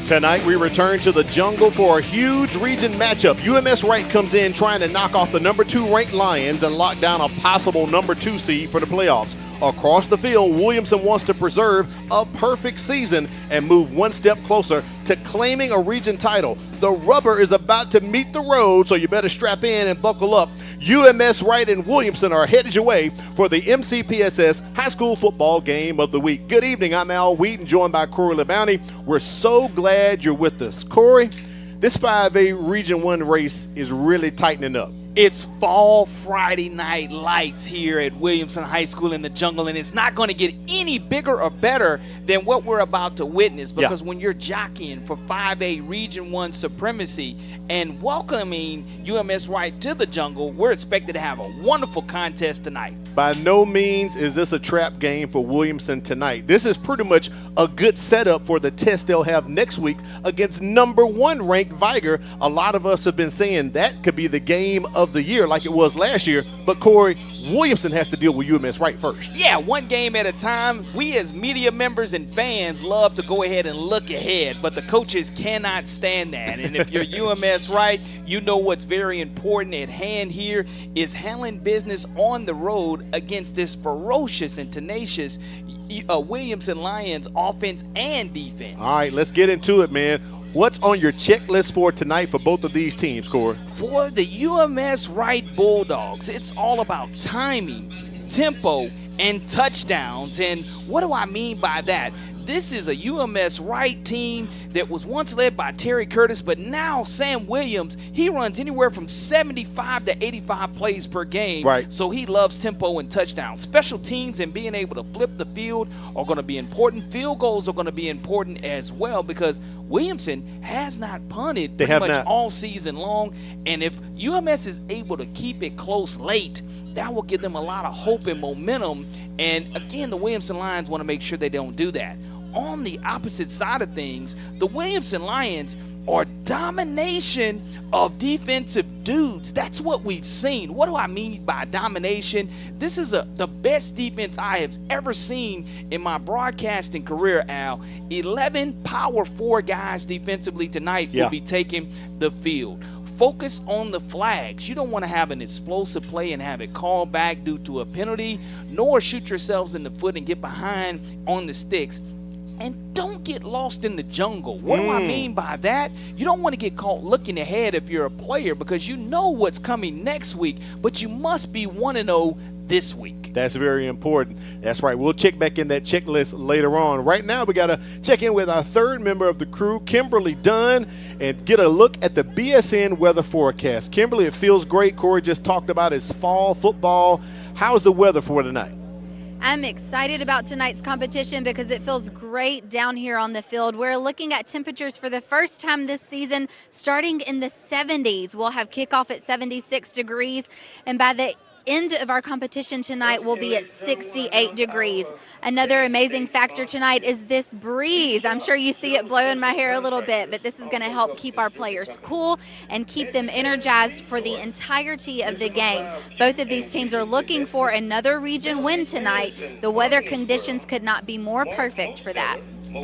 Tonight we return to the jungle for a huge region matchup. UMS-Wright comes in trying to knock off the number 2 ranked Lions and lock down a possible number 2 seed for the playoffs. Across the field, Williamson wants to preserve a perfect season and move one step closer to claiming a region title. The rubber is about to meet the road, so you better strap in and buckle up. UMS-Wright and Williamson are headed your way for the MCPSS High School Football Game of the Week. Good evening, I'm Al Wheaton, joined by Corey LeBounty. We're so glad you're with us. Corey, this 5A Region 1 race is really tightening up. It's fall Friday night lights here at Williamson High School in the jungle, and it's not going to get any bigger or better than what we're about to witness, because when you're jockeying for 5A Region 1 supremacy and welcoming UMS-Wright to the jungle, we're expected to have a wonderful contest tonight. By no means is this a trap game for Williamson tonight. This is pretty much a good setup for the test they'll have next week against number 1 ranked Viger. A lot of us have been saying that could be the game of the year like it was last year, but Corey, Williamson has to deal with UMS-Wright first. Yeah, one game at a time. We as media members and fans love to go ahead and look ahead, but the coaches cannot stand that. And if you're UMS-Wright, you know what's very important at hand here is handling business on the road against this ferocious and tenacious Williamson Lions offense and defense. All right, let's get into it, man. What's on your checklist for tonight for both of these teams, Corey? For the UMS-Wright Bulldogs, it's all about timing, tempo, and touchdowns. And what do I mean by that? This is a UMS-Wright team that was once led by Terry Curtis, but now Sam Williams, he runs anywhere from 75 to 85 plays per game. Right. So he loves tempo and touchdowns. Special teams and being able to flip the field are going to be important. Field goals are going to be important as well, because Williamson has not punted pretty much all season long. And if UMS is able to keep it close late, that will give them a lot of hope and momentum. And again, the Williamson Lions want to make sure they don't do that. On the opposite side of things, the Williamson Lions are domination of defensive dudes. That's what we've seen. What do I mean by domination? This is the best defense I have ever seen in my broadcasting career, Al. 11 Power 4 guys defensively tonight will be taking the field. Focus on the flags. You don't want to have an explosive play and have it called back due to a penalty, nor shoot yourselves in the foot and get behind on the sticks. And don't get lost in the jungle. What do I mean by that? You don't want to get caught looking ahead if you're a player, because you know what's coming next week, but you must be 1-0 this week. That's very important. That's right. We'll check back in that checklist later on. Right now, we got to check in with our third member of the crew, Kimberly Dunn, and get a look at the BSN weather forecast. Kimberly, it feels great. Corey just talked about his fall football. How's the weather for tonight? I'm excited about tonight's competition because it feels great down here on the field. We're looking at temperatures for the first time this season starting in the 70s. We'll have kickoff at 76 degrees, and by the end of our competition tonight will be at 68 degrees. Another amazing factor tonight is this breeze. I'm sure you see it blowing my hair a little bit, but this is going to help keep our players cool and keep them energized for the entirety of the game. Both of these teams are looking for another region win tonight. The weather conditions could not be more perfect for that.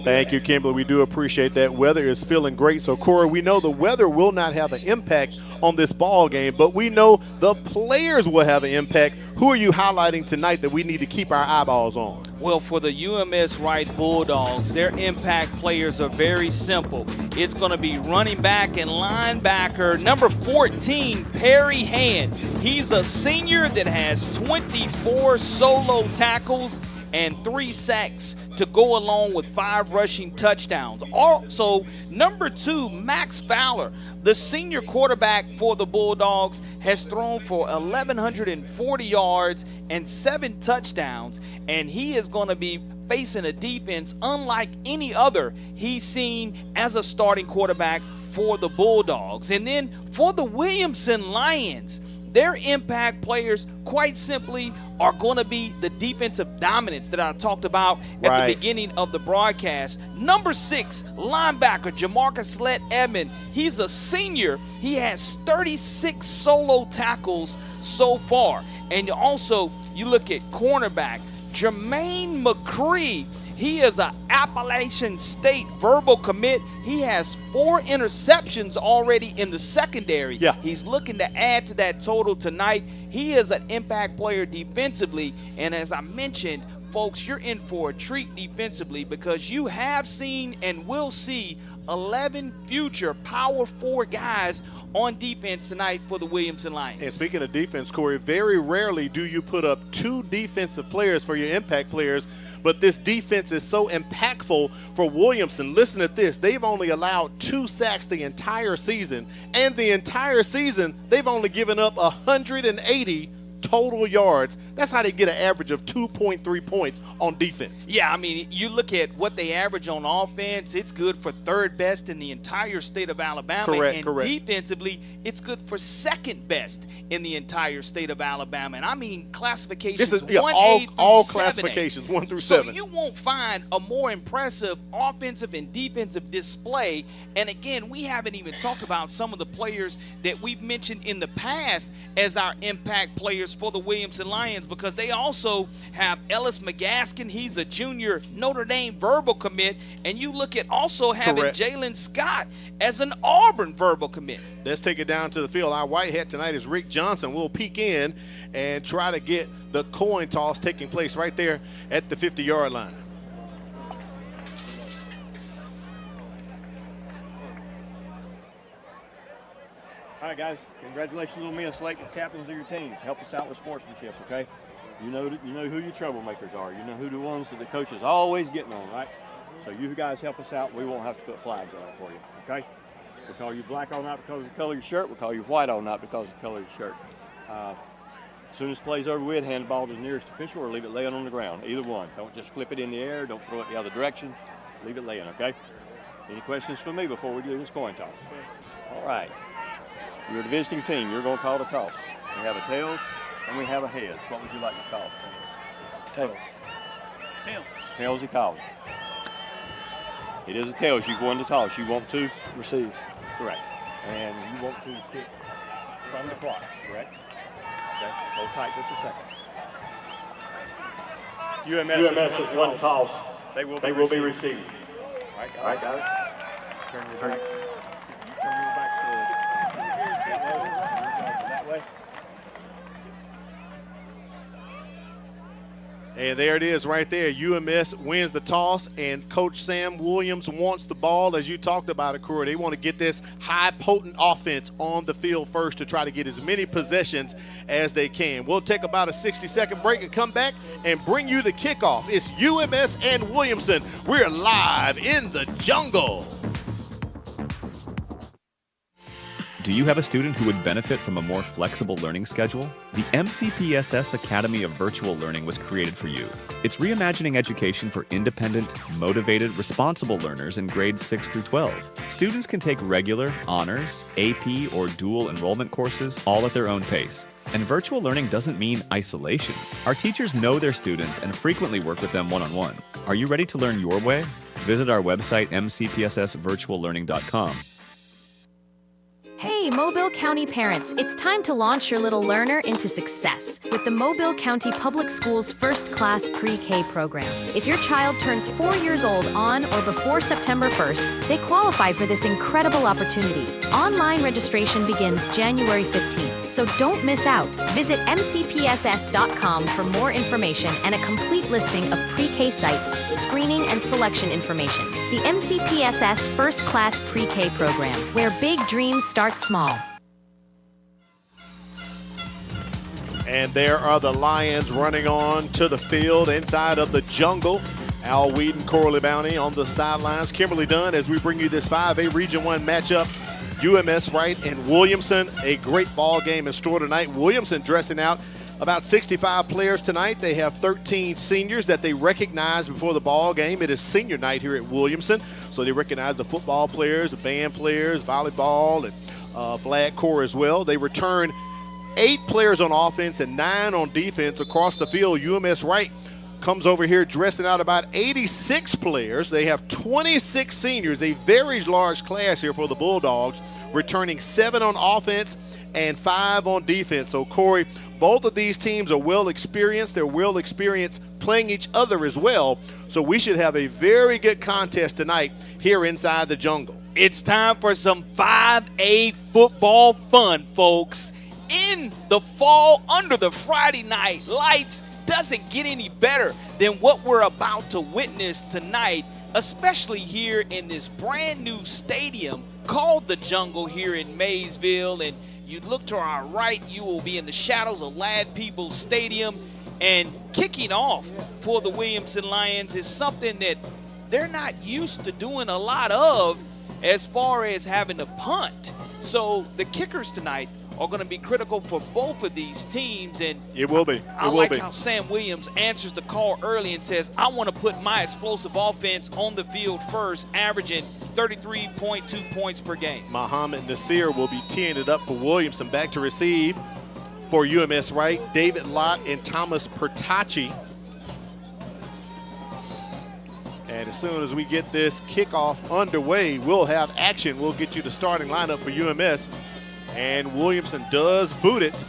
Thank you, Kimberly. We do appreciate that. Weather is feeling great. So, Corey, we know the weather will not have an impact on this ball game, but we know the players will have an impact. Who are you highlighting tonight that we need to keep our eyeballs on? Well, for the UMS-Wright Bulldogs, their impact players are very simple. It's going to be running back and linebacker number 14, Perry Hand. He's a senior that has 24 solo tackles and 3 sacks to go along with 5 rushing touchdowns. Also, number 2, Max Fowler, the senior quarterback for the Bulldogs, has thrown for 1,140 yards and 7 touchdowns, and he is going to be facing a defense unlike any other he's seen as a starting quarterback for the Bulldogs. And then for the Williamson Lions, their impact players, quite simply, are going to be the defensive dominance that I talked about at the beginning of the broadcast. Number 6, linebacker Jamarcus Slett-Edmond. He's a senior. He has 36 solo tackles so far. And also, you look at cornerback Jermaine McCree. He is an Appalachian State verbal commit. He has 4 interceptions already in the secondary. Yeah. He's looking to add to that total tonight. He is an impact player defensively, and as I mentioned, folks, you're in for a treat defensively because you have seen and will see 11 future Power 4 guys on defense tonight for the Williamson Lions. And speaking of defense, Corey, very rarely do you put up 2 defensive players for your impact players, but this defense is so impactful for Williamson. Listen to this. They've only allowed 2 sacks the entire season, and the entire season they've only given up 180 total yards. That's how they get an average of 2.3 points on defense. Yeah, I mean, you look at what they average on offense, it's good for 3rd best in the entire state of Alabama. Correct. Defensively, it's good for 2nd best in the entire state of Alabama. And I mean, classifications This is 1A through all 7A. classifications 1 through So 7. you won't find a more impressive offensive and defensive display. And again, we haven't even talked about some of the players that we've mentioned in the past as our impact players for the Williamson Lions, because they also have Ellis McGaskin. He's a junior Notre Dame verbal commit. And you look at also having Jalen Scott as an Auburn verbal commit. Let's take it down to the field. Our white hat tonight is Rick Johnson. We'll peek in and try to get the coin toss taking place right there at the 50-yard line. All right, guys. Congratulations on being selected captains of your teams. Help us out with sportsmanship, okay? You know who your troublemakers are. You know who the ones that the coach is always getting on, right? So you guys help us out. We won't have to put flags on it for you, okay? We'll call you black all night because of the color of your shirt. We'll call you white all night because of the color of your shirt. As soon as the play's over with, hand the ball to the nearest official or leave it laying on the ground. Either one. Don't just flip it in the air. Don't throw it the other direction. Leave it laying, okay? Any questions for me before we do this coin toss? All right. You're the visiting team. You're going to call the toss. We have a tails and we have a heads. What would you like to call? Tails. Tails. Tails he calls. It is a tails. You go into toss. You want to receive. Correct. And you want to kick from the clock. Correct. Okay. Hold tight just a second. UMS is one toss. They will be received. All right, got it. Turn your back. Turn your back to that way. And there it is right there. UMS wins the toss, and Coach Sam Williams wants the ball, as you talked about it, Corey. They want to get this high, potent offense on the field first to try to get as many possessions as they can. We'll take about a 60-second break and come back and bring you the kickoff. It's UMS and Williamson. We're live in the jungle. Do you have a student who would benefit from a more flexible learning schedule? The MCPSS Academy of Virtual Learning was created for you. It's reimagining education for independent, motivated, responsible learners in grades 6 through 12. Students can take regular, honors, AP, or dual enrollment courses all at their own pace. And virtual learning doesn't mean isolation. Our teachers know their students and frequently work with them one-on-one. Are you ready to learn your way? Visit our website, mcpssvirtuallearning.com. Hey, Mobile County parents, it's time to launch your little learner into success with the Mobile County Public Schools First Class Pre-K program. If your child turns 4 years old on or before September 1st, they qualify for this incredible opportunity. Online registration begins January 15th, so don't miss out. Visit MCPSS.com for more information and a complete listing of pre-K sites, screening, and selection information. The MCPSS First Class Pre-K program, where big dreams start small. And there are the Lions running on to the field inside of the jungle. Al Wheaton, Corley Bounty on the sidelines. Kimberly Dunn as we bring you this 5A Region 1 matchup. UMS-Wright and Williamson. A great ball game in store tonight. Williamson dressing out about 65 players tonight. They have 13 seniors that they recognize before the ball game. It is senior night here at Williamson, so they recognize the football players, the band players, volleyball, and flag corps as well. They return 8 players on offense and 9 on defense across the field. UMS-Wright comes over here dressing out about 86 players. They have 26 seniors, a very large class here for the Bulldogs, returning 7 on offense and 5 on defense. So, Corey, both of these teams are well experienced. They're well experienced playing each other as well. So we should have a very good contest tonight here inside the jungle. It's time for some 5A football fun, folks. In the fall, under the Friday night lights, doesn't get any better than what we're about to witness tonight, especially here in this brand new stadium called the Jungle here in Maysville. And you look to our right, you will be in the shadows of Lad Peoples Stadium. And kicking off for the Williamson Lions is something that they're not used to doing a lot of as far as having to punt. So the kickers tonight are going to be critical for both of these teams. And it will be. I like how Sam Williams answers the call early and says, I want to put my explosive offense on the field first, averaging 33.2 points per game. Muhammad Nasir will be teeing it up for Williamson. Back to receive for UMS-Wright, David Lott and Thomas Pertacci. And as soon as we get this kickoff underway, we'll have action. We'll get you the starting lineup for UMS. And Williamson does boot it.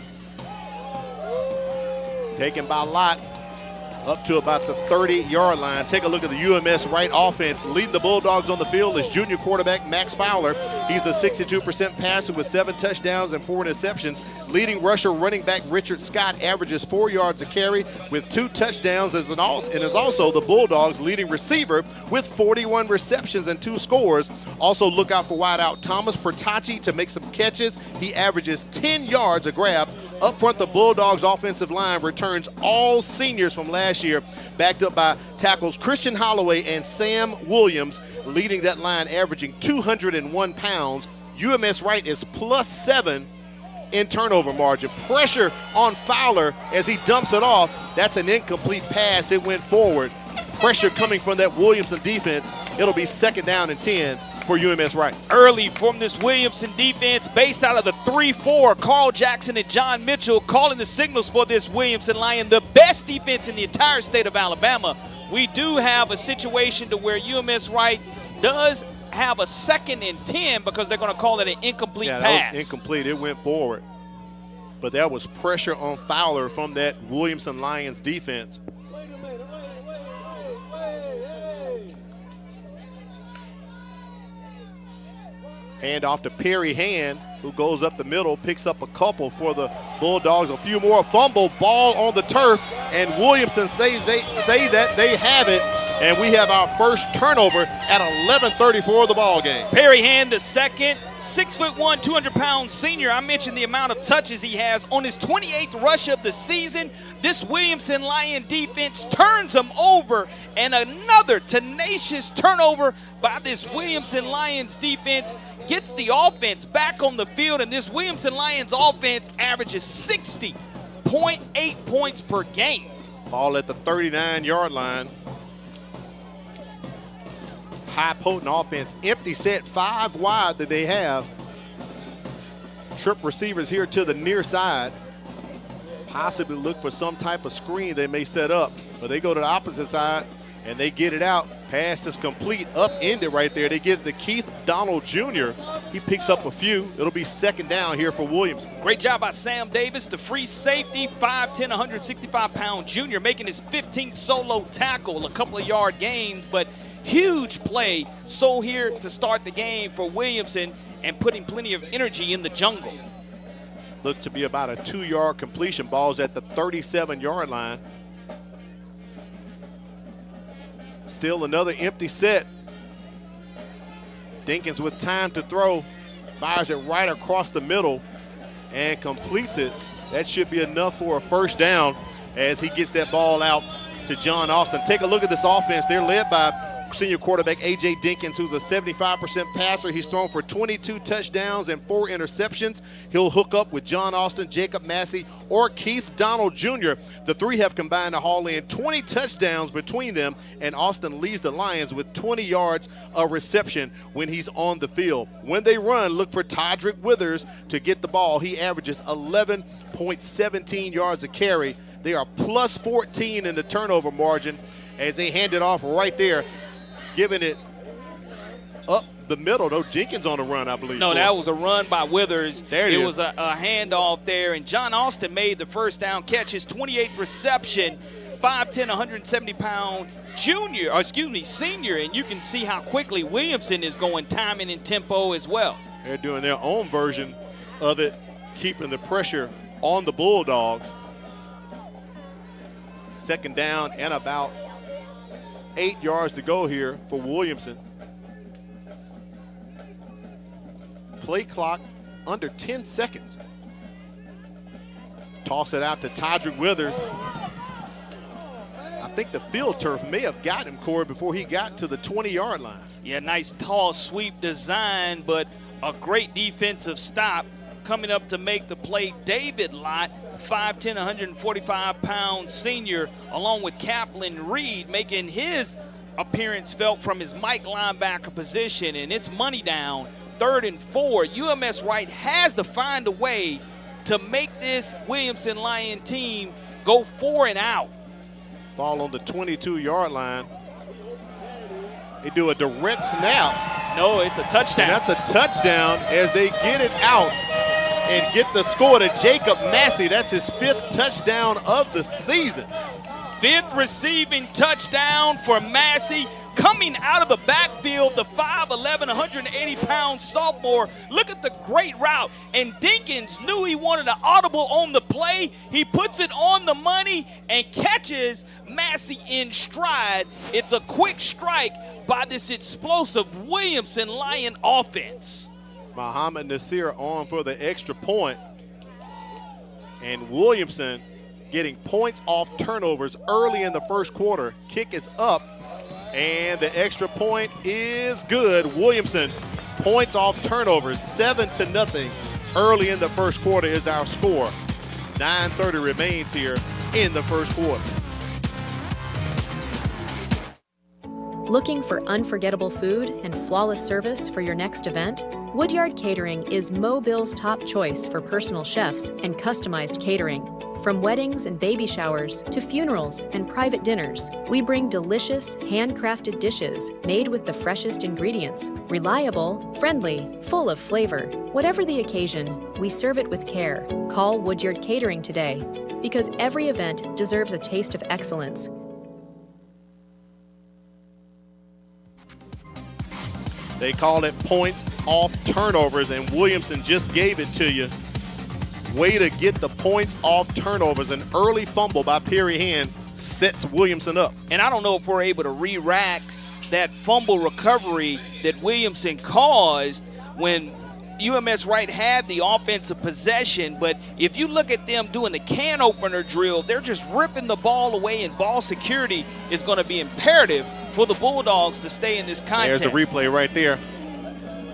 Taken by Lott up to about the 30-yard line. Take a look at the UMS-Wright offense. Leading the Bulldogs on the field is junior quarterback Max Fowler. He's a 62% passer with 7 touchdowns and 4 interceptions. Leading rusher running back Richard Scott averages 4 yards a carry with 2 touchdowns and is also the Bulldogs' leading receiver with 41 receptions and 2 scores. Also look out for wideout Thomas Pertacci to make some catches. He averages 10 yards a grab. Up front, the Bulldogs' offensive line returns all seniors from last year, backed up by tackles Christian Holloway and Sam Williams, leading that line averaging 201 pounds. UMS-Wright is +7 in turnover margin. Pressure on Fowler as he dumps it off. That's an incomplete pass. It went forward. Pressure coming from that Williamson defense. It'll be 2nd down and 10 for UMS-Wright. Early from this Williamson defense, based out of the 3-4, Carl Jackson and John Mitchell calling the signals for this Williamson Lion, the best defense in the entire state of Alabama. We do have a situation to where UMS-Wright does have a 2nd and 10 because they're going to call it an incomplete pass. That was incomplete. It went forward. But that was pressure on Fowler from that Williamson Lions defense. Hand off to Perry Hand, who goes up the middle, picks up a couple for the Bulldogs. A few more. Fumble, ball on the turf, and Williamson says they say that they have it. And we have our first turnover at 11:34 of the ball game. Perry Hand, the second, 6'1", 200-pound senior. I mentioned the amount of touches he has on his 28th rush of the season. This Williamson Lion defense turns him over, and another tenacious turnover by this Williamson Lions defense gets the offense back on the field, and this Williamson Lions offense averages 60.8 points per game. Ball at the 39-yard line. High potent offense. Empty set, 5 wide that they have. Trip receivers here to the near side. Possibly look for some type of screen they may set up, but they go to the opposite side and they get it out. Pass is complete, upended right there. They get it to Keith Donald Jr. He picks up a few. It'll be 2nd down here for Williams. Great job by Sam Davis, the free safety, 5'10", 165-pound junior, making his 15th solo tackle, a couple of yard gains, but huge play. So here to start the game for Williamson and putting plenty of energy in the jungle. Looked to be about a 2-yard completion. Ball's at the 37-yard line. Still another empty set. Dinkins with time to throw. Fires it right across the middle and completes it. That should be enough for a first down as he gets that ball out to John Austin. Take a look at this offense. They're led by senior quarterback A.J. Dinkins, who's a 75% passer. He's thrown for 22 touchdowns and 4 interceptions. He'll hook up with John Austin, Jacob Massey, or Keith Donald Jr. The 3 have combined to haul in 20 touchdowns between them, and Austin leads the Lions with 20 yards of reception when he's on the field. When they run, look for Todrick Withers to get the ball. He averages 11.17 yards a carry. They are +14 in the turnover margin as they hand it off right there, giving it up the middle. No, Jenkins on the run, I believe. No, that was a run by Withers. There it is. It was a handoff there, and John Austin made the first down catch, his 28th reception 5'10", 170-pound senior, and you can see how quickly Williamson is going timing and tempo as well. They're doing their own version of it, keeping the pressure on the Bulldogs. Second down and about 8 yards to go here for Williamson. Play clock under 10 seconds. Toss it out to Todrick Withers. I think the field turf may have gotten him, Corey, before he got to the 20-yard line. Yeah, nice tall sweep design, but a great defensive stop coming up to make the play. David Lott, 5'10", 145-pound senior, along with Kaplan Reed, making his appearance felt from his Mike linebacker position, and it's money down, 3rd and 4. UMS-Wright has to find a way to make this Williamson Lion team go 4 and out. Ball on the 22-yard line. They do a direct snap. No, it's a touchdown. And that's a touchdown as they get it out and get the score to Jacob Massey. That's his 5th touchdown of the season. 5th receiving touchdown for Massey. Coming out of the backfield, the 5'11", 180-pound sophomore. Look at the great route. And Dinkins knew he wanted an audible on the play. He puts it on the money and catches Massey in stride. It's a quick strike by this explosive Williamson Lion offense. Muhammad Nasir on for the extra point. And Williamson getting points off turnovers early in the first quarter. Kick is up. And the extra point is good. Williamson, points off turnovers, 7-0 early in the first quarter is our score. 9:30 remains here in the first quarter. Looking for unforgettable food and flawless service for your next event? Woodyard Catering is Mobile's top choice for personal chefs and customized catering. From weddings and baby showers to funerals and private dinners, we bring delicious, handcrafted dishes made with the freshest ingredients, reliable, friendly, full of flavor. Whatever the occasion, we serve it with care. Call Woodyard Catering today, because every event deserves a taste of excellence. They call it points off turnovers, and Williamson just gave it to you. Way to get the points off turnovers. An early fumble by Perry Hand sets Williamson up. And I don't know if we're able to re-rack that fumble recovery that Williamson caused when UMS-Wright had the offensive possession. But if you look at them doing the can opener drill, they're just ripping the ball away, and ball security is going to be imperative for the Bulldogs to stay in this contest. There's the replay right there.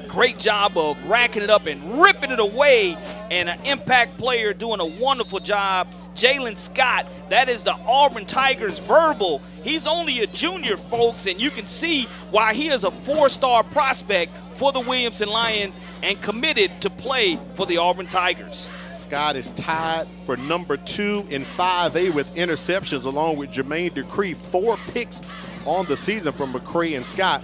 Great job of racking it up and ripping it away, and an impact player doing a wonderful job. Jalen Scott, that is the Auburn Tigers verbal. He's only a junior, folks, and you can see why he is a 4-star prospect for the Williamson Lions and committed to play for the Auburn Tigers. Scott is tied for number 2 in 5A with interceptions, along with Jermaine Decree. 4 picks on the season from McCray and Scott.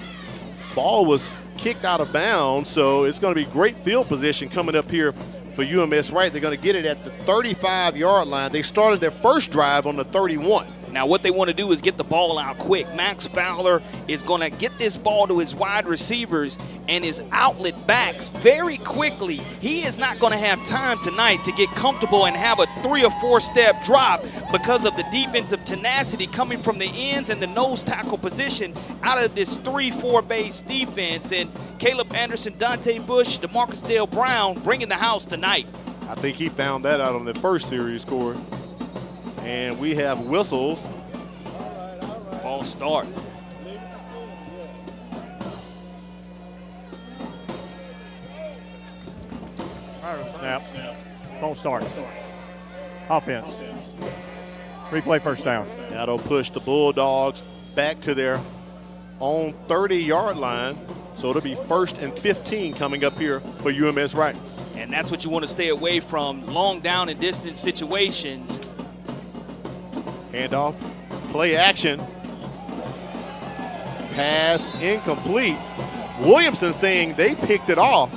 Ball was kicked out of bounds, so it's going to be great field position coming up here for UMS-Wright. They're going to get it at the 35-yard line. They started their first drive on the 31. Now what they want to do is get the ball out quick. Max Fowler is going to get this ball to his wide receivers and his outlet backs very quickly. He is not going to have time tonight to get comfortable and have a 3 or 4 step drop because of the defensive tenacity coming from the ends and the nose tackle position out of this 3-4 base defense. And Caleb Anderson, Dante Bush, DeMarcus Dale Brown bringing the house tonight. I think he found that out on the first series, Corey. And we have whistles. False start. Snap. False start. Offense. Replay first down. That'll push the Bulldogs back to their own 30-yard line. So it'll be 1st and 15 coming up here for UMS-Wright. And that's what you want to stay away from, long down and distance situations. Handoff, play action. Pass incomplete. Williamson saying they picked it off.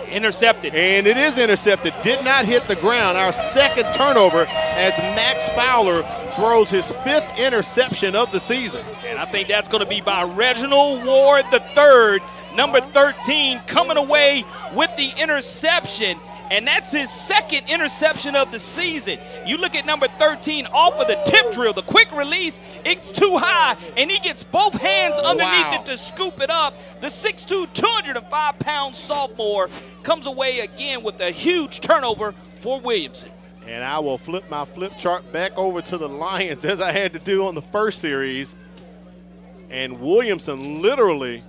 Intercepted. And it is intercepted. Did not hit the ground. Our second turnover as Max Fowler throws his 5th interception of the season. And I think that's going to be by Reginald Ward III, number 13, coming away with the interception. And that's his 2nd interception of the season. You look at number 13 off of the tip drill, the quick release, it's too high, and he gets both hands underneath it to scoop it up. The 6'2", 205-pound sophomore comes away again with a huge turnover for Williamson. And I will flip my flip chart back over to the Lions as I had to do on the first series. And Williamson literally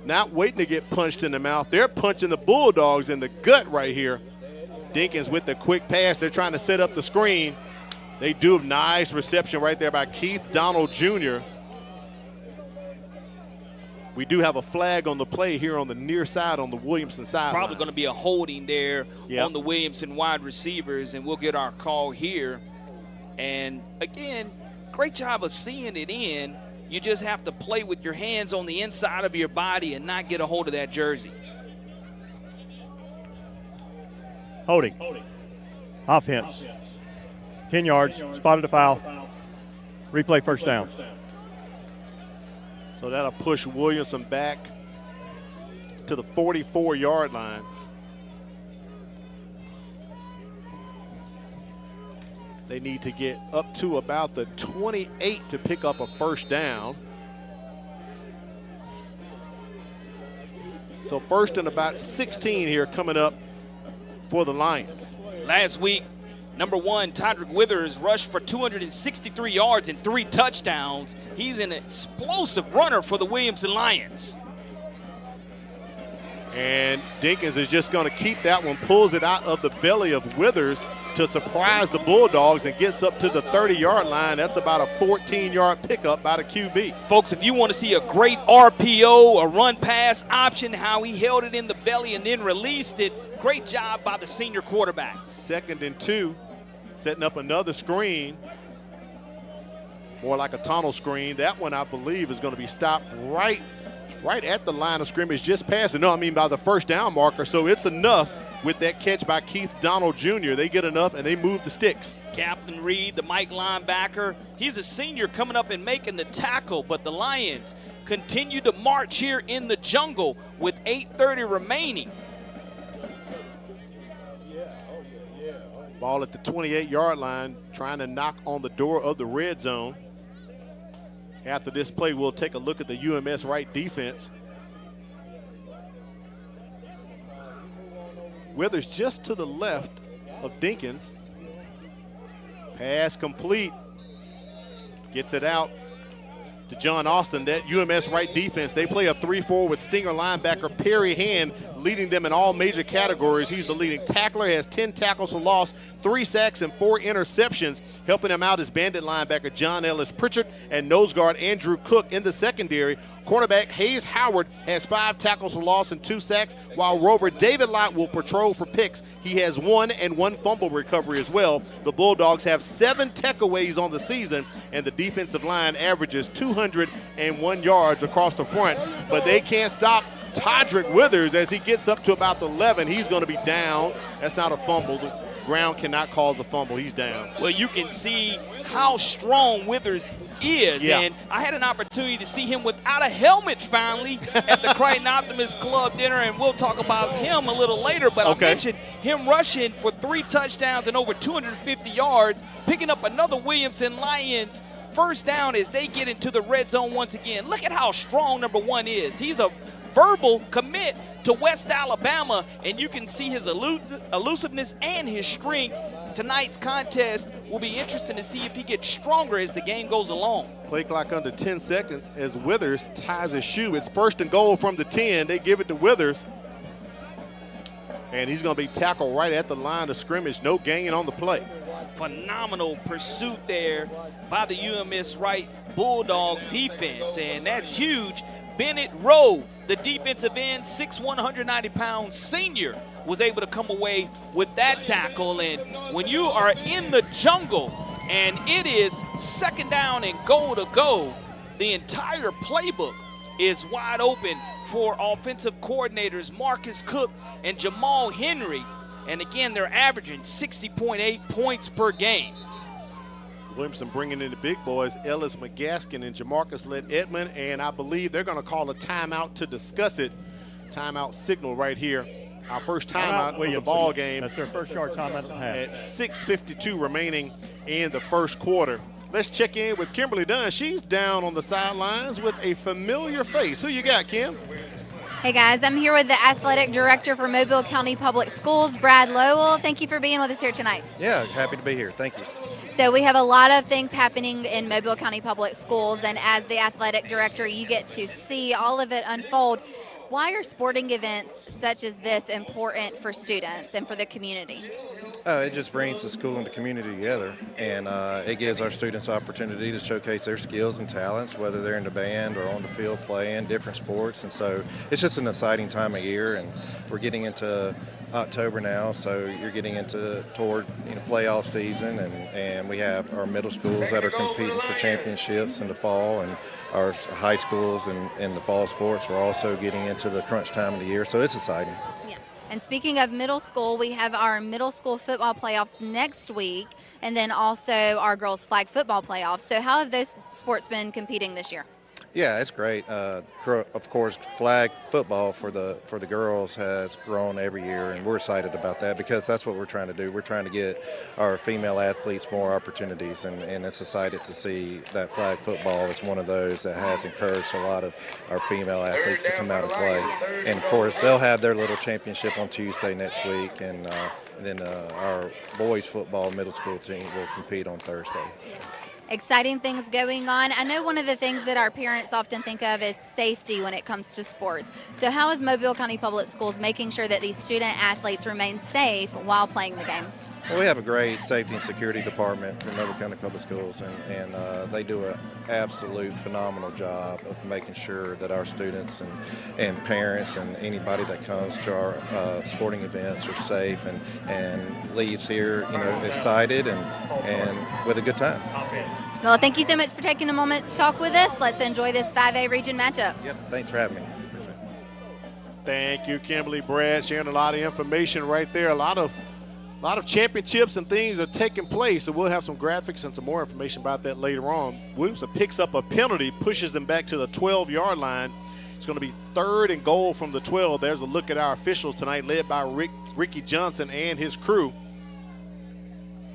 not waiting to get punched in the mouth. They're punching the Bulldogs in the gut right here. Dinkins with the quick pass. They're trying to set up the screen. They do a nice reception right there by Keith Donald Jr. We do have a flag on the play here on the near side on the Williamson side. Probably going to be a holding there on the Williamson wide receivers, and we'll get our call here. And, again, great job of seeing it in. You just have to play with your hands on the inside of your body and not get a hold of that jersey. Holding. Offense. 10 yards. Spotted a foul. Replay first down. So that'll push Williamson back to the 44-yard line. They need to get up to about the 28 to pick up a first down. So first and about 16 here coming up for the Lions. Last week, number 1, Todrick Withers rushed for 263 yards and 3 touchdowns. He's an explosive runner for the Williamson Lions. And Dinkins is just going to keep that one, pulls it out of the belly of Withers to surprise the Bulldogs and gets up to the 30-yard line. That's about a 14-yard pickup by the QB. Folks, if you want to see a great RPO, a run-pass option, how he held it in the belly and then released it, great job by the senior quarterback. 2nd and 2, setting up another screen, more like a tunnel screen. That one, I believe, is going to be stopped right at the line of scrimmage, just past it. No, I mean by the first down marker. So it's enough with that catch by Keith Donald Jr. They get enough and they move the sticks. Captain Reed, the Mike linebacker, he's a senior coming up and making the tackle, but the Lions continue to march here in the jungle with 8:30 remaining. Ball at the 28-yard line, trying to knock on the door of the red zone. After this play, we'll take a look at the UMS-Wright defense. Withers just to the left of Dinkins. Pass complete. Gets it out to John Austin. That UMS-Wright defense, they play a 3-4 with Stinger linebacker Perry Hand leading them in all major categories. He's the leading tackler, has 10 tackles for loss, 3 sacks, and 4 interceptions. Helping him out is Bandit linebacker John Ellis Pritchard and nose guard Andrew Cook in the secondary. Cornerback Hayes Howard has 5 tackles for loss and 2 sacks, while Rover David Lott will patrol for picks. He has 1 and 1 fumble recovery as well. The Bulldogs have 7 takeaways on the season, and the defensive line averages 201 yards across the front, but they can't stop Todrick Withers as he gets up to about the 11. He's going to be down. That's not a fumble. The ground cannot cause a fumble. He's down. Well, you can see how strong Withers is, and I had an opportunity to see him without a helmet finally at the Crichton Optimist Club dinner, and we'll talk about him a little later, but I mentioned him rushing for 3 touchdowns and over 250 yards, picking up another Williamson Lions first down as they get into the red zone once again. Look at how strong number 1 is. He's a verbal commit to West Alabama, and you can see his elusiveness and his strength. Tonight's contest will be interesting to see if he gets stronger as the game goes along. Play clock under 10 seconds as Withers ties his shoe. It's 1st and goal from the 10. They give it to Withers, and he's going to be tackled right at the line of scrimmage. No gain on the play. Phenomenal pursuit there by the UMS-Wright Bulldog defense, and that's huge. Bennett Rowe, the defensive end, 6'1", 190-pound senior, was able to come away with that tackle. And when you are in the jungle and it is 2nd down and goal to go, the entire playbook is wide open for offensive coordinators Marcus Cook and Jamal Henry. And again, they're averaging 60.8 points per game. Williamson bringing in the big boys, Ellis McGaskin and Jamarcus Led-Edmond, and I believe they're going to call a timeout to discuss it. Timeout signal right here. Our first timeout of the ball game. That's their first yard timeout at the half. At 6:52 remaining in the first quarter. Let's check in with Kimberly Dunn. She's down on the sidelines with a familiar face. Who you got, Kim? Hey guys, I'm here with the athletic director for Mobile County Public Schools, Brad Lowell. Thank you for being with us here tonight. Yeah, happy to be here. Thank you. So we have a lot of things happening in Mobile County Public Schools, and as the athletic director, you get to see all of it unfold. Why are sporting events such as this important for students and for the community? It just brings the school and the community together, and it gives our students opportunity to showcase their skills and talents, whether they're in the band or on the field playing different sports. And so it's just an exciting time of year, and we're getting into October now, so you're getting toward playoff season, and we have our middle schools that are competing for championships in the fall, and our high schools in the fall sports are also getting into the crunch time of the year, so it's exciting. Yeah. And speaking of middle school, we have our middle school football playoffs next week, and then also our girls flag football playoffs. So how have those sports been competing this year? Yeah, it's great. Of course, flag football for the girls has grown every year, and we're excited about that because that's what we're trying to do. We're trying to get our female athletes more opportunities, and it's excited to see that flag football is one of those that has encouraged a lot of our female athletes to come out and play. And of course, they'll have their little championship on Tuesday next week, and then our boys football middle school team will compete on Thursday. So. Exciting things going on. I know one of the things that our parents often think of is safety when it comes to sports. So how is Mobile County Public Schools making sure that these student athletes remain safe while playing the game? Well, we have a great safety and security department for Mobile County Public Schools, and they do an absolute phenomenal job of making sure that our students and parents and anybody that comes to our sporting events are safe and leaves here, excited and with a good time. Well, thank you so much for taking a moment to talk with us. Let's enjoy this 5A region matchup. Yep, thanks for having me. Appreciate it. Thank you, Kimberly. Brad sharing a lot of information right there. A lot of championships and things are taking place, so we'll have some graphics and some more information about that later on. Williamson picks up a penalty, pushes them back to the 12-yard line. It's going to be 3rd and goal from the 12. There's a look at our officials tonight, led by Ricky Johnson and his crew.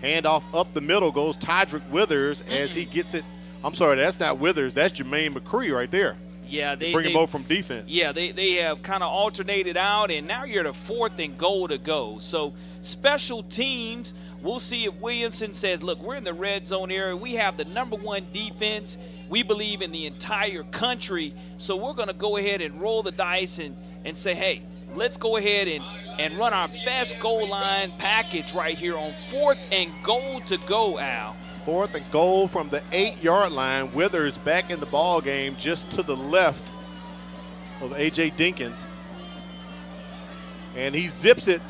Handoff up the middle goes Tydrick Withers as he gets it. I'm sorry, that's not Withers. That's Jermaine McCree right there. Yeah, they bring him over from defense. Yeah, they have kind of alternated out, and now you're at a 4th and goal to go. So special teams, we'll see if Williamson says, look, we're in the red zone area. We have the #1 defense, we believe, in the entire country. So we're going to go ahead and roll the dice and say, hey, let's go ahead and run our best goal line package right here on 4th and goal to go, Al. 4th and goal from the 8-yard line. Withers back in the ball game just to the left of A.J. Dinkins. And he zips it.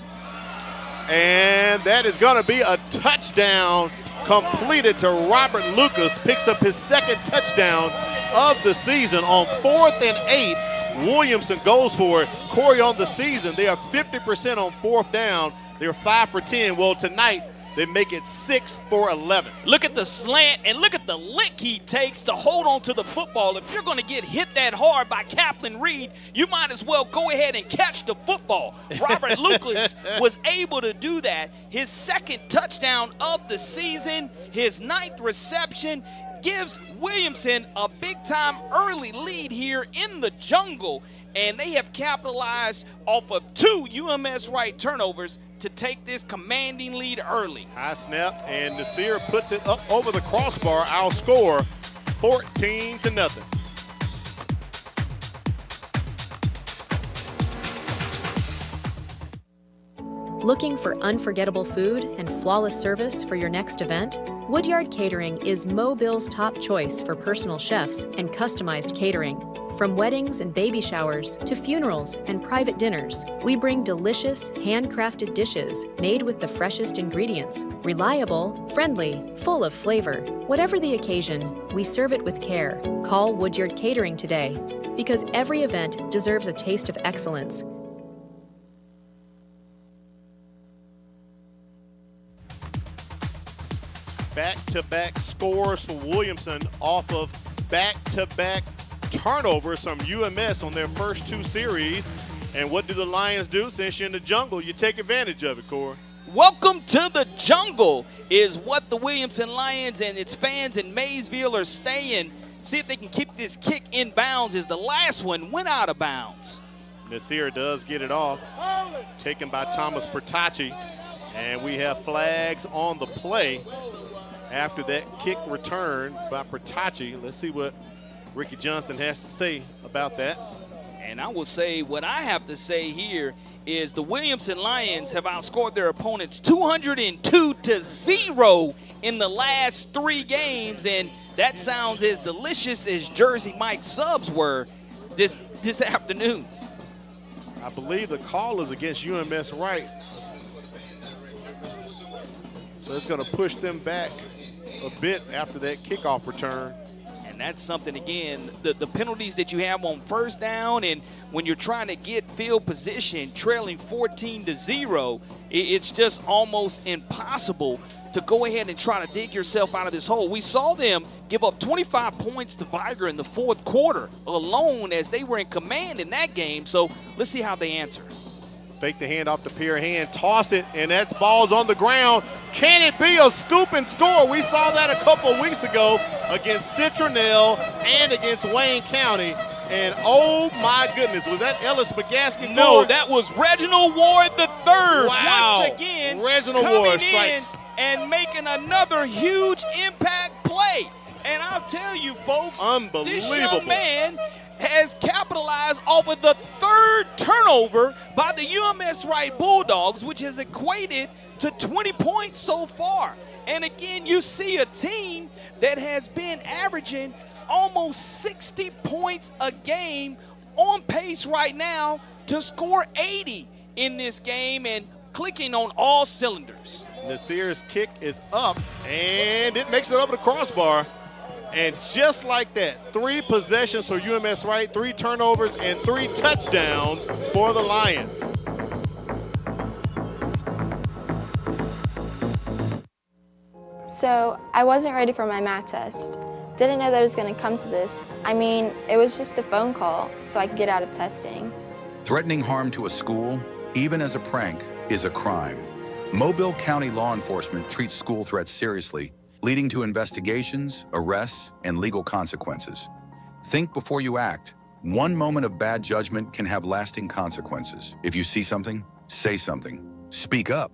And that is going to be a touchdown completed to Robert Lucas. Picks up his 2nd touchdown of the season on 4th and 8. Williamson goes for it. Corey, on the season, they are 50% on 4th down. They're 5 for 10. Well, tonight, they make it 6 for 11. Look at the slant and look at the lick he takes to hold on to the football. If you're going to get hit that hard by Kaplan Reed, you might as well go ahead and catch the football. Robert Lucas was able to do that. His 2nd touchdown of the season, his 9th reception, gives Williamson a big-time early lead here in the jungle, and they have capitalized off of 2 UMS-Wright turnovers to take this commanding lead early. High snap, and Nasir puts it up over the crossbar. Our score, 14-0. Looking for unforgettable food and flawless service for your next event? Woodyard Catering is Mobile's top choice for personal chefs and customized catering. From weddings and baby showers to funerals and private dinners, we bring delicious, handcrafted dishes made with the freshest ingredients. Reliable, friendly, full of flavor. Whatever the occasion, we serve it with care. Call Woodyard Catering today, because every event deserves a taste of excellence. Back-to-back scores for Williamson off of back-to-back turnovers from UMS on their first 2 series. And what do the Lions do? Since you're in the jungle, you take advantage of it, Corey. Welcome to the jungle is what the Williamson Lions and its fans in Maysville are staying. See if they can keep this kick in bounds as the last one went out of bounds. Nasir does get it off, taken by Thomas Pertacci. And we have flags on the play after that kick return by Pertacci. Let's see what Ricky Johnson has to say about that. And I will say what I have to say here is the Williamson Lions have outscored their opponents 202-0 in the last 3 games, and that sounds as delicious as Jersey Mike's subs were this afternoon. I believe the call is against UMS-Wright. So it's going to push them back a bit after that kickoff return. And that's something, again, the penalties that you have on first down, and when you're trying to get field position trailing 14-0, it's just almost impossible to go ahead and try to dig yourself out of this hole. We saw them give up 25 points to Viger in the 4th quarter alone as they were in command in that game. So let's see how they answer. Fake the hand off the Pierre hand, toss it, and that ball's on the ground. Can it be a scoop and score? We saw that a couple of weeks ago against Citronelle and against Wayne County. And oh my goodness, was that Ellis McGaskey? No, that was Reginald Ward III. Wow. Once again, Reginald Ward strikes and making another huge impact play. And I'll tell you, folks, this young man has capitalized over the 3rd turnover by the UMS-Wright Bulldogs, which has equated to 20 points so far. And again, you see a team that has been averaging almost 60 points a game, on pace right now to score 80 in this game and clicking on all cylinders. Nasir's kick is up, and it makes it over the crossbar. And just like that, 3 possessions for UMS-Wright, 3 turnovers, and 3 touchdowns for the Lions. So I wasn't ready for my math test. Didn't know that it was going to come to this. I mean, it was just a phone call so I could get out of testing. Threatening harm to a school, even as a prank, is a crime. Mobile County law enforcement treats school threats seriously, leading to investigations, arrests, and legal consequences. Think before you act. One moment of bad judgment can have lasting consequences. If you see something, say something. Speak up.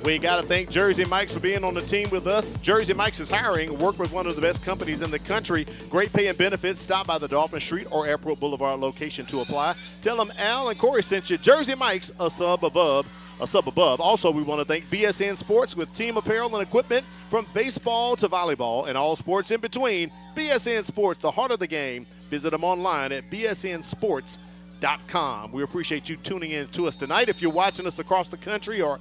We got to thank Jersey Mike's for being on the team with us. Jersey Mike's is hiring. Work with one of the best companies in the country. Great pay and benefits. Stop by the Dolphin Street or Airport Boulevard location to apply. Tell them Al and Corey sent you. Jersey Mike's, a sub above. Also, we want to thank BSN Sports with team apparel and equipment from baseball to volleyball and all sports in between. BSN Sports, the heart of the game. Visit them online at bsnsports.com. We appreciate you tuning in to us tonight. If you're watching us across the country or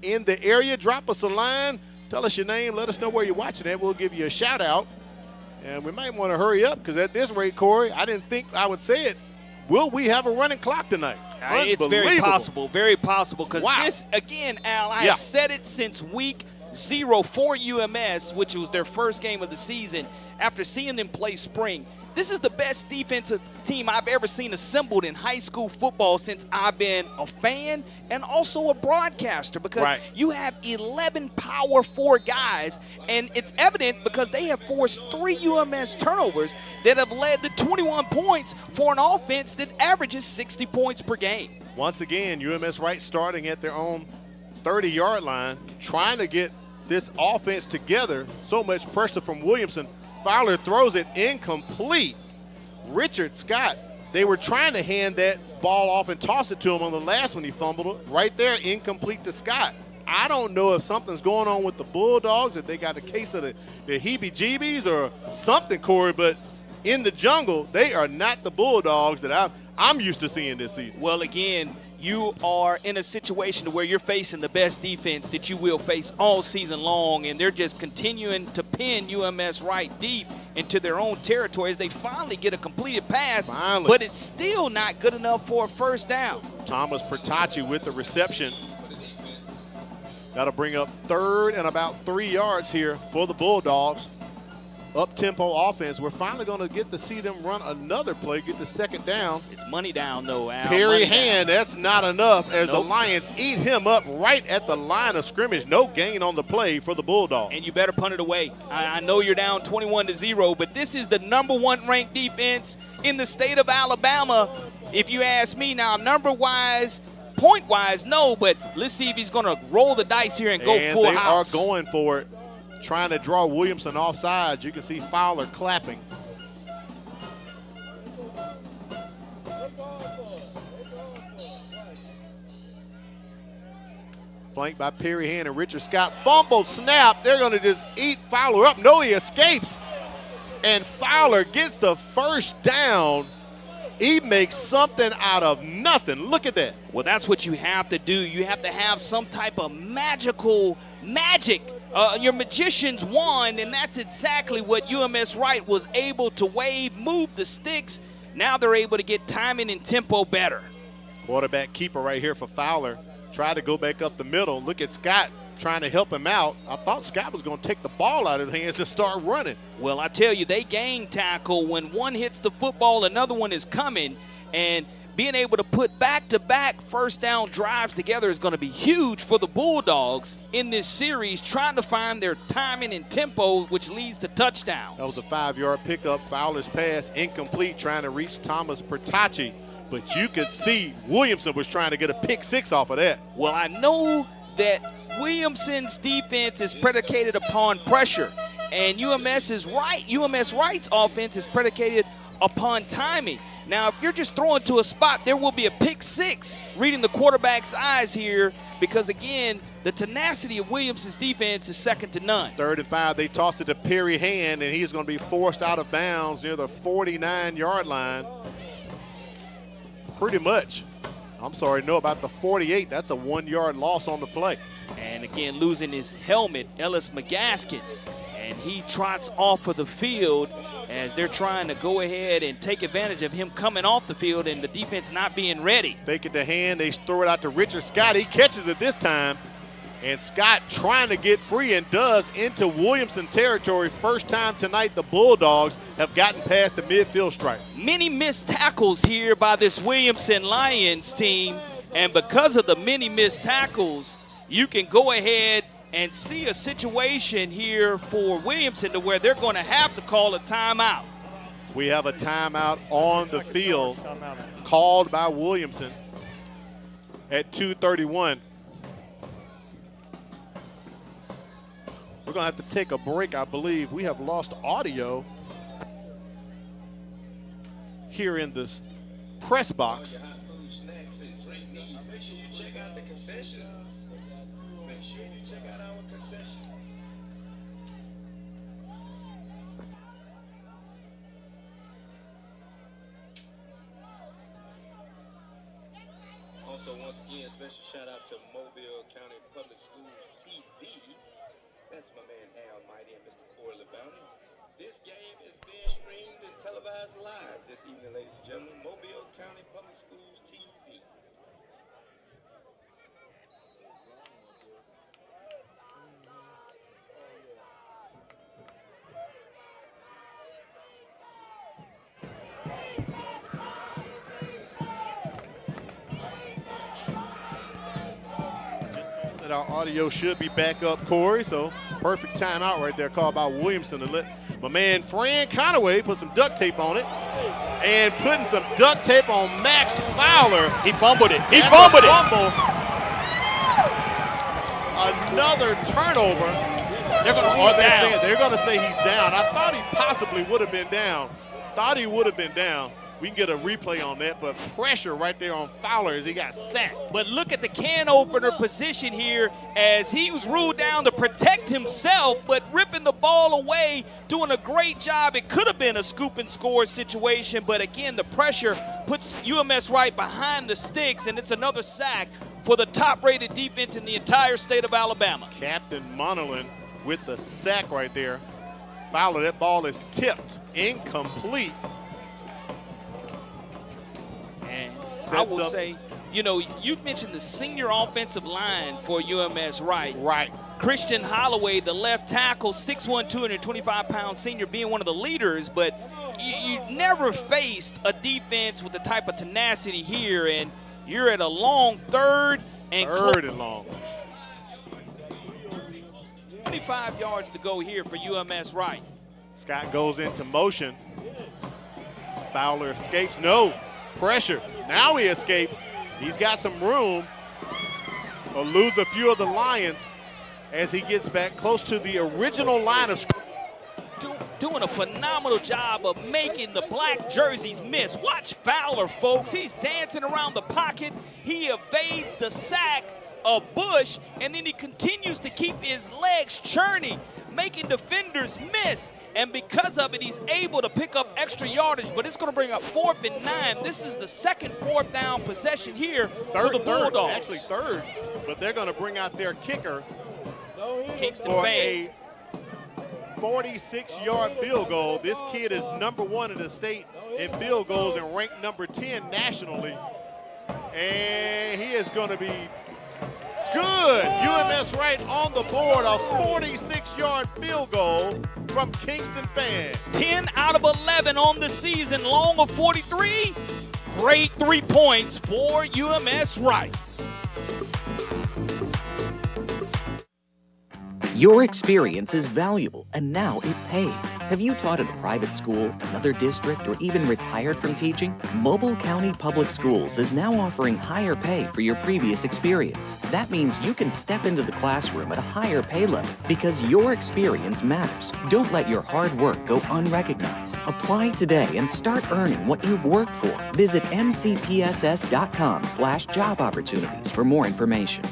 in the area, drop us a line. Tell us your name. Let us know where you're watching at. We'll give you a shout out. And we might want to hurry up because at this rate, Corey, I didn't think I would say it. Will we have a running clock tonight? It's very possible, because this, again, Al, I have said it since week 0 for UMS, which was their first game of the season, after seeing them play spring. This is the best defensive team I've ever seen assembled in high school football since I've been a fan and also a broadcaster, because you have 11 Power 4 guys, and it's evident because they have forced 3 UMS turnovers that have led to 21 points for an offense that averages 60 points per game. Once again, UMS-Wright starting at their own 30-yard line, trying to get this offense together. So much pressure from Williamson. Fowler throws it incomplete. Richard Scott, they were trying to hand that ball off and toss it to him on the last one. He fumbled it. Right there, incomplete to Scott. I don't know if something's going on with the Bulldogs, if they got a case of the heebie-jeebies or something, Corey, but in the jungle, they are not the Bulldogs that I'm used to seeing this season. Well, again, you are in a situation where you're facing the best defense that you will face all season long, and they're just continuing to pin UMS-Wright deep into their own territory as they finally get a completed pass, but it's still not good enough for a first down. Thomas Pertacci with the reception. That'll bring up 3rd and about 3 yards here for the Bulldogs. Up-tempo offense. We're finally going to get to see them run another play, get the 2nd down. It's money down, though, Al. Perry Hand, that's not enough as the Lions eat him up right at the line of scrimmage. No gain on the play for the Bulldogs. And you better punt it away. I know you're down 21-0, but this is the #1 ranked defense in the state of Alabama, if you ask me. Now, number-wise, point-wise, no, but let's see if he's going to roll the dice here and go full house. They are going for it. Trying to draw Williamson offsides. You can see Fowler clapping. Flanked by Perry Hand and Richard Scott. Fumble, snap. They're going to just eat Fowler up. No, he escapes. And Fowler gets the first down. He makes something out of nothing. Look at that. Well, that's what you have to do. You have to have some type of magic. Your magician's wand, and that's exactly what UMS-Wright was able to wave, move the sticks. Now they're able to get timing and tempo better. Quarterback keeper right here for Fowler. Tried to go back up the middle. Look at Scott trying to help him out. I thought Scott was going to take the ball out of his hands and start running. Well, I tell you, they gain tackle. When one hits the football, another one is coming, and being able to put back-to-back first down drives together is going to be huge for the Bulldogs in this series, trying to find their timing and tempo, which leads to touchdowns. That was a 5-yard pickup. Fowler's pass incomplete, trying to reach Thomas Pertacci. But you could see Williamson was trying to get a pick 6 off of that. Well, I know that Williamson's defense is predicated upon pressure, and UMS-Wright's offense is predicated upon timing. Now, if you're just throwing to a spot, there will be a pick 6 reading the quarterback's eyes here because, again, the tenacity of Williamson's defense is second to none. 3rd and 5, they tossed it to Perry Hand, and he's going to be forced out of bounds near the 49-yard line. Pretty much. I'm sorry, no, about the 48. That's a 1-yard loss on the play. And, again, losing his helmet, Ellis McGaskin, and he trots off of the field as they're trying to go ahead and take advantage of him coming off the field and the defense not being ready. Fake it to Hand. They throw it out to Richard Scott. He catches it this time. And Scott trying to get free and does into Williamson territory. First time tonight the Bulldogs have gotten past the midfield stripe. Many missed tackles here by this Williamson Lions team. And because of the many missed tackles, you can go ahead and see a situation here for Williamson to where they're going to have to call a timeout. We have a timeout on the field called by Williamson at 2:31. We're going to have to take a break, I believe. We have lost audio here in this press box. Also, once again, special shout out to Mobile County Public Schools TV. That's my man Al Mighty and Mr. Corey LeBounty. This game is being streamed and televised live this evening, ladies and gentlemen. Mobile County Public Schools TV. That our audio should be back up, Corey, so perfect timeout right there called by Williamson to let my man Fran Conaway put some duct tape on it and putting some duct tape on Max Fowler. He fumbled it. He fumbled it. Another turnover. They're going to say he's down. I thought he possibly would have been down. we can get a replay on that, but pressure right there on Fowler as he got sacked. But look at the can opener position here as he was ruled down to protect himself, but ripping the ball away, doing a great job. It could have been a scoop and score situation, but again, the pressure puts UMS-Wright behind the sticks, and it's another sack for the top-rated defense in the entire state of Alabama. Captain Monolin with the sack right there. Fowler, that ball is tipped, incomplete. And I will say, you know, you mentioned the senior offensive line for UMS-Wright. Right. Christian Holloway, the left tackle, 6'1", 225-pound senior, being one of the leaders, but you never faced a defense with the type of tenacity here, and you're at a long third and long. 25 yards to go here for UMS-Wright. Scott goes into motion. Fowler escapes. No. Pressure. Now he escapes. He's got some room. Eludes a few of the Lions as he gets back close to the original line of scrimmage. Doing a phenomenal job of making the black jerseys miss. Watch Fowler, folks. He's dancing around the pocket. He evades the sack of Bush, and then he continues to keep his legs churning, making defenders miss. And because of it, he's able to pick up extra yardage, but it's going to bring up 4th and 9. This is the second 4th down possession here for the Bulldogs. Actually third, but they're going to bring out their kicker Kingston for Fan. a 46-yard field goal. This kid is #1 in the state in field goals and ranked number 10 nationally. And he is going to be good. UMS-Wright on the board, a 46-yard field goal from Kingston Fan. 10 out of 11 on the season, long of 43. Great 3 points for UMS-Wright. Your experience is valuable, and now it pays. Have you taught at a private school, another district, or even retired from teaching? Mobile County Public Schools is now offering higher pay for your previous experience. That means you can step into the classroom at a higher pay level because your experience matters. Don't let your hard work go unrecognized. Apply today and start earning what you've worked for. Visit mcpss.com/job opportunities for more information.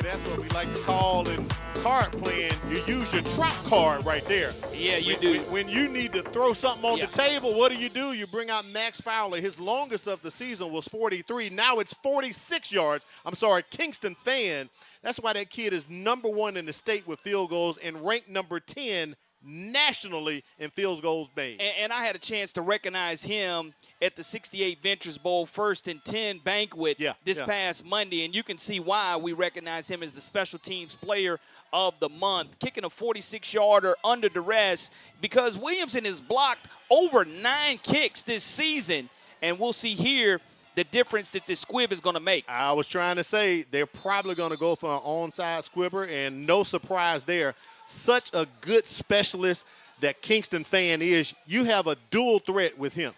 That's what we like to call in card playing. You use your trump card right there. Yeah, you do. When you need to throw something on the table, what do? You bring out Max Fowler. His longest of the season was 43. Now it's 46 yards. I'm sorry, Kingston Fan. That's why that kid is #1 in the state with field goals and ranked number 10 nationally in field goals made. And I had a chance to recognize him at the 68 Ventures Bowl 1st and 10 banquet this past Monday, and you can see why we recognize him as the special teams player of the month, kicking a 46-yarder under duress because Williamson has blocked over 9 kicks this season, and we'll see here the difference that this squib is going to make. I was trying to say they're probably going to go for an onside squibber, and no surprise there. Such a good specialist that Kingston Fan is. You have a dual threat with him.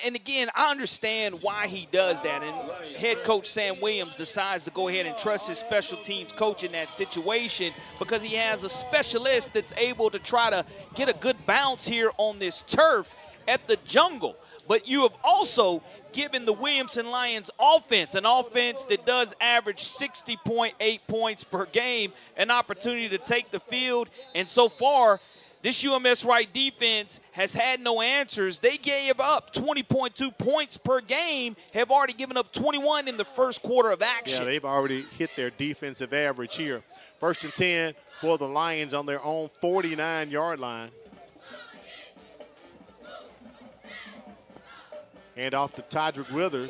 And again, I understand why he does that. And head coach Sam Williams decides to go ahead and trust his special teams coach in that situation because he has a specialist that's able to try to get a good bounce here on this turf at the jungle. But you have also given the Williamson Lions offense, an offense that does average 60.8 points per game, an opportunity to take the field. And so far, this UMS-Wright defense has had no answers. They gave up 20.2 points per game, have already given up 21 in the first quarter of action. Yeah, they've already hit their defensive average here. 1st and 10 for the Lions on their own 49-yard line. Hand off to Todrick Withers.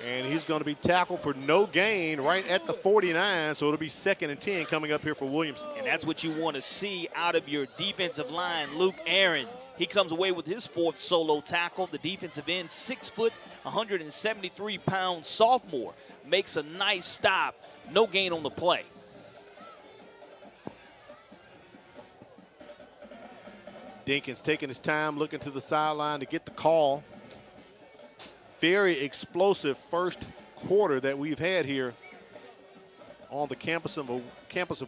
And he's going to be tackled for no gain right at the 49, so it'll be 2nd and 10 coming up here for Williamson. And that's what you want to see out of your defensive line, Luke Aaron. He comes away with his 4th solo tackle. The defensive end, 6 foot, 173-pound sophomore, makes a nice stop. No gain on the play. Dinkins taking his time, looking to the sideline to get the call. Very explosive first quarter that we've had here on the campus of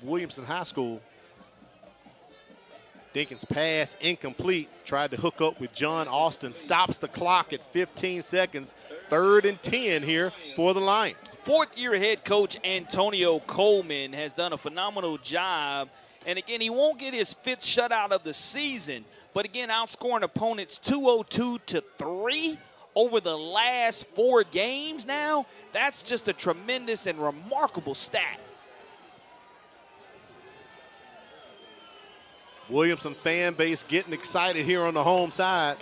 Williamson High School. Dinkins pass incomplete. Tried to hook up with John Austin. Stops the clock at 15 seconds. 3rd and 10 here for the Lions. Fourth-year head coach Antonio Coleman has done a phenomenal job. And, again, he won't get his 5th shutout of the season. But, again, outscoring opponents 202-3 over the last 4 games now. That's just a tremendous and remarkable stat. Williamson fan base getting excited here on the home side,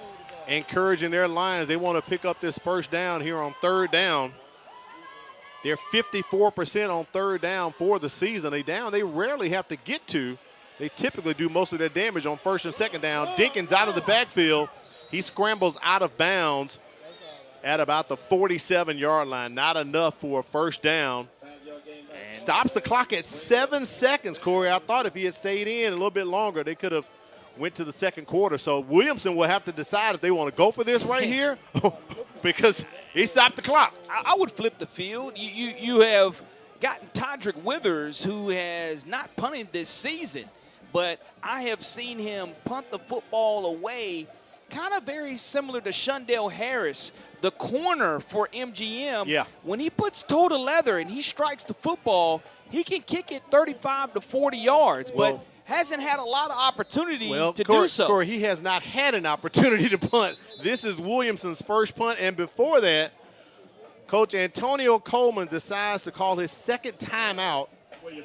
encouraging their Lions. They want to pick up this first down here on 3rd down. They're 54% on 3rd down for the season. They rarely have to get to. They typically do most of their damage on 1st and 2nd down. Dinkins out of the backfield. He scrambles out of bounds at about the 47-yard line. Not enough for a first down. Stops the clock at 7 seconds, Corey. I thought if he had stayed in a little bit longer, they could have went to the 2nd quarter. So Williamson will have to decide if they want to go for this right here because he stopped the clock. I would flip the field. You have gotten Todrick Withers, who has not punted this season, but I have seen him punt the football away, kind of very similar to Shundell Harris, the corner for MGM. Yeah. When he puts toe to leather and he strikes the football, he can kick it 35 to 40 yards, but hasn't had a lot of opportunity to do so. Corey, he has not had an opportunity to punt. This is Williamson's first punt, and before that, Coach Antonio Coleman decides to call his 2nd timeout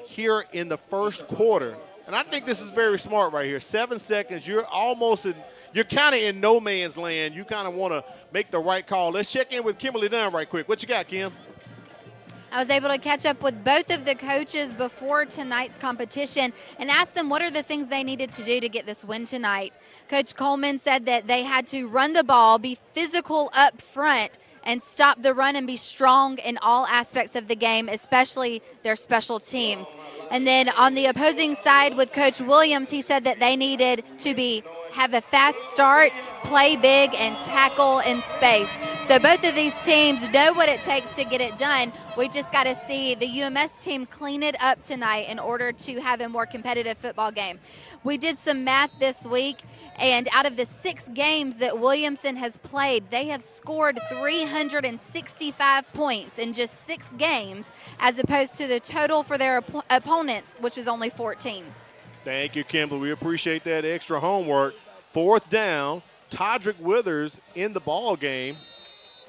here in the 1st quarter. And I think this is very smart right here. 7 seconds, you're kind of in no man's land. You kind of want to make the right call. Let's check in with Kimberly Dunn right quick. What you got, Kim? I was able to catch up with both of the coaches before tonight's competition and ask them what are the things they needed to do to get this win tonight. Coach Coleman said that they had to run the ball, be physical up front, and stop the run and be strong in all aspects of the game, especially their special teams. And then on the opposing side with Coach Williams, he said that they needed to have a fast start, play big, and tackle in space. So both of these teams know what it takes to get it done. We just got to see the UMS team clean it up tonight in order to have a more competitive football game. We did some math this week, and out of the 6 games that Williamson has played, they have scored 365 points in just 6 games, as opposed to the total for their opponents, which was only 14. Thank you, Kimberly. We appreciate that extra homework. 4th down, Todrick Withers in the ball game.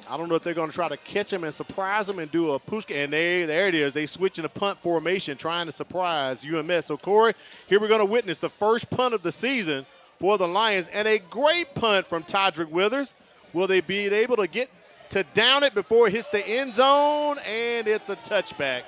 I don't know if they're going to try to catch him and surprise him and do a push. And there it is. They switch in a punt formation trying to surprise UMS. So, Corey, here we're going to witness the first punt of the season for the Lions. And a great punt from Todrick Withers. Will they be able to get to down it before it hits the end zone? And it's a touchback.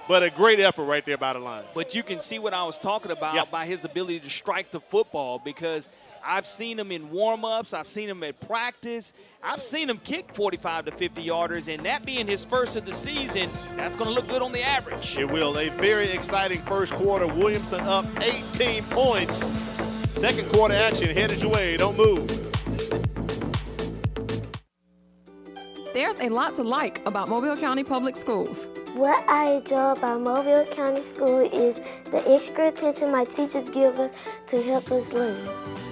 But a great effort right there by the Lions. But you can see what I was talking about by his ability to strike the football, because I've seen him in warm-ups. I've seen him at practice. I've seen him kick 45 to 50-yarders, and that being his first of the season, that's going to look good on the average. It will. A very exciting first quarter. Williamson up 18 points. 2nd quarter action headed your way. Don't move. There's a lot to like about Mobile County Public Schools. What I enjoy about Mobile County School is the extra attention my teachers give us to help us learn.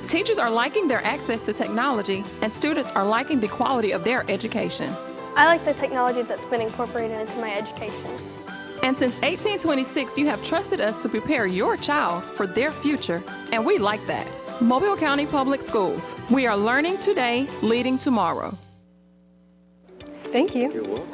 Teachers are liking their access to technology, and students are liking the quality of their education. I like the technology that's been incorporated into my education. And since 1826, you have trusted us to prepare your child for their future, and we like that. Mobile County Public Schools. We are learning today, leading tomorrow. Thank you. You're welcome.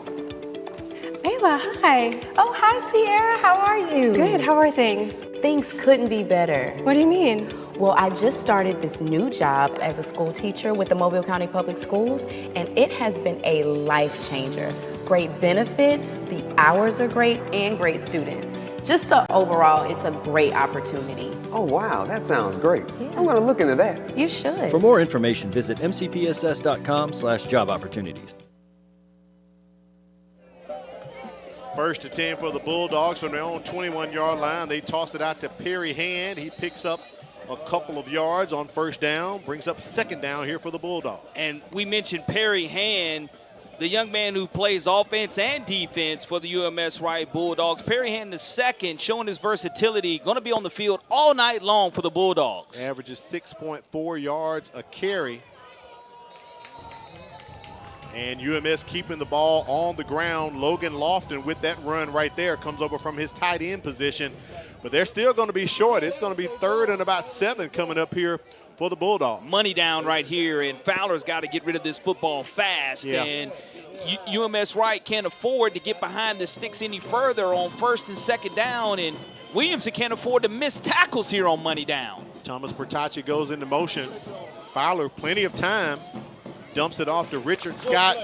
Ayla, hi. Oh, hi, Sierra. How are you? Good. How are things? Things couldn't be better. What do you mean? Well, I just started this new job as a school teacher with the Mobile County Public Schools, and it has been a life changer. Great benefits, the hours are great, and great students. Just overall, it's a great opportunity. Oh, wow, that sounds great. Yeah. I'm going to look into that. You should. For more information, visit mcpss.com/job opportunities. 1st and 10 for the Bulldogs from their own 21-yard line. They toss it out to Perry Hand. He picks up a couple of yards on 1st down, brings up 2nd down here for the Bulldogs. And we mentioned Perry Hand. the young man who plays offense and defense for the UMS-Wright Bulldogs. Perryhan II, showing his versatility, going to be on the field all night long for the Bulldogs. Averages 6.4 yards a carry. And UMS keeping the ball on the ground. Logan Lofton with that run right there comes over from his tight end position. But they're still going to be short. It's going to be 3rd and about 7 coming up here for the Bulldogs. Money down right here, and Fowler's got to get rid of this football fast. Yeah. And UMS-Wright can't afford to get behind the sticks any further on 1st and 2nd down, and Williamson can't afford to miss tackles here on money down. Thomas Bertacci goes into motion. Fowler, plenty of time. Dumps it off to Richard Scott.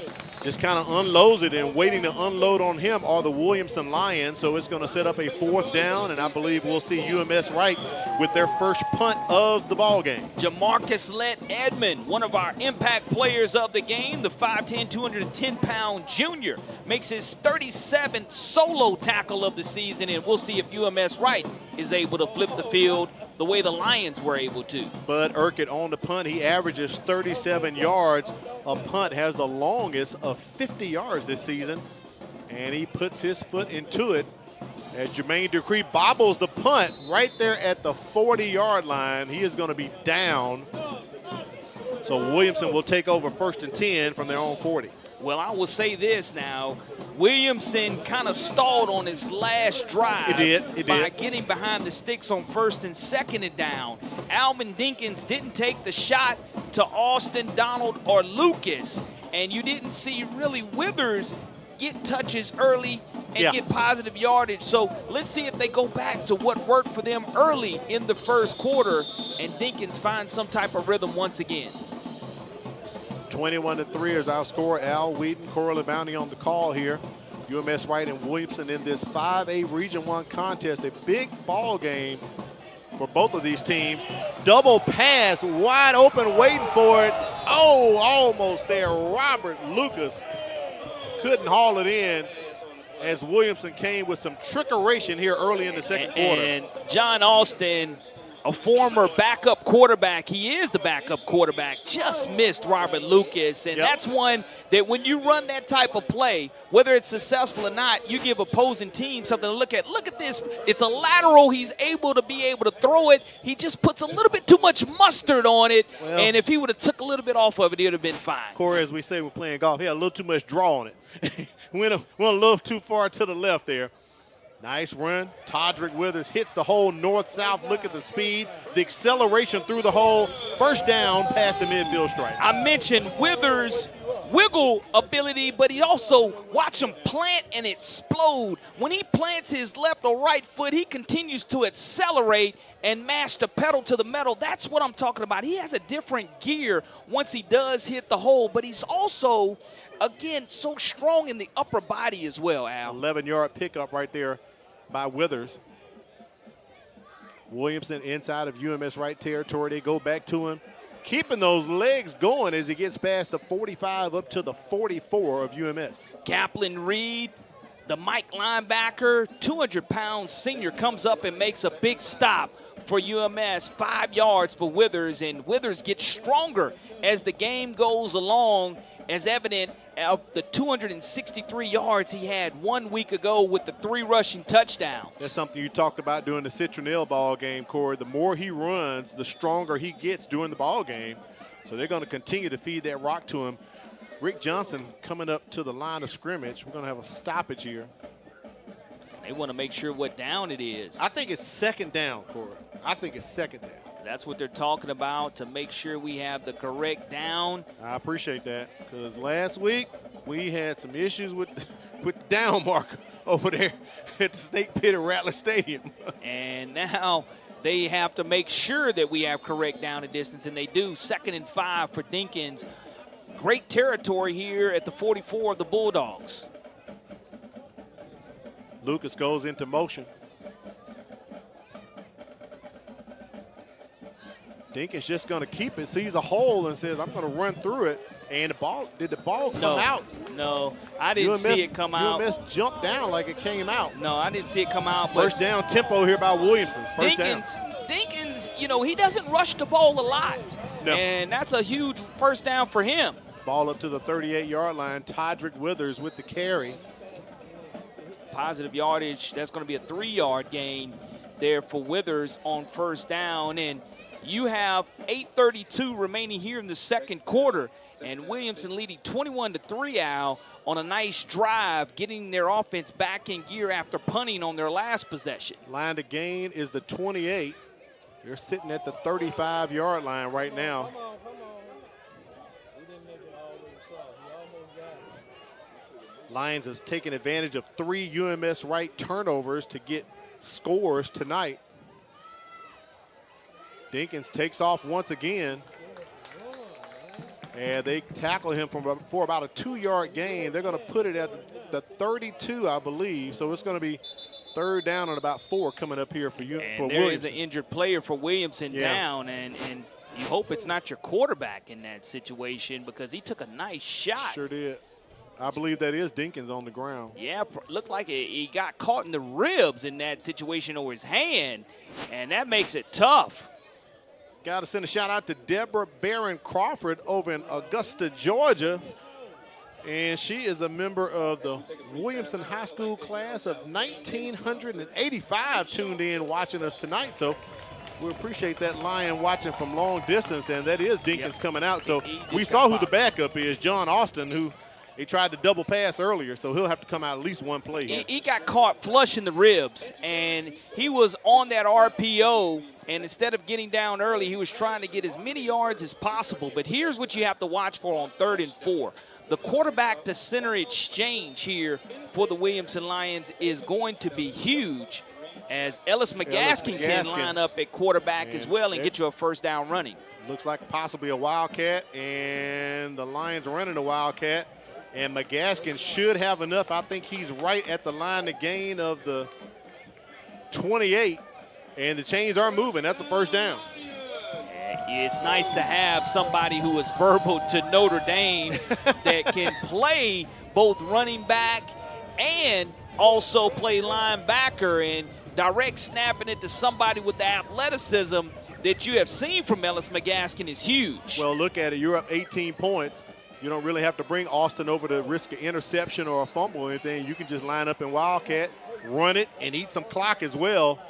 Just kind of unloads it, and waiting to unload on him are the Williamson Lions. So it's going to set up a 4th down, and I believe we'll see UMS-Wright with their first punt of the ball game. Jamarcus Edmond, one of our impact players of the game, the 5'10", 210-pound junior, makes his 37th solo tackle of the season, and we'll see if UMS-Wright is able to flip the field the way the Lions were able to. Bud Urquhart on the punt. He averages 37 yards. A punt has the longest of 50 yards this season. And he puts his foot into it as Jermaine Dupree bobbles the punt right there at the 40-yard line. He is going to be down. So Williamson will take over 1st and 10 from their own 40. Well, I will say this now. Williamson kind of stalled on his last drive. It did. By getting behind the sticks on 1st and 2nd and down. Alvin Dinkins didn't take the shot to Austin, Donald, or Lucas. And you didn't see really Withers get touches early and get positive yardage. So let's see if they go back to what worked for them early in the 1st quarter and Dinkins finds some type of rhythm once again. 21-3 is our score. Al Wheaton, Corley Bounty on the call here. UMS-Wright and Williamson in this 5A Region 1 contest. A big ball game for both of these teams. Double pass, wide open, waiting for it. Oh, almost there. Robert Lucas couldn't haul it in as Williamson came with some trickeration here early in the 2nd quarter. And John Austin, a former backup quarterback, he is the backup quarterback, just missed Robert Lucas. And that's one that when you run that type of play, whether it's successful or not, you give opposing teams something to look at. Look at this. It's a lateral. He's able to throw it. He just puts a little bit too much mustard on it. Well, and if he would have took a little bit off of it, it would have been fine. Corey, as we say we're playing golf, he had a little too much draw on it. went a little too far to the left there. Nice run. Todrick Withers hits the hole north-south. Look at the speed. The acceleration through the hole. 1st down past the midfield stripe. I mentioned Withers' wiggle ability, but he also, watch him plant and explode. When he plants his left or right foot, he continues to accelerate and mash the pedal to the metal. That's what I'm talking about. He has a different gear once he does hit the hole, but he's also, again, so strong in the upper body as well, Al. 11-yard pickup right there by Withers. Williamson inside of UMS-Wright territory. They go back to him, keeping those legs going as he gets past the 45 up to the 44 of UMS. Kaplan Reed, the Mike linebacker, 200-pound senior, comes up and makes a big stop for UMS. 5 yards for Withers, and Withers gets stronger as the game goes along, as evident of the 263 yards he had 1 week ago with the 3 rushing touchdowns. That's something you talked about during the Citronelle ball game, Corey. The more he runs, the stronger he gets during the ball game. So they're going to continue to feed that rock to him. Rick Johnson coming up to the line of scrimmage. We're going to have a stoppage here. They want to make sure what down it is. I think it's 2nd down, Corey. I think it's 2nd down. That's what they're talking about, to make sure we have the correct down. I appreciate that, because last week we had some issues with the down marker over there at the Snake Pit at Rattler Stadium. And now they have to make sure that we have correct down and distance, and they do. 2nd and 5 for Dinkins. Great territory here at the 44 of the Bulldogs. Lucas goes into motion. Dinkins just going to keep it, sees a hole and says, I'm going to run through it. And did the ball come out? No, I didn't see it come out. UMS jumped down like it came out. No, I didn't see it come out. But 1st down tempo here by Williamson. Dinkins, you know, he doesn't rush the ball a lot. No. And that's a huge 1st down for him. Ball up to the 38-yard line. Todrick Withers with the carry. Positive yardage. That's going to be a 3-yard gain there for Withers on first down. And you have 8:32 remaining here in the second quarter. And Williamson leading 21-3, Al, on a nice drive, getting their offense back in gear after punting on their last possession. Line to gain is the 28. They're sitting at the 35-yard line right now. Lions have taken advantage of 3 UMS-Wright turnovers to get scores tonight. Dinkins takes off once again. And they tackle him for about a 2-yard gain. They're going to put it at the 32, I believe. So it's going to be third down and about 4 coming up here for you. And there is an injured player for Williamson down, and you hope it's not your quarterback in that situation because he took a nice shot. Sure did. I believe that is Dinkins on the ground. Yeah, looked like he got caught in the ribs in that situation or his hand, and that makes it tough. Got to send a shout out to Deborah Barron Crawford over in Augusta, Georgia. And she is a member of the Williamson High School class of 1985 tuned in watching us tonight. So we appreciate that Lion watching from long distance, and that is Dinkins coming out. So we saw who the backup is, John Austin, who he tried to double pass earlier, so he'll have to come out at least one play. He got caught flush in the ribs, and he was on that RPO, and instead of getting down early, he was trying to get as many yards as possible. But here's what you have to watch for on 3rd and 4. The quarterback to center exchange here for the Williamson Lions is going to be huge, as Ellis McGaskin can line up at quarterback as well and get you a first down running. Looks like possibly a Wildcat, and the Lions running a Wildcat. And McGaskin should have enough. I think he's right at the line to gain of the 28. And the chains are moving. That's a first down. It's nice to have somebody who is verbal to Notre Dame that can play both running back and also play linebacker, and direct snapping it to somebody with the athleticism that you have seen from Ellis McGaskin is huge. Well, look at it. You're up 18 points. You don't really have to bring Austin over to risk an interception or a fumble or anything. You can just line up in Wildcat, run it, and eat some clock as well,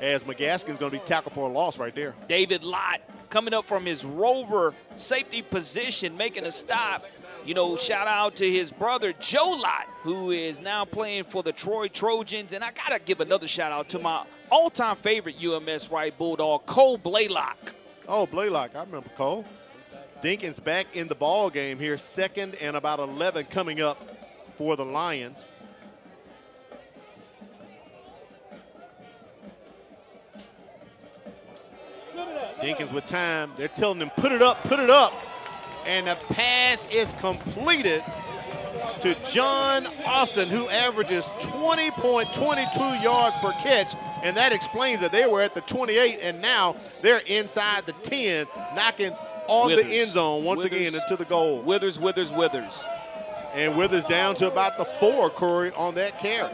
as McGaskin's going to be tackled for a loss right there. David Lott coming up from his rover safety position, making a stop. You know, shout out to his brother, Joe Lott, who is now playing for the Troy Trojans. And I got to give another shout out to my all-time favorite UMS-Wright Bulldog, Cole Blaylock. Oh, Blaylock, I remember Cole. Dinkins back in the ball game here, 2nd and about 11 coming up for the Lions. Dinkins with time. They're telling him, put it up, put it up. And the pass is completed to John Austin, who averages 20.22 yards per catch. And that explains that they were at the 28, and now they're inside the 10, knocking on the end zone once again into the goal. Withers. And Withers down to about the 4, Corey, on that carry.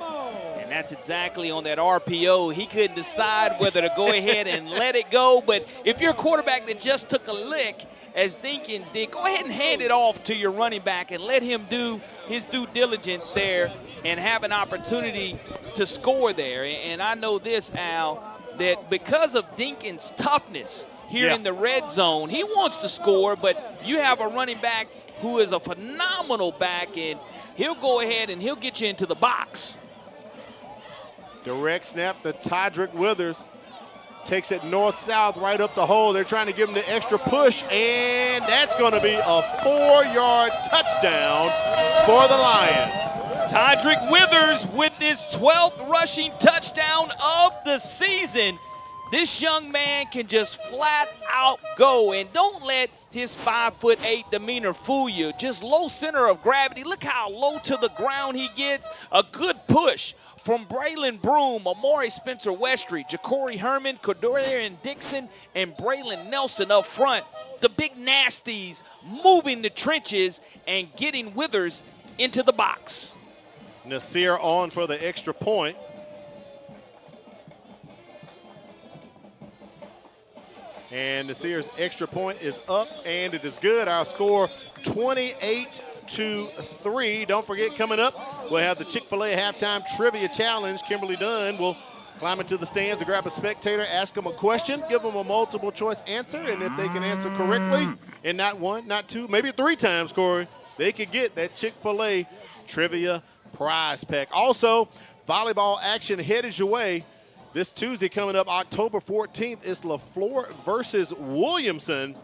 And that's exactly on that RPO. He couldn't decide whether to go ahead and let it go. But if you're a quarterback that just took a lick, as Dinkins did, go ahead and hand it off to your running back and let him do his due diligence there and have an opportunity to score there. And I know this, Al, that because of Dinkins' toughness here in the red zone, he wants to score, but you have a running back who is a phenomenal back, and he'll go ahead and he'll get you into the box. Direct snap to Todrick Withers. Takes it north-south right up the hole. They're trying to give him the extra push, and that's going to be a 4-yard touchdown for the Lions. Todrick Withers with his 12th rushing touchdown of the season. This young man can just flat out go, and don't let his 5'8" demeanor fool you. Just low center of gravity. Look how low to the ground he gets. A good push from Braylon Broom, Amari Spencer-Westry, Ja'Cory Herman, Cordarian Dixon, and Braylon Nelson up front. The big nasties moving the trenches and getting Withers into the box. Nasir on for the extra point. And the Sears extra point is up, and it is good. Our score 28-3. Don't forget, coming up, we'll have the Chick-fil-A halftime trivia challenge. Kimberly Dunn will climb into the stands to grab a spectator, ask them a question, give them a multiple choice answer, and if they can answer correctly, and not one, not two, maybe 3 times, Corey, they could get that Chick-fil-A trivia prize pack. Also, volleyball action headed your way. This Tuesday coming up, October 14th, is LaFleur versus Williamson.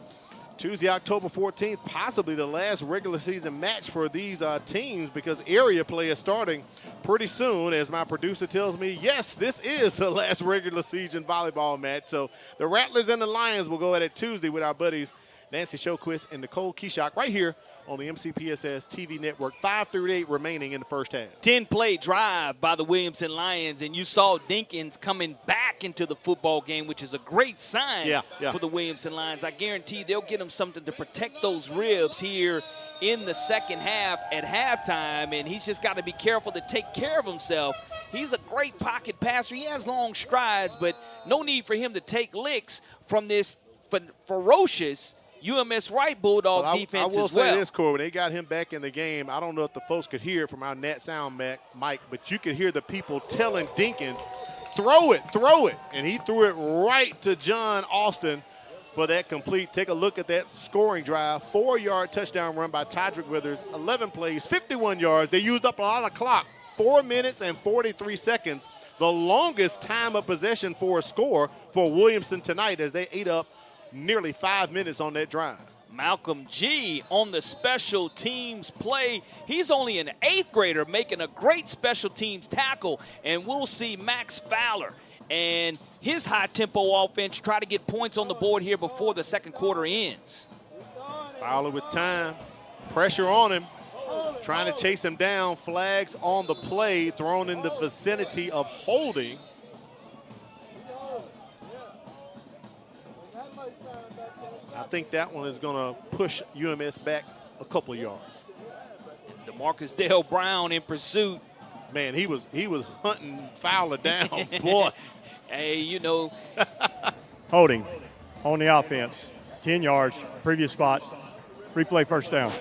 Tuesday, October 14th, possibly the last regular season match for these teams because area play is starting pretty soon. As my producer tells me, yes, this is the last regular season volleyball match. So the Rattlers and the Lions will go at it Tuesday with our buddies Nancy Shoquist and Nicole Keyshock right here on the MCPSS TV network. 5:38 remaining in the first half. 10-play drive by the Williamson Lions, and you saw Dinkins coming back into the football game, which is a great sign for the Williamson Lions. I guarantee they'll get him something to protect those ribs here in the second half at halftime, and he's just got to be careful to take care of himself. He's a great pocket passer. He has long strides, but no need for him to take licks from this ferocious UMS-Wright Bulldog defense I will as well. say this, Corey, when they got him back in the game, I don't know if the folks could hear it from our Nat Sound mic, but you could hear the people telling Dinkins, throw it. And he threw it right to John Austin for that complete. Take a look at that scoring drive. 4-yard touchdown run by Tydrick Withers. 11 plays, 51 yards. They used up a lot of clock. 4 minutes and 43 seconds. The longest time of possession for a score for Williamson tonight as they ate up nearly 5 minutes on that drive. Malcolm G on the special teams play. He's only an 8th grader making a great special teams tackle, and we'll see Max Fowler and his high-tempo offense try to get points on the board here before the second quarter ends. Fowler with time, pressure on him, trying to chase him down. Flags on the play, thrown in the vicinity of holding. I think that one is going to push UMS back a couple of yards. DeMarcus Dale Brown in pursuit. Man, he was hunting Fowler down, boy. Hey, you know. Holding on the offense. 10 yards, previous spot. Replay first down.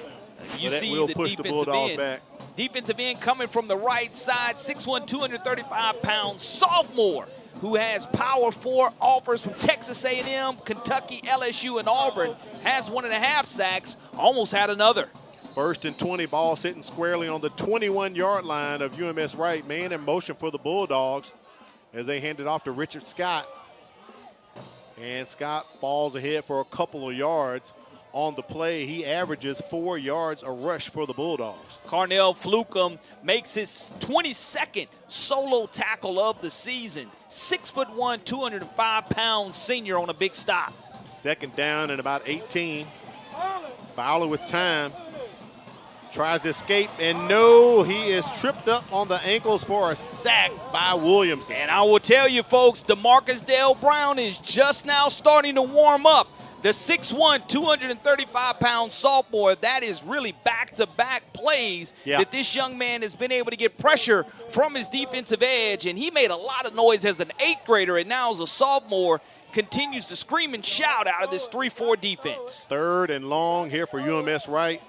You see the defensive end. Defensive end coming from the right side, 6'1", 235-pound sophomore who has Power 4 offers from Texas A&M, Kentucky, LSU, and Auburn, has 1.5 sacks, almost had another. 1st and 20, ball sitting squarely on the 21-yard line of UMS-Wright. Man in motion for the Bulldogs as they hand it off to Richard Scott. And Scott falls ahead for a couple of yards on the play. He averages 4 yards a rush for the Bulldogs. Carnell Flukum makes his 22nd solo tackle of the season. 6'1", 205-pound senior on a big stop. 2nd down and about 18. Fowler with time. Tries to escape, and no, he is tripped up on the ankles for a sack by Williamson. And I will tell you, folks, DeMarcus Dale Brown is just now starting to warm up. The 6'1", 235-pound sophomore, that is really back-to-back plays that this young man has been able to get pressure from his defensive edge, and he made a lot of noise as an 8th grader, and now as a sophomore, continues to scream and shout out of this 3-4 defense. 3rd and long here for UMS-Wright.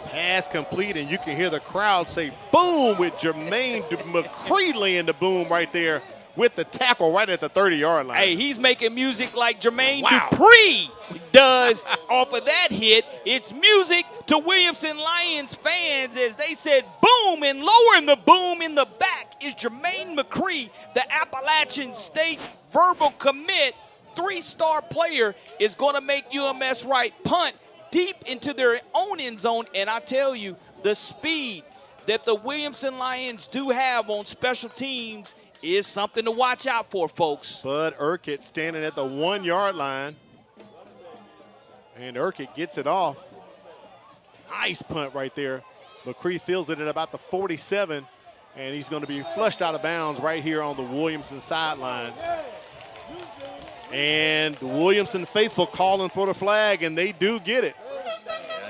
Pass complete, and you can hear the crowd say boom with Jermaine McCree laying the boom right there with the tackle right at the 30-yard line. Hey, he's making music like Jermaine Dupree does off of that hit. It's music to Williamson Lions fans as they said boom, and lowering the boom in the back is Jermaine McCree, the Appalachian State verbal commit. 3-star player is going to make UMS-Wright punt deep into their own end zone, and I tell you, the speed that the Williamson Lions do have on special teams is something to watch out for, folks. Bud Urquhart standing at the 1-yard line, and Urquhart gets it off. Nice punt right there. McCree fields it at about the 47, and he's going to be flushed out of bounds right here on the Williamson sideline. And the Williamson faithful calling for the flag, and they do get it.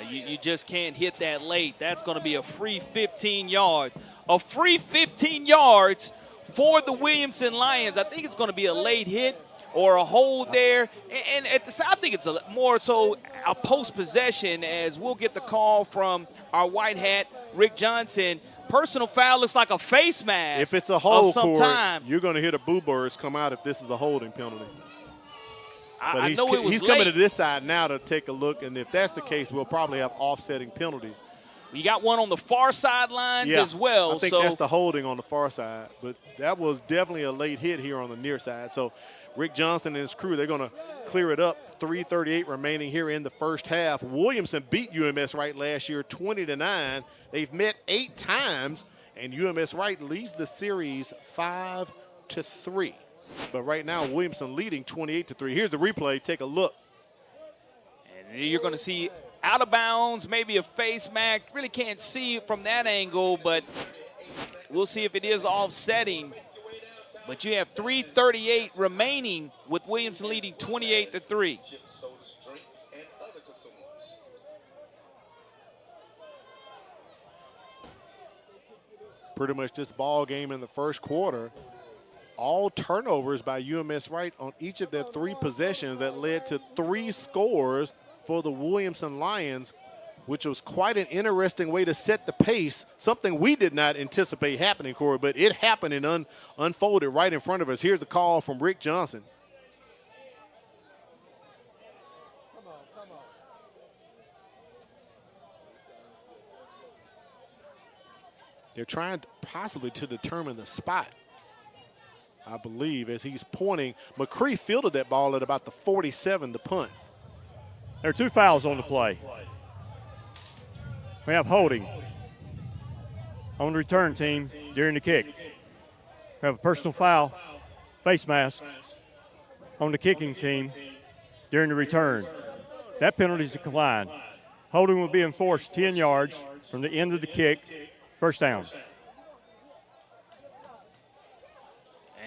You just can't hit that late. That's going to be a free 15 yards. A free 15 yards for the Williamson Lions. I think it's going to be a late hit or a hold there. And at the I think it's more so a post-possession, as we'll get the call from our white hat, Rick Johnson. Personal foul looks like a face mask. If it's a hold, sometime, you're going to hear the boo birds come out if this is a holding penalty. But I know it was he's coming to this side now to take a look, and if that's the case, we'll probably have offsetting penalties. You got one on the far sidelines as well. I think that's the holding on the far side. But that was definitely a late hit here on the near side. So Rick Johnson and his crew, they're going to clear it up. 3:38 remaining here in the first half. Williamson beat UMS-Wright last year 20-9. They've met 8 times, and UMS-Wright leads the series 5-3. But right now, Williamson leading 28-3. Here's the replay. Take a look. And you're going to see out of bounds, maybe a face mask. Really can't see it from that angle, but we'll see if it is offsetting. But you have 3:38 remaining with Williamson leading 28-3. Pretty much this ball game in the first quarter, all turnovers by UMS-Wright on each of their 3 possessions that led to 3 scores for the Williamson Lions, which was quite an interesting way to set the pace, something we did not anticipate happening, Corey, but it happened and unfolded right in front of us. Here's the call from Rick Johnson. They're trying possibly to determine the spot, I believe, as he's pointing. McCree fielded that ball at about the 47, the punt. There are 2 fouls on the play. We have holding on the return team during the kick. We have a personal foul, face mask, on the kicking team during the return. That penalty is declined. Holding will be enforced 10 yards from the end of the kick, first down.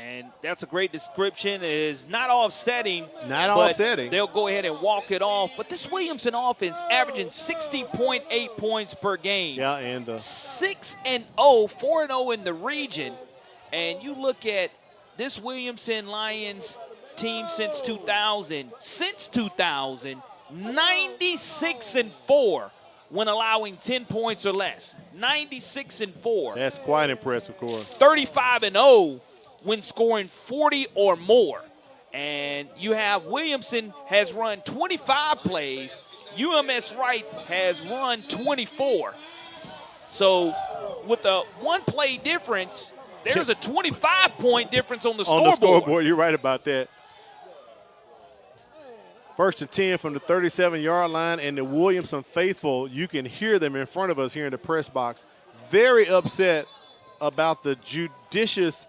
And that's a great description. It is not offsetting. Not offsetting. They'll go ahead and walk it off. But this Williamson offense averaging 60.8 points per game. Yeah, and 6-0, 4-0 in the region. And you look at this Williamson Lions team since 2000. Since 2000, 96-4 when allowing 10 points or less. 96-4. That's quite impressive, Corey. 35-0 when scoring 40 or more. And you have Williamson has run 25 plays. UMS-Wright has run 24. So with a 1-play difference, there's a 25-point difference on the scoreboard. On the scoreboard, you're right about that. 1st and 10 from the 37-yard line, and the Williamson faithful, you can hear them in front of us here in the press box, very upset about the judicious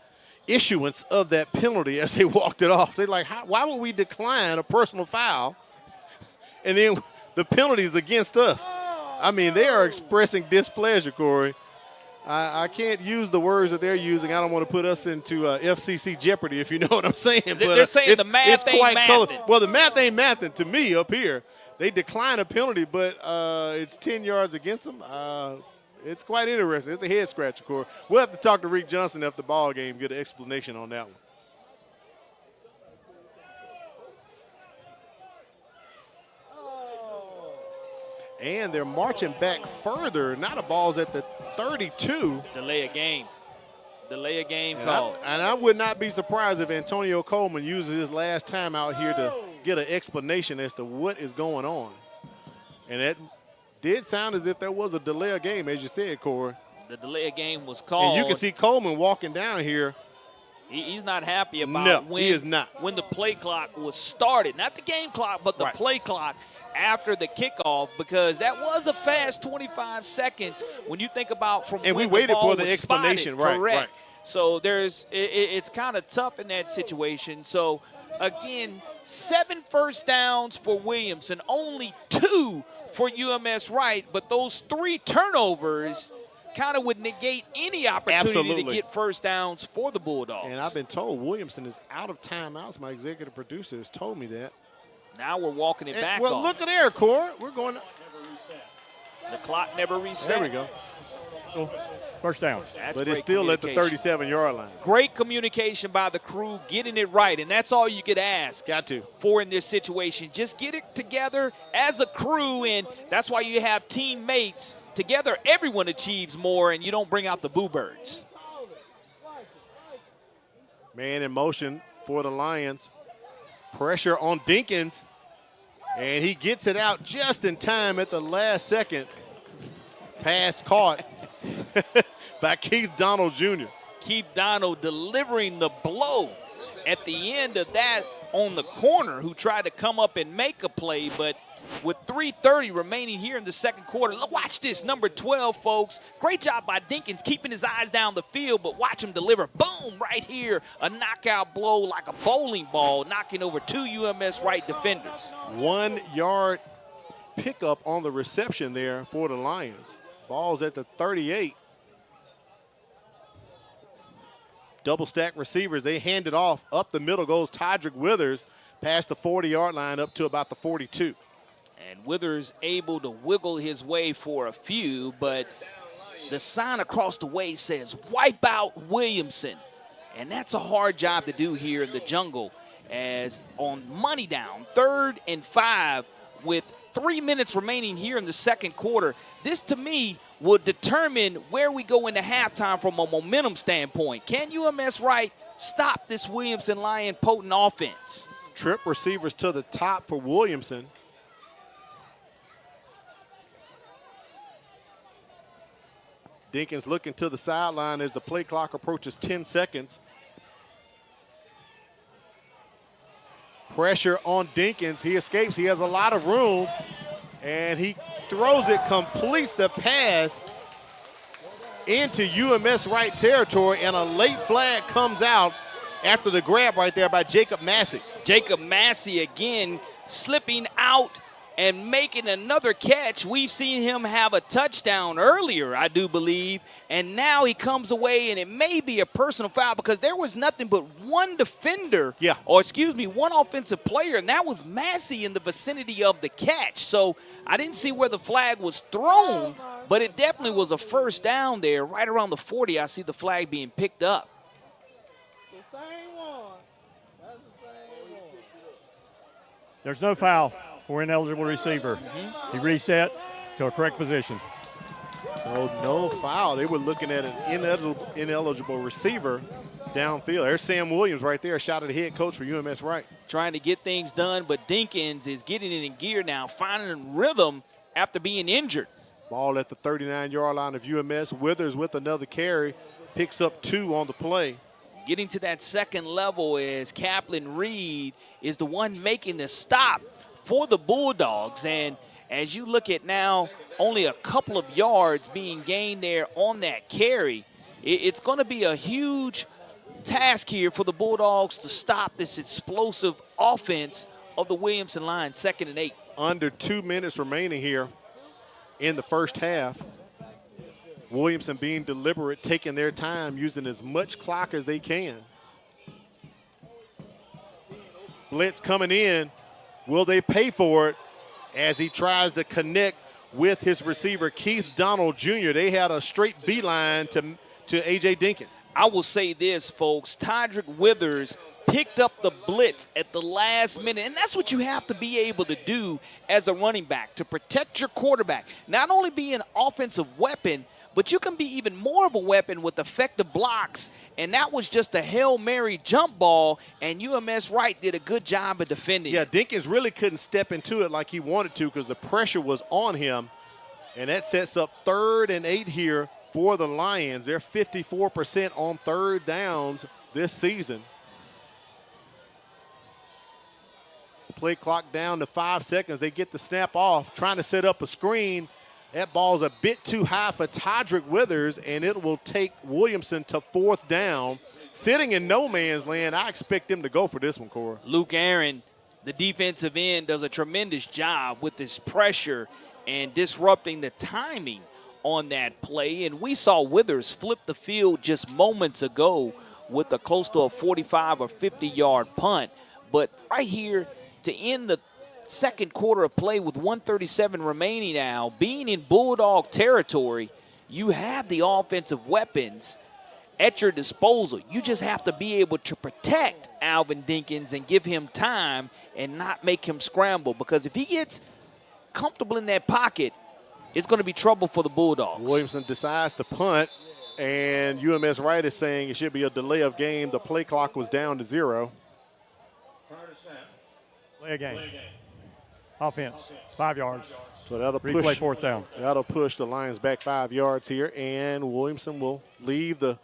issuance of that penalty as they walked it off. They're like, why would we decline a personal foul and then the penalties against us? I mean, they are expressing displeasure, Corey. I can't use the words that they're using. I don't want to put us into FCC jeopardy, if you know what I'm saying. But they're saying the math ain't mathing. Well, the math ain't mathing to me up here. They decline a penalty, but it's 10 yards against them. It's quite interesting. It's a head scratcher, Corey. We'll have to talk to Rick Johnson after the ball game, get an explanation on that one. And they're marching back further. Now the ball's at the 32. Delay a game. Delay a game call. And I would not be surprised if Antonio Coleman uses his last time out here to get an explanation as to what is going on. And that did sound as if there was a delay of game, as you said, Corey. The delay of game was called. And you can see Coleman walking down here. He's not happy about he is not. When the play clock was started. Not the game clock, but the play clock after the kickoff, because that was a fast 25 seconds when you think about from and when we waited the ball for the was explanation, spotted. right? Correct. So it's kind of tough in that situation. So again, 7 first downs for Williamson, only 2 for UMS-Wright, but those 3 turnovers kind of would negate any opportunity to get first downs for the Bulldogs. And I've been told Williamson is out of timeouts. My executive producer has told me that. Now we're walking it back well, off. look at there, Corey. We're going to. The clock never reset. There we go. whistle. First down. But it's still at the 37-yard line. Great communication by the crew, getting it right, and that's all you could ask. Got to. For in this situation. Just get it together as a crew, and that's why you have teammates. Together, everyone achieves more, and you don't bring out the boo birds. Man in motion for the Lions. Pressure on Dinkins, and he gets it out just in time at the last second. Pass caught by Keith Donald Jr. Keith Donald delivering the blow at the end of that on the corner, who tried to come up and make a play, but with 3:30 remaining here in the second quarter. Look, watch this, number 12, folks. Great job by Dinkins keeping his eyes down the field, but watch him deliver. Boom, right here, a knockout blow like a bowling ball, knocking over 2 UMS-Wright defenders. 1 yard pickup on the reception there for the Lions. Ball's at the 38. Double stack receivers, they hand it off. Up the middle goes Todrick Withers past the 40-yard line up to about the 42. And Withers able to wiggle his way for a few, but the sign across the way says, wipe out Williamson. And that's a hard job to do here in the jungle, as on money down, 3rd and 5 with 3 minutes remaining here in the second quarter. This, to me, will determine where we go into halftime from a momentum standpoint. Can UMS-Wright stop this Williamson Lion potent offense? Trip receivers to the top for Williamson. Dinkins looking to the sideline as the play clock approaches 10 seconds. Pressure on Dinkins. He escapes. He has a lot of room, and he throws it, completes the pass into UMS-Wright territory, and a late flag comes out after the grab right there by Jacob Massey. Jacob Massey again slipping out and making another catch. We've seen him have a touchdown earlier, I do believe, and now he comes away, and it may be a personal foul because there was nothing but one defender, one offensive player, and that was Massey in the vicinity of the catch. So I didn't see where the flag was thrown, but it definitely was a first down there. Right around the 40, I see the flag being picked up. There's no foul for ineligible receiver. He reset to a correct position. So no foul. They were looking at an ineligible receiver downfield. There's Sam Williams right there, shot at the head coach for UMS-Wright. Trying to get things done, but Dinkins is getting it in gear now, finding rhythm after being injured. Ball at the 39-yard line of UMS. Withers with another carry, picks up 2 on the play. Getting to that second level as Kaplan Reed is the one making the stop for the Bulldogs. And as you look at now, only a couple of yards being gained there on that carry, it's going to be a huge task here for the Bulldogs to stop this explosive offense of the Williamson Lions, 2nd and 8. Under 2 minutes remaining here in the first half. Williamson being deliberate, taking their time, using as much clock as they can. Blitz coming in. Will they pay for it as he tries to connect with his receiver, Keith Donald Jr.? They had a straight beeline to A.J. Dinkins. I will say this, folks. Todrick Withers picked up the blitz at the last minute, and that's what you have to be able to do as a running back, to protect your quarterback. Not only be an offensive weapon, but you can be even more of a weapon with effective blocks, and that was just a Hail Mary jump ball, and UMS-Wright did a good job of defending. Yeah, Dinkins really couldn't step into it like he wanted to because the pressure was on him, and that sets up 3rd and 8 here for the Lions. They're 54% on 3rd downs this season. Play clock down to 5 seconds. They get the snap off, trying to set up a screen. That ball's a bit too high for Todrick Withers, and it will take Williamson to 4th down. Sitting in no man's land, I expect them to go for this one, Cora. Luke Aaron, the defensive end, does a tremendous job with this pressure and disrupting the timing on that play. And we saw Withers flip the field just moments ago with a close to a 45 or 50-yard punt. But right here to end the second quarter of play with 1:37 remaining now, being in Bulldog territory, you have the offensive weapons at your disposal. You just have to be able to protect Alvin Dinkins and give him time and not make him scramble, because if he gets comfortable in that pocket, it's going to be trouble for the Bulldogs. Williamson decides to punt, and UMS-Wright is saying it should be a delay of game. The play clock was down to 0. Play a game. Offense, 5 yards. So that'll Replay push 4th down. That'll push the Lions back 5 yards here, and Williamson will leave the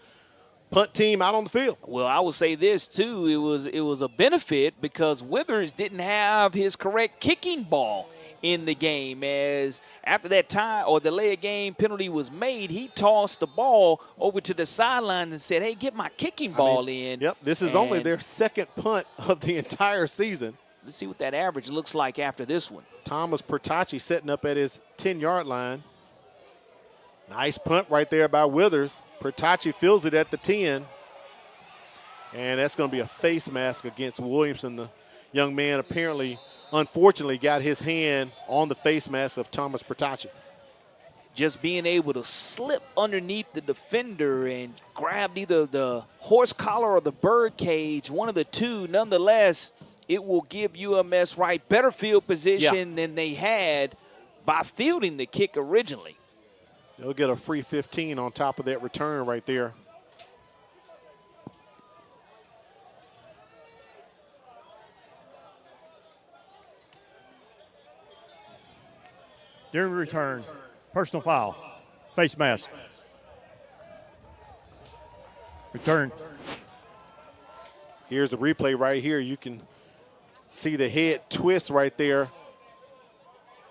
punt team out on the field. Well, I would say this too. It was a benefit because Withers didn't have his correct kicking ball in the game, as after that tie or delay of game penalty was made, he tossed the ball over to the sidelines and said, hey, get my kicking ball in. Yep, this is only their second punt of the entire season. Let's see what that average looks like after this one. Thomas Pertacci setting up at his 10-yard line. Nice punt right there by Withers. Pertacci fields it at the 10. And that's going to be a face mask against Williamson. The young man apparently, unfortunately, got his hand on the face mask of Thomas Pertacci. Just being able to slip underneath the defender and grab either the horse collar or the bird cage, one of the two. Nonetheless, it will give UMS-Wright better field position than they had by fielding the kick originally. They'll get a free 15 on top of that return right there. During return, personal foul, face mask. Return. Here's the replay right here. You can see the head twist right there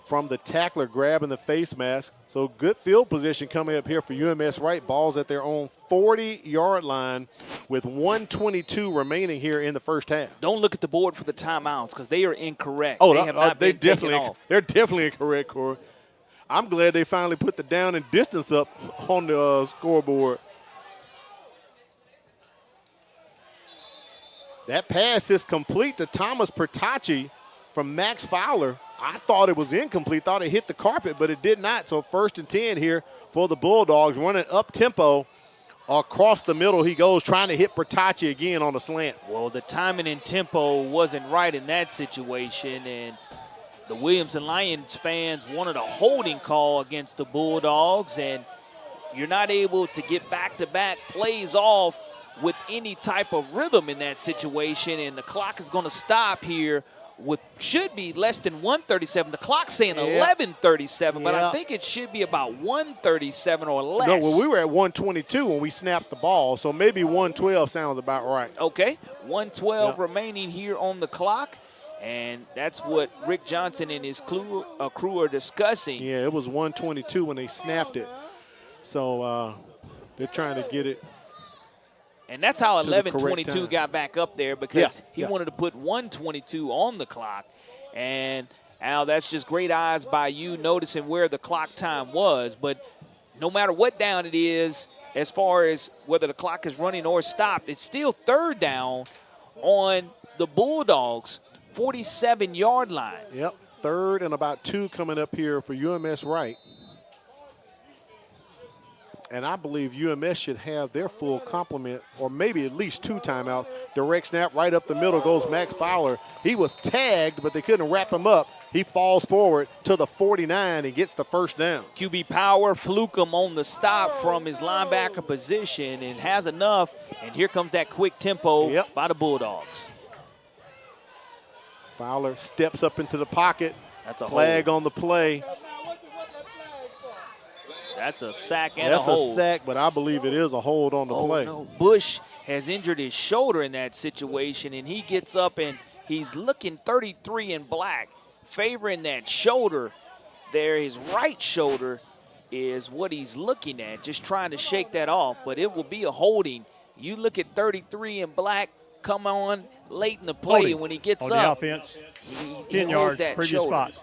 from the tackler grabbing the face mask. So good field position coming up here for UMS-Wright. Ball's at their own 40-yard line with 1:22 remaining here in the first half. Don't look at the board for the timeouts because they are incorrect. Oh, they have not been taken off. They're definitely incorrect, Corey. I'm glad they finally put the down and distance up on the scoreboard. That pass is complete to Thomas Pertacci from Max Fowler. I thought it was incomplete, thought it hit the carpet, but it did not. So 1st and 10 here for the Bulldogs, running up-tempo. Across the middle he goes, trying to hit Pertacci again on the slant. Well, the timing and tempo wasn't right in that situation, and the Williamson Lions fans wanted a holding call against the Bulldogs, and you're not able to get back-to-back plays off with any type of rhythm in that situation, and the clock is going to stop here with should be less than 1:37. The clock's saying 11:37, but I think it should be about 1:37 or less. No, well, we were at 1:22 when we snapped the ball, so maybe 1:12 sounds about right. Okay, 1:12 remaining here on the clock, and that's what Rick Johnson and his crew are discussing. Yeah, it was 1:22 when they snapped it, so they're trying to get it. And that's how 11:22 got back up there, because he wanted to put 1:22 on the clock. And, Al, that's just great eyes by you noticing where the clock time was. But no matter what down it is, as far as whether the clock is running or stopped, it's still 3rd down on the Bulldogs' 47-yard line. Yep, 3rd and about 2 coming up here for UMS-Wright. And I believe UMS should have their full complement, or maybe at least 2 timeouts. Direct snap right up the middle goes Max Fowler. He was tagged, but they couldn't wrap him up. He falls forward to the 49 and gets the 1st down. QB Power fluke him on the stop from his linebacker position and has enough. And here comes that quick tempo by the Bulldogs. Fowler steps up into the pocket. That's a flag hold on the play. That's a sack and a hold. That's a sack, but I believe it is a hold on the play. No. Bush has injured his shoulder in that situation, and he gets up and he's looking 33 in black, favoring that shoulder there. His right shoulder is what he's looking at, just trying to shake that off, but it will be a holding. You look at 33 in black come on late in the play, Holding and when he gets on up, the offense, he 10 yards, that previous shoulder. spot.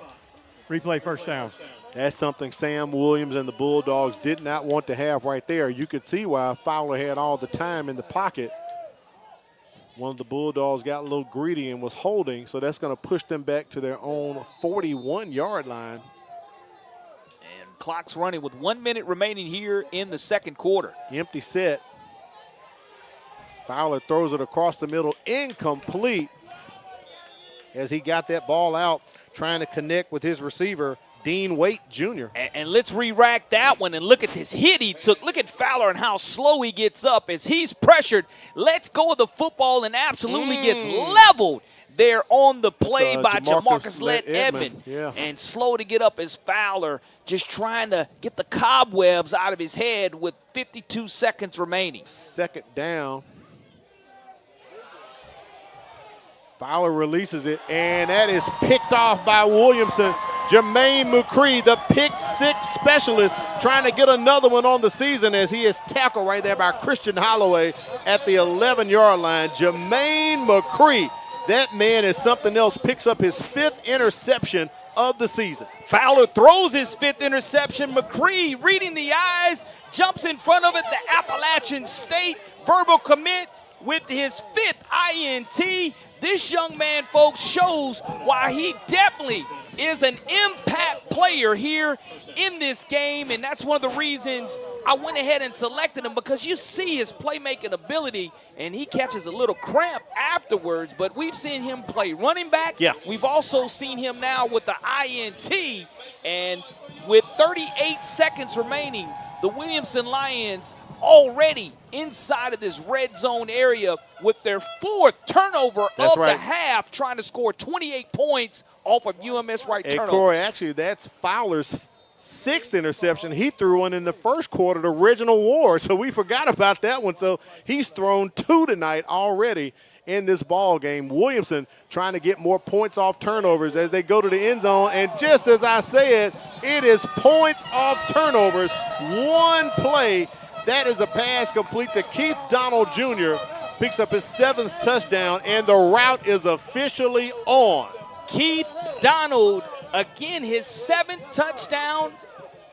Replay 1st down. That's something Sam Williams and the Bulldogs did not want to have right there. You could see why Fowler had all the time in the pocket. One of the Bulldogs got a little greedy and was holding, so that's going to push them back to their own 41-yard line. clock's running with 1 minute remaining here in the second quarter. Empty set. Fowler throws it across the middle, incomplete, as he got that ball out, trying to connect with his receiver, Dean Waite Jr. And let's re-rack that one and look at this hit he took. Look at Fowler and how slow he gets up as he's pressured, lets go of the football, and absolutely gets leveled there on the play by Jamarcus Lett-Edmond. Yeah. And slow to get up as Fowler, just trying to get the cobwebs out of his head with 52 seconds remaining. Second down. Fowler releases it, and that is picked off by Williamson. Jermaine McCree, the pick six specialist, trying to get another one on the season as he is tackled right there by Christian Holloway at the 11-yard line. Jermaine McCree, that man is something else, picks up his 5th interception of the season. Fowler throws his 5th interception. McCree, reading the eyes, jumps in front of it. The Appalachian State verbal commit with his 5th INT. This young man, folks, shows why he definitely is an impact player here in this game, and that's one of the reasons I went ahead and selected him, because you see his playmaking ability, and he catches a little cramp afterwards, but we've seen him play running back. Yeah. We've also seen him now with the INT, and with 38 seconds remaining, the Williamson Lions already inside of this red zone area with their 4th turnover the half, trying to score 28 points off of UMS-Wright turnovers. And Corey, actually, that's Fowler's 6th interception. He threw one in the first quarter, the original war, so we forgot about that one. So he's thrown 2 tonight already in this ball game. Williamson trying to get more points off turnovers as they go to the end zone, and just as I said, it is points off turnovers. One play. That is a pass complete to Keith Donald Jr. Picks up his 7th touchdown, and the route is officially on. Keith Donald, again, his 7th touchdown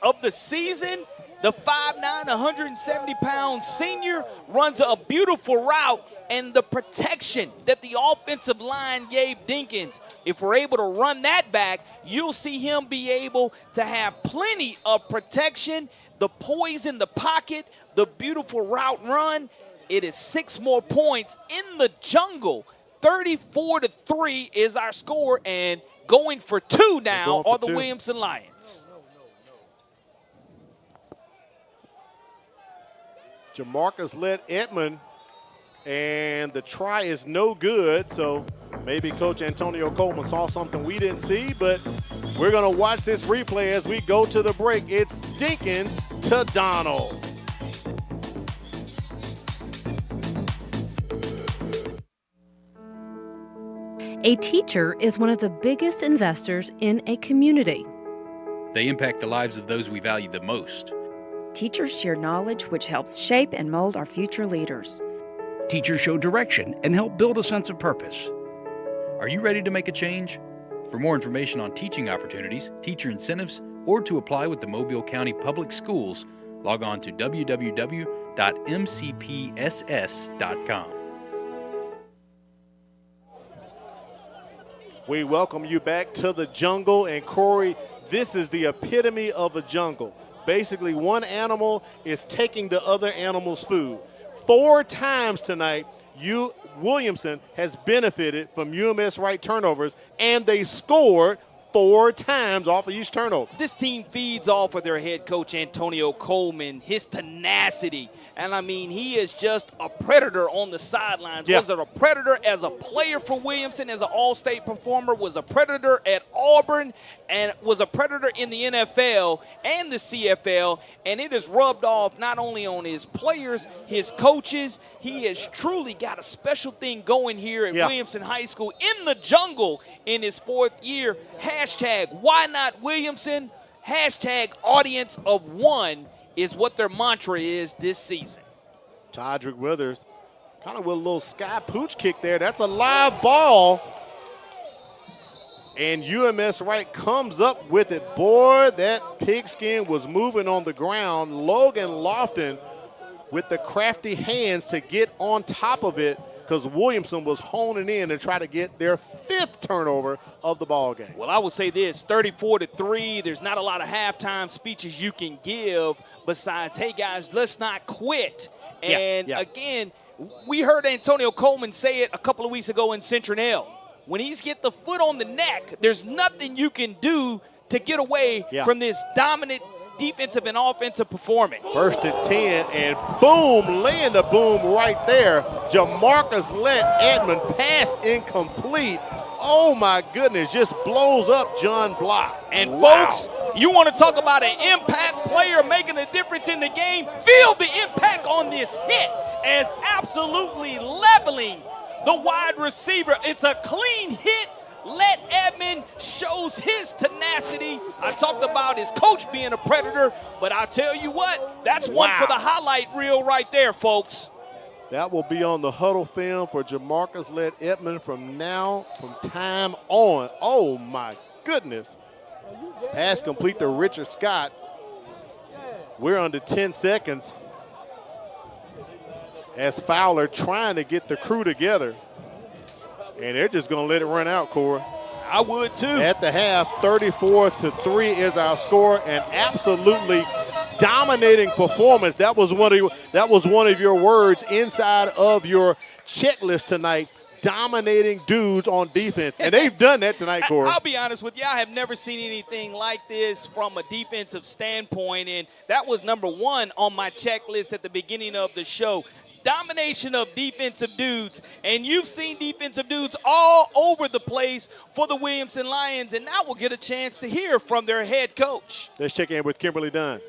of the season. The 5'9", 170-pound senior runs a beautiful route, and the protection that the offensive line gave Dinkins, if we're able to run that back, you'll see him be able to have plenty of protection. The poise in the pocket, the beautiful route run. It is 6 more points in the jungle. 34-3 is our score, and going for 2 now are the Williamson Lions. Jamarcus Lett-Edmond, and the try is no good, so maybe Coach Antonio Coleman saw something we didn't see, but we're going to watch this replay as we go to the break. It's Dinkins to Donald. A teacher is one of the biggest investors in a community. They impact the lives of those we value the most. Teachers share knowledge which helps shape and mold our future leaders. Teachers show direction and help build a sense of purpose. Are you ready to make a change? For more information on teaching opportunities, teacher incentives, or to apply with the Mobile County Public Schools, log on to www.mcpss.com. We welcome you back to the jungle, and Corey, this is the epitome of a jungle. Basically, one animal is taking the other animal's food. 4 times tonight, Williamson has benefited from UMS-Wright turnovers, and they scored 4 times off of each turnover. This team feeds off of their head coach, Antonio Coleman, his tenacity. And, I mean, he is just a predator on the sidelines. Yeah. Was it a predator as a player for Williamson, as an all-state performer, was a predator at Auburn, and was a predator in the NFL and the CFL. And it has rubbed off not only on his players, his coaches. He has truly got a special thing going here at Williamson High School in the jungle in his 4th year. Hashtag why not Williamson? Hashtag audience of 1 is what their mantra is this season. Todrick Withers kind of with a little sky pooch kick there. That's a live ball. And UMS-Wright comes up with it. Boy, that pigskin was moving on the ground. Logan Lofton with the crafty hands to get on top of it because Williamson was honing in to try to get their 5th turnover of the ball game. Well, I will say this, 34-3, there's not a lot of halftime speeches you can give besides, hey, guys, let's not quit. And, again, we heard Antonio Coleman say it a couple of weeks ago in Central. When he's get the foot on the neck, there's nothing you can do to get away from this dominant defensive and offensive performance. 1st and 10, and boom, laying the boom right there. Jamarcus let Edmond pass incomplete. Oh, my goodness, just blows up John Block. And, folks, you want to talk about an impact player making a difference in the game? Feel the impact on this hit as absolutely leveling the wide receiver. It's a clean hit. Let Edmond shows his tenacity. I talked about his coach being a predator, but I'll tell you what, that's one for the highlight reel right there, folks. That will be on the huddle film for Jamarcus Led Edmond from time on. Oh, my goodness. Pass complete to Richard Scott. We're under 10 seconds as Fowler trying to get the crew together. And they're just going to let it run out, Cora. I would, too. At the half, 34-3 is our score, and absolutely dominating performance. That was one of your words inside of your checklist tonight. Dominating dudes on defense, and they've done that tonight, Corey. I'll be honest with you, I have never seen anything like this from a defensive standpoint, and that was number 1 on my checklist at the beginning of the show. Domination of defensive dudes, and you've seen defensive dudes all over the place for the Williamson Lions, and now we'll get a chance to hear from their head coach. Let's check in with Kimberly Dunn.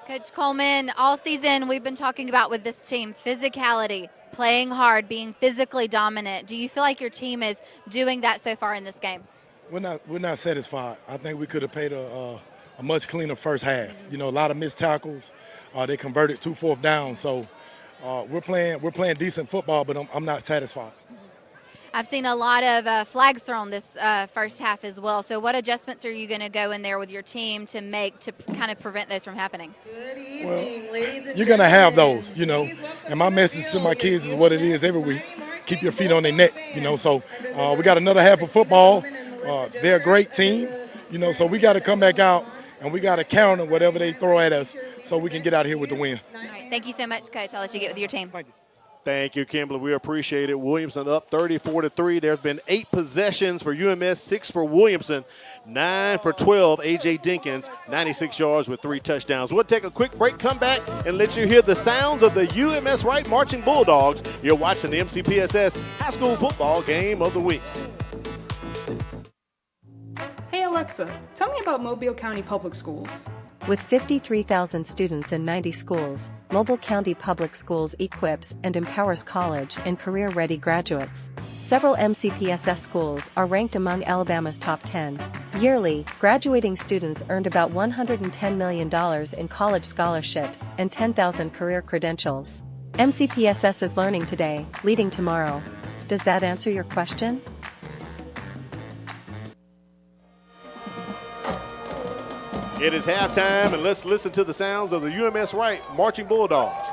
Coach Coleman, all season we've been talking about with this team, physicality, playing hard, being physically dominant. Do you feel like your team is doing that so far in this game? We're not satisfied. I think we could have played a much cleaner first half. You know, a lot of missed tackles. They converted 2 4th downs, so we're playing decent football, but I'm not satisfied. I've seen a lot of flags thrown this first half as well. So what adjustments are you going to go in there with your team to make to kind of prevent those from happening? Well, you're going to have those, you know. And my message to my kids is what it is every week. Keep your feet on their neck, you know. So we got another half of football. They're a great team, you know, so we got to come back out and we got to counter whatever they throw at us so we can get out of here with the win. All right. Thank you so much, Coach. I'll let you get with your team. Thank you. Thank you, Kimberly. We appreciate it. Williamson up 34-3. There's been 8 possessions for UMS, 6 for Williamson, 9 for 12. A.J. Dinkins, 96 yards with 3 touchdowns. We'll take a quick break, come back, and let you hear the sounds of the UMS-Wright Marching Bulldogs. You're watching the MCPSS High School Football Game of the Week. Hey Alexa, tell me about Mobile County Public Schools. With 53,000 students in 90 schools, Mobile County Public Schools equips and empowers college and career-ready graduates. Several MCPSS schools are ranked among Alabama's top 10. Yearly, graduating students earned about $110 million in college scholarships and 10,000 career credentials. MCPSS is learning today, leading tomorrow. Does that answer your question? It is halftime, and let's listen to the sounds of the UMS-Wright Marching Bulldogs.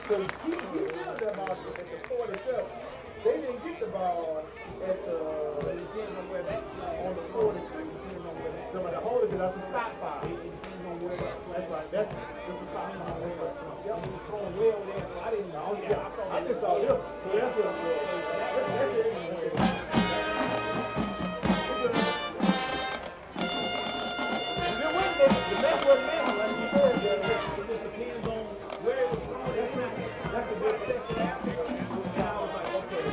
Because he got that ball at the 47. They didn't get the ball at the on the 46. So when the holder did, that's a stop foul. That's right. That's a stop foul. Yep, he was throwing way over there. So I didn't know. Yeah, I just saw him. So that's what it was. That's it. That's what it is. Like you said, it just depends on where it was thrown. That's the big section after. And I was like, okay.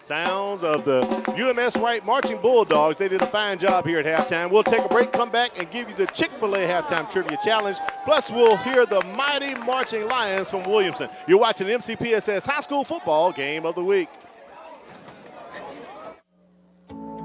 Sounds of the UMS-Wright marching Bulldogs. They did a fine job here at halftime. We'll take a break, come back, and give you the Chick-fil-A halftime trivia challenge. Plus, we'll hear the mighty marching Lions from Williamson. You're watching MCPSS High School Football Game of the Week.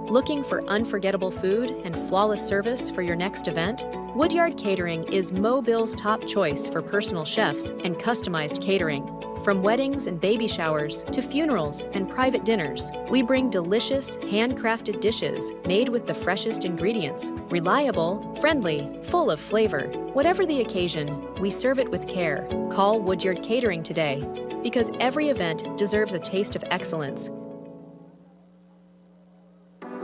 Looking for unforgettable food and flawless service for your next event? Woodyard Catering is Mobile's top choice for personal chefs and customized catering. From weddings and baby showers to funerals and private dinners, we bring delicious, handcrafted dishes made with the freshest ingredients. Reliable, friendly, full of flavor. Whatever the occasion, we serve it with care. Call Woodyard Catering today, because every event deserves a taste of excellence.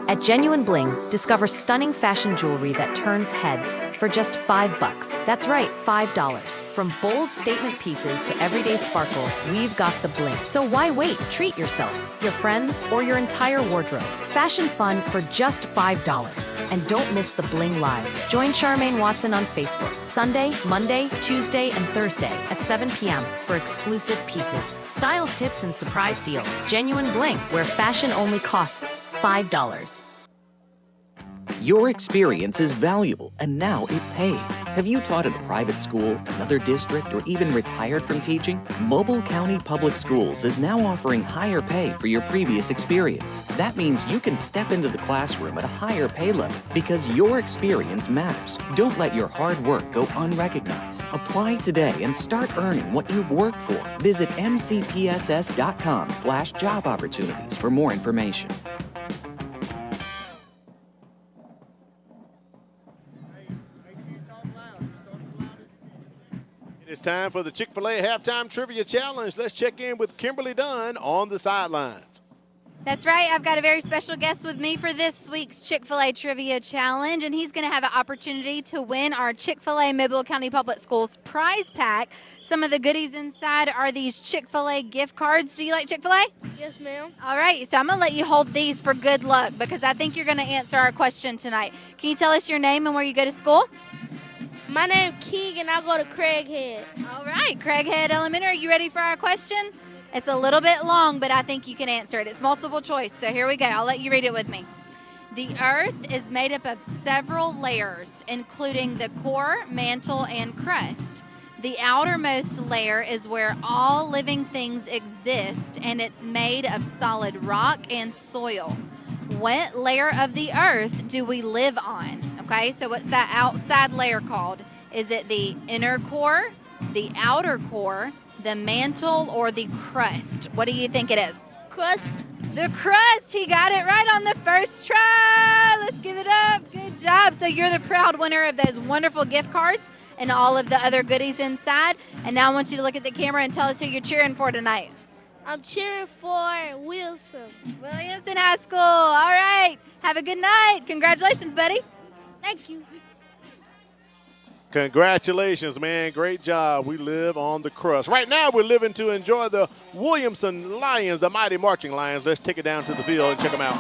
At Genuine Bling, discover stunning fashion jewelry that turns heads for just $5. That's right, $5. From bold statement pieces to everyday sparkle, we've got the bling. So why wait? Treat yourself, your friends, or your entire wardrobe. Fashion fun for just $5. And don't miss the Bling Live. Join Charmaine Watson on Facebook, Sunday, Monday, Tuesday, and Thursday at 7 p.m. for exclusive pieces, styles tips, and surprise deals. Genuine Bling, where fashion only costs $5. Your experience is valuable, and now it pays. Have you taught at a private school, another district, or even retired from teaching? Mobile County Public Schools is now offering higher pay for your previous experience. That means you can step into the classroom at a higher pay level because your experience matters. Don't let your hard work go unrecognized. Apply today and start earning what you've worked for. Visit mcpss.com/job opportunities for more information. It's time for the Chick-fil-A Halftime Trivia Challenge. Let's check in with Kimberly Dunn on the sidelines. That's right. I've got a very special guest with me for this week's Chick-fil-A Trivia Challenge, and he's going to have an opportunity to win our Chick-fil-A Mobile County Public Schools prize pack. Some of the goodies inside are these Chick-fil-A gift cards. Do you like Chick-fil-A? Yes, ma'am. All right, so I'm going to let you hold these for good luck because I think you're going to answer our question tonight. Can you tell us your name and where you go to school? My name's Keegan. I go to Craighead. All right, Craighead Elementary. Are you ready for our question? It's a little bit long, but I think you can answer it. It's multiple choice, so here we go. I'll let you read it with me. The Earth is made up of several layers, including the core, mantle, and crust. The outermost layer is where all living things exist, and it's made of solid rock and soil. What layer of the Earth do we live on? Okay, so what's that outside layer called? Is it the inner core, the outer core, the mantle, or the crust? What do you think it is? Crust. The crust. He got it right on the first try. Let's give it up. Good job. So you're the proud winner of those wonderful gift cards and all of the other goodies inside. And now I want you to look at the camera and tell us who you're cheering for tonight. I'm cheering for Wilson. Williamson High School. All right. Have a good night. Congratulations, buddy. Thank you. Congratulations, man. Great job. We live on the crust. Right now, we're living to enjoy the Williamson Lions, the mighty marching Lions. Let's take it down to the field and check them out.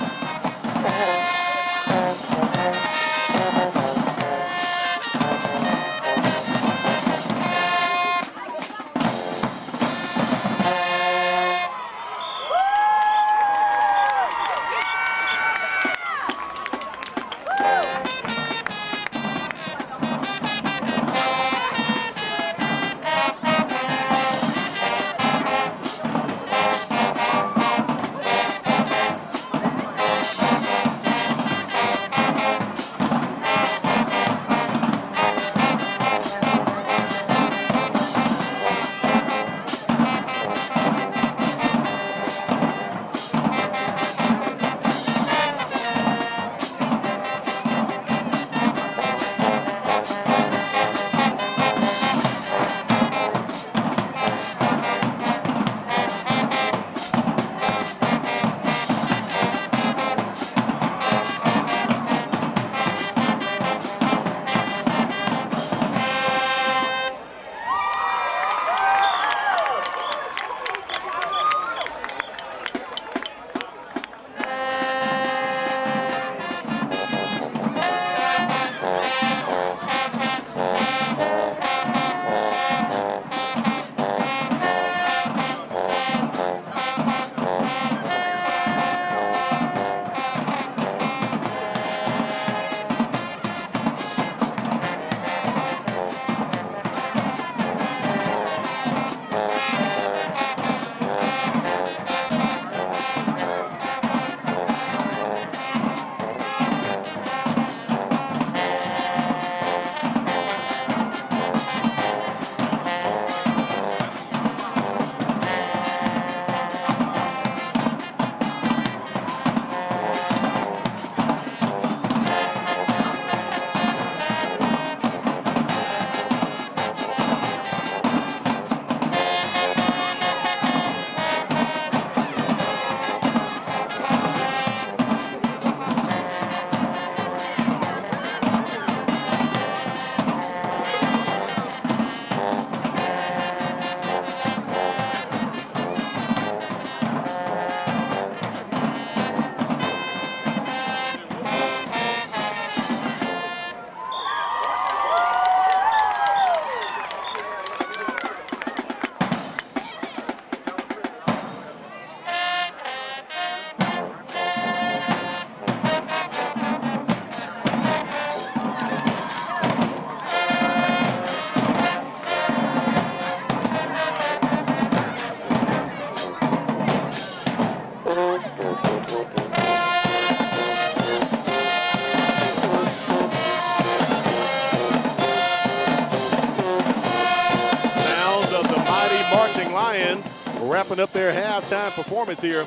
Wrapping up their halftime performance here.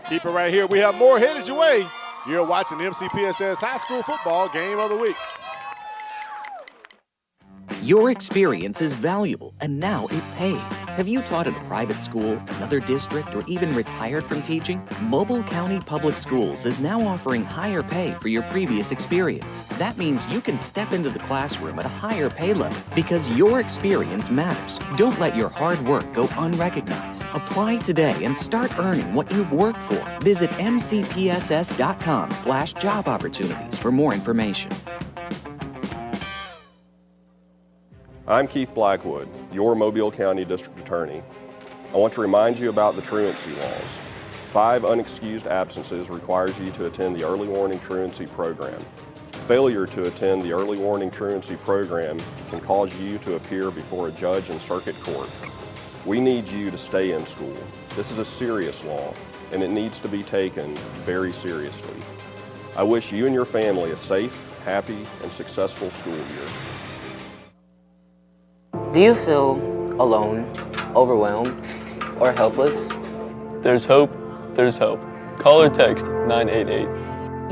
Keep it right here. We have more headed your way. You're watching MCPSS High School Football Game of the Week. Your experience is valuable, and now it pays. Have you taught at a private school, another district, or even retired from teaching? Mobile County Public Schools is now offering higher pay for your previous experience. That means you can step into the classroom at a higher pay level because your experience matters. Don't let your hard work go unrecognized. Apply today and start earning what you've worked for. Visit MCPSS.com/job opportunities for more information. I'm Keith Blackwood, your Mobile County District Attorney. I want to remind you about the truancy laws. 5 unexcused absences requires you to attend the early warning truancy program. Failure to attend the early warning truancy program can cause you to appear before a judge in circuit court. We need you to stay in school. This is a serious law, and it needs to be taken very seriously. I wish you and your family a safe, happy, and successful school year. Do you feel alone, overwhelmed, or helpless? There's hope. There's hope. Call or text 988.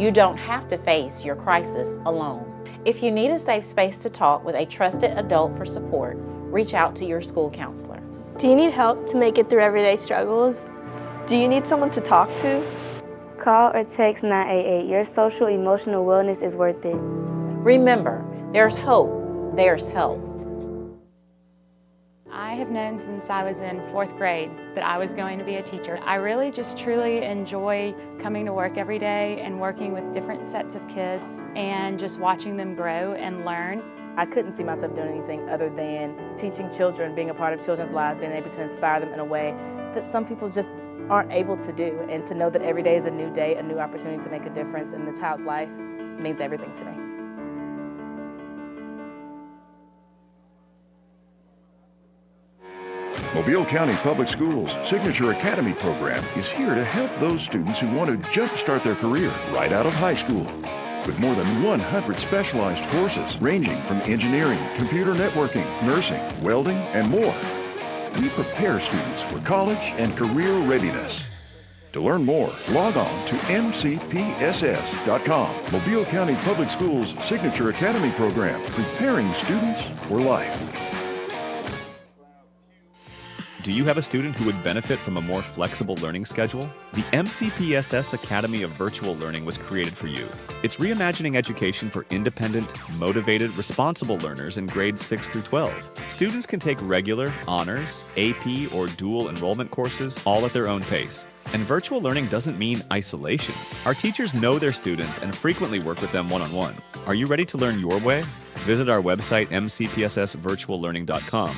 You don't have to face your crisis alone. If you need a safe space to talk with a trusted adult for support, reach out to your school counselor. Do you need help to make it through everyday struggles? Do you need someone to talk to? Call or text 988. Your social emotional wellness is worth it. Remember, there's hope, there's help. I have known since I was in 4th grade that I was going to be a teacher. I really just truly enjoy coming to work every day and working with different sets of kids and just watching them grow and learn. I couldn't see myself doing anything other than teaching children, being a part of children's lives, being able to inspire them in a way that some people just aren't able to do. And to know that every day is a new day, a new opportunity to make a difference in the child's life means everything to me. Mobile County Public Schools' Signature Academy program is here to help those students who want to jumpstart their career right out of high school. With more than 100 specialized courses ranging from engineering, computer networking, nursing, welding, and more, we prepare students for college and career readiness. To learn more, log on to MCPSS.com. Mobile County Public Schools' Signature Academy program, preparing students for life. Do you have a student who would benefit from a more flexible learning schedule? The MCPSS Academy of Virtual Learning was created for you. It's reimagining education for independent, motivated, responsible learners in grades 6 through 12. Students can take regular, honors, AP, or dual enrollment courses all at their own pace. And virtual learning doesn't mean isolation. Our teachers know their students and frequently work with them one-on-one. Are you ready to learn your way? Visit our website, mcpssvirtuallearning.com.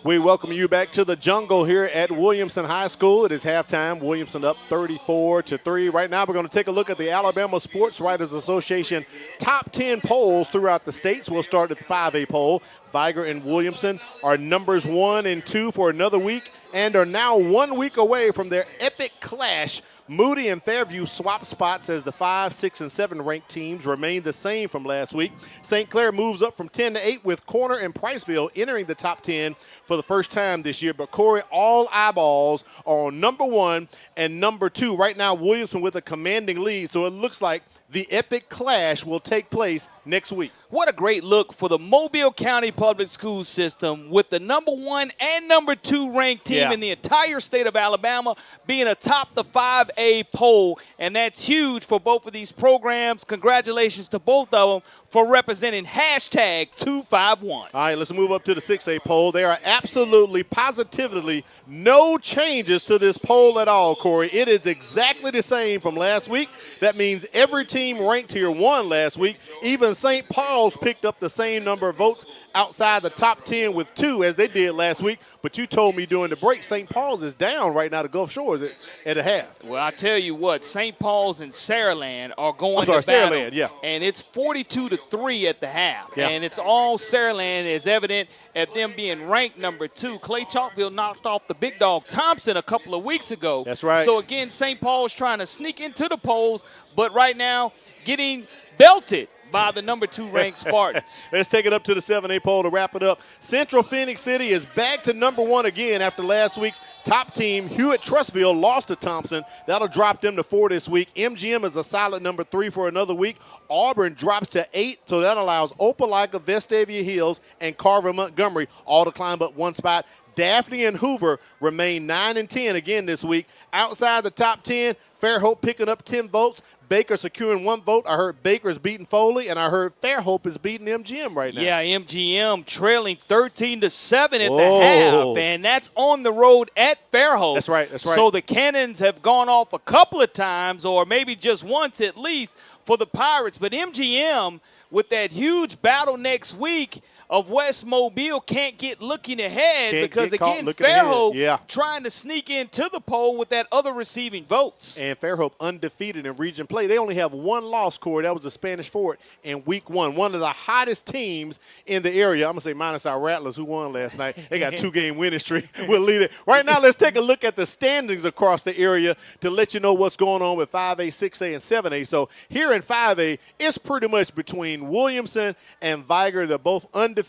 We welcome you back to the jungle here at Williamson High School. It is halftime. Williamson up 34-3. Right now we're going to take a look at the Alabama Sports Writers Association top 10 polls throughout the states. We'll start at the 5A poll. Viger and Williamson are numbers 1 and 2 for another week and are now 1 week away from their epic clash. Moody and Fairview swap spots as the 5, 6, and 7 ranked teams remain the same from last week. St. Clair moves up from 10 to 8 with Corner and Priceville entering the top 10 for the first time this year. But Corey, all eyeballs are on number 1 and number 2. Right now, Williamson with a commanding lead, so it looks like the epic clash will take place next week. What a great look for the Mobile County Public School System with the number 1 and number 2 ranked team in the entire state of Alabama being atop the 5A poll. And that's huge for both of these programs. Congratulations to both of them for representing #251. All right, let's move up to the 6A poll. There are absolutely, positively no changes to this poll at all, Corey. It is exactly the same from last week. That means every team ranked here won last week. Even St. Paul's picked up the same number of votes outside the top 10 with 2 as they did last week. But you told me during the break St. Paul's is down right now to Gulf Shores at a half. Well, I tell you what, St. Paul's and Saraland are going to battle. Saraland, yeah. And it's 42-3 at the half. Yeah. And it's all Saraland, is evident at them being ranked number 2. Clay Chalkville knocked off the big dog Thompson a couple of weeks ago. That's right. So, again, St. Paul's trying to sneak into the polls, but right now getting belted by the number 2 ranked Spartans. Let's take it up to the 7A poll to wrap it up. Central Phoenix City is back to number 1 again after last week's top team, Hewitt-Trussville, lost to Thompson. That'll drop them to 4 this week. MGM is a solid number 3 for another week. Auburn drops to 8, so that allows Opelika, Vestavia Hills, and Carver Montgomery all to climb up 1 spot. Daphne and Hoover remain 9 and 10 again this week. Outside the top 10, Fairhope picking up 10 votes. Baker securing 1 vote. I heard Baker's beating Foley, and I heard Fairhope is beating MGM right now. Yeah, MGM trailing 13-7 at the half, and that's on the road at Fairhope. That's right, that's right. So the Cannons have gone off a couple of times, or maybe just once at least, for the Pirates. But MGM, with that huge battle next week of West Mobile, can't get looking ahead because, again, Fairhope trying to sneak into the poll with that other receiving votes. And Fairhope undefeated in region play. They only have 1 loss, Corey. That was the Spanish Fort in week 1. One of the hottest teams in the area. I'm going to say minus our Rattlers, who won last night. They got a 2-game winning streak. We'll lead it. Right now, let's take a look at the standings across the area to let you know what's going on with 5A, 6A, and 7A. So here in 5A, it's pretty much between Williamson and Viger. They're both undefeated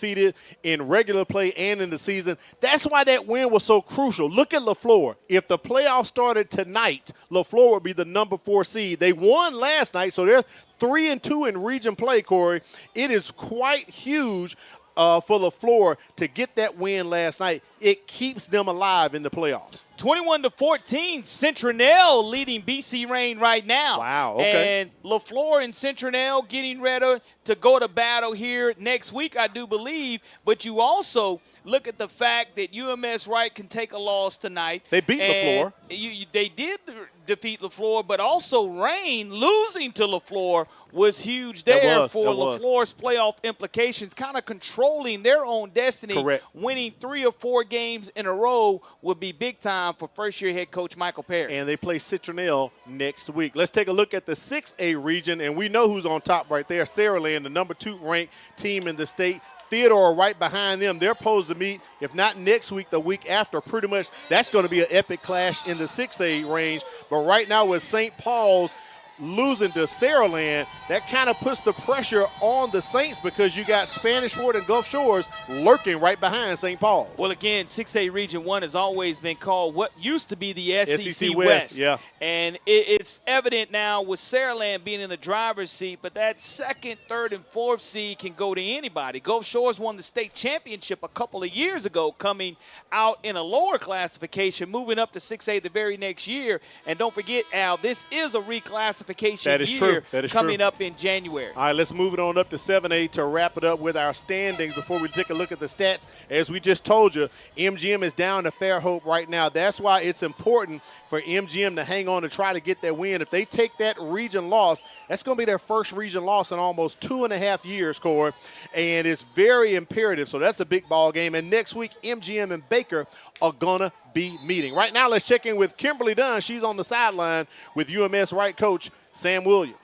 in regular play and in the season. That's why that win was so crucial. Look at LaFleur. If the playoffs started tonight, LaFleur would be the number 4 seed. They won last night, so they're 3-2 in region play, Corey. It is quite huge for LaFleur to get that win last night. It keeps them alive in the playoffs. 21-14, Centronel leading BC Rain right now. Wow, okay. And LaFleur and Centronel getting ready to go to battle here next week, I do believe. But you also look at the fact that UMS-Wright can take a loss tonight. They beat LaFleur. They did defeat LaFleur, but also Rain losing to LaFleur was huge there for LaFleur's playoff implications, kind of controlling their own destiny. Correct. Winning 3 or 4 games in a row would be big time for first-year head coach Michael Perry. And they play Citronelle next week. Let's take a look at the 6A region, and we know who's on top right there. Saraland, the number 2 ranked team in the state. Theodore right behind them. They're supposed to meet, if not next week, the week after. Pretty much that's going to be an epic clash in the 6A range. But right now with St. Paul's losing to Saraland, that kind of puts the pressure on the Saints because you got Spanish Fort and Gulf Shores lurking right behind St. Paul. Well, again, 6A Region 1 has always been called what used to be the SEC West. Yeah. And it's evident now with Saraland being in the driver's seat, but that 2nd, 3rd, and 4th seed can go to anybody. Gulf Shores won the state championship a couple of years ago, coming out in a lower classification, moving up to 6A the very next year. And don't forget, Al, this is a reclassification year coming up in January. All right, let's move it on up to 7A to wrap it up with our standings before we take a look at the stats. As we just told you, MGM is down to Fairhope right now. That's why it's important for MGM to hang on to try to get that win. If they take that region loss, that's going to be their first region loss in almost 2.5 years, Corey, and it's very imperative. So that's a big ball game. And next week, MGM and Baker are going to be meeting. Right now, let's check in with Kimberly Dunn. She's on the sideline with UMS-Wright coach Sam Williams.